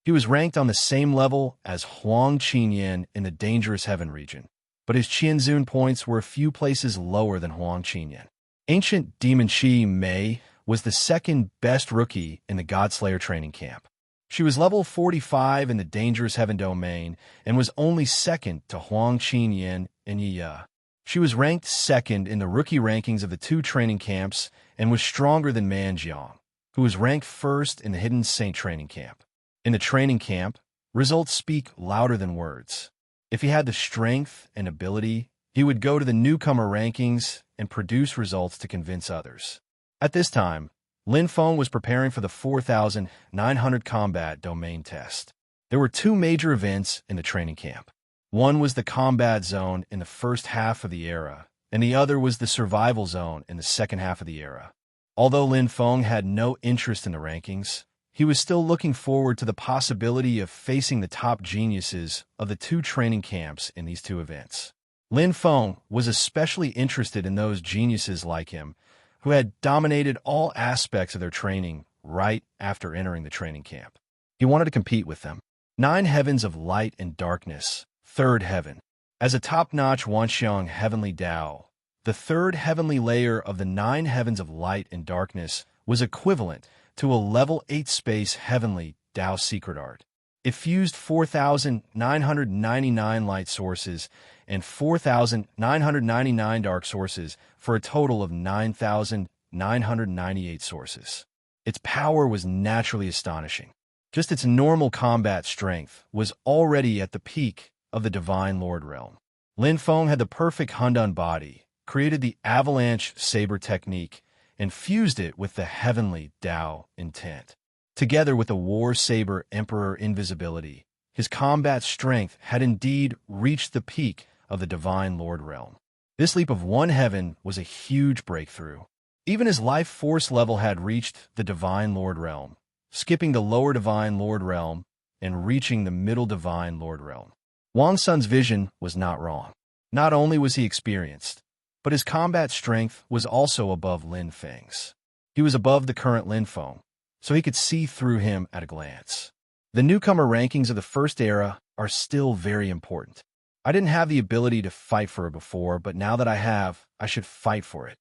He was ranked on the same level as Huang Qinyan in the dangerous heaven region, but his Qianzun points were a few places lower than Huang Qinyan. Ancient Demon Chi Mei was the second best rookie in the Godslayer training camp. She was level 45 in the dangerous heaven domain and was only second to Huang Qinyan and Yi. She was ranked second in the rookie rankings of the two training camps and was stronger than Man Jiang, who was ranked first in the hidden saint training camp. In the training camp, results speak louder than words. If he had the strength and ability, he would go to the newcomer rankings and produce results to convince others. At this time, Lin Feng was preparing for the 4,900 combat domain test. There were two major events in the training camp. One was the combat zone in the first half of the era, and the other was the survival zone in the second half of the era. Although Lin Feng had no interest in the rankings, he was still looking forward to the possibility of facing the top geniuses of the two training camps in these two events. Lin Feng was especially interested in those geniuses like him who had dominated all aspects of their training right after entering the training camp. He wanted to compete with them. 9 heavens of light and darkness, third heaven. As a top-notch Wanxiang heavenly Tao, the third heavenly layer of the 9 heavens of light and darkness was equivalent to a level 8 space heavenly Tao secret art. It fused 4,999 light sources and 4,999 dark sources for a total of 9,998 sources. Its power was naturally astonishing. Just its normal combat strength was already at the peak of the Divine Lord realm. Lin Feng had the perfect Hundun body, created the avalanche saber technique, and fused it with the heavenly Tao intent. Together with the War Saber Emperor invisibility, his combat strength had indeed reached the peak of the Divine Lord realm. This leap of one heaven was a huge breakthrough. Even his life force level had reached the Divine Lord realm, skipping the lower Divine Lord realm and reaching the middle Divine Lord realm. Wang Sun's vision was not wrong. Not only was he experienced, but his combat strength was also above Lin Feng's. He was above the current Lin Feng, so he could see through him at a glance. The newcomer rankings of the first era are still very important. I didn't have the ability to fight for it before, but now that I have, I should fight for it.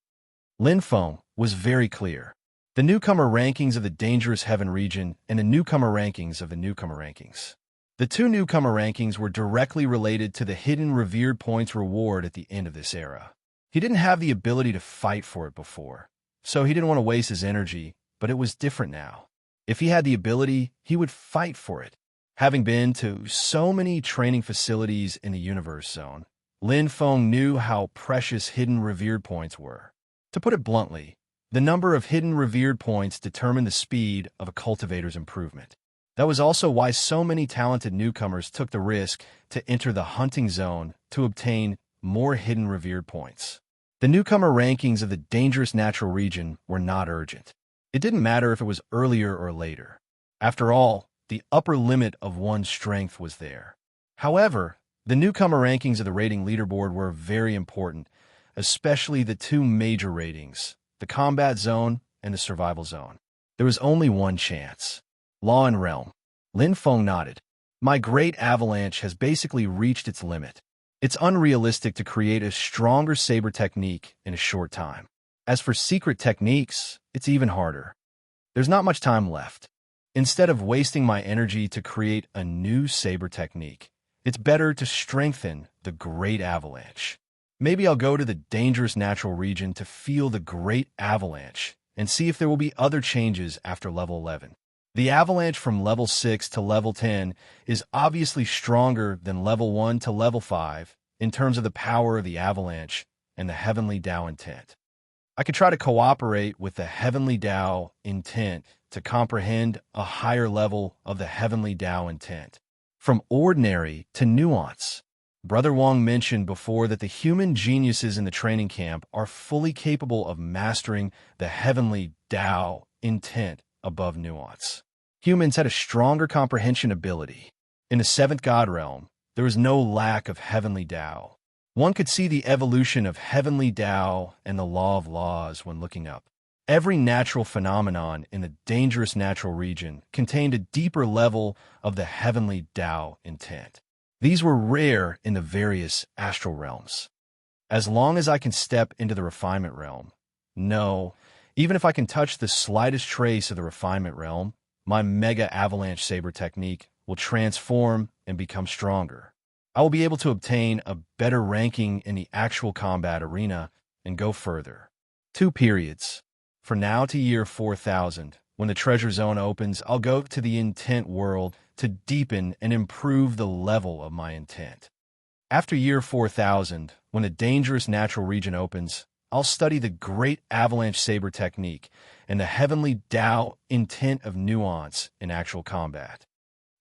Lin Feng was very clear. The newcomer rankings of the dangerous heaven region and the newcomer rankings of the newcomer rankings. The two newcomer rankings were directly related to the hidden revered points reward at the end of this era. He didn't have the ability to fight for it before, so he didn't want to waste his energy, but it was different now. If he had the ability, he would fight for it. Having been to so many training facilities in the Universe Zone, Lin Feng knew how precious hidden revered points were. To put it bluntly, the number of hidden revered points determined the speed of a cultivator's improvement. That was also why so many talented newcomers took the risk to enter the hunting zone to obtain more hidden revered points. The newcomer rankings of the dangerous natural region were not urgent. It didn't matter if it was earlier or later. After all, the upper limit of one's strength was there. However, the newcomer rankings of the rating leaderboard were very important, especially the two major ratings, the combat zone and the survival zone. There was only one chance. Law and Realm. Lin Feng nodded. My great avalanche has basically reached its limit. It's unrealistic to create a stronger saber technique in a short time. As for secret techniques, it's even harder. There's not much time left. Instead of wasting my energy to create a new saber technique, it's better to strengthen the great avalanche. Maybe I'll go to the dangerous natural region to feel the great avalanche and see if there will be other changes after level 11. The avalanche from level 6 to level 10 is obviously stronger than level 1 to level 5 in terms of the power of the avalanche and the heavenly Tao intent. I could try to cooperate with the heavenly Tao intent to comprehend a higher level of the heavenly Tao intent. From ordinary to nuance. Brother Wang mentioned before that the human geniuses in the training camp are fully capable of mastering the heavenly Tao intent above nuance. Humans had a stronger comprehension ability. In the seventh God realm, there was no lack of heavenly Tao. One could see the evolution of heavenly Tao and the law of laws when looking up. Every natural phenomenon in the dangerous natural region contained a deeper level of the heavenly Tao intent. These were rare in the various astral realms. As long as I can step into the refinement realm, no, even if I can touch the slightest trace of the refinement realm, my mega avalanche saber technique will transform and become stronger. I will be able to obtain a better ranking in the actual combat arena and go further. 2 periods. For now to year 4000, when the treasure zone opens, I'll go to the intent world to deepen and improve the level of my intent. After year 4000, when the dangerous natural region opens, I'll study the great avalanche saber technique and the heavenly Tao intent of nuance in actual combat.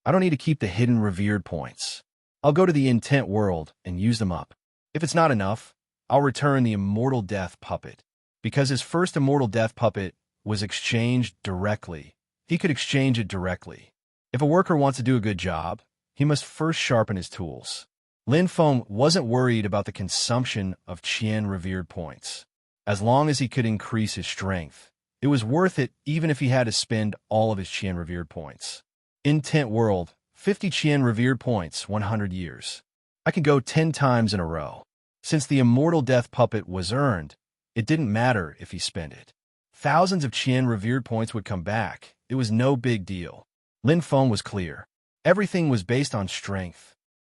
I don't need to keep the hidden revered points. I'll go to the intent world and use them up. If it's not enough, I'll return the immortal death puppet. Because his first immortal death puppet was exchanged directly, he could exchange it directly. If a worker wants to do a good job, he must first sharpen his tools. Lin Feng wasn't worried about the consumption of Qian revered points. As long as he could increase his strength, it was worth it even if he had to spend all of his Qian revered points. Intent world, 50 Qian revered points, 100 years. I could go 10 times in a row. Since the immortal death puppet was earned, it didn't matter if he spent it. Thousands of Qian revered points would come back. It was no big deal. Lin Feng was clear. Everything was based on strength.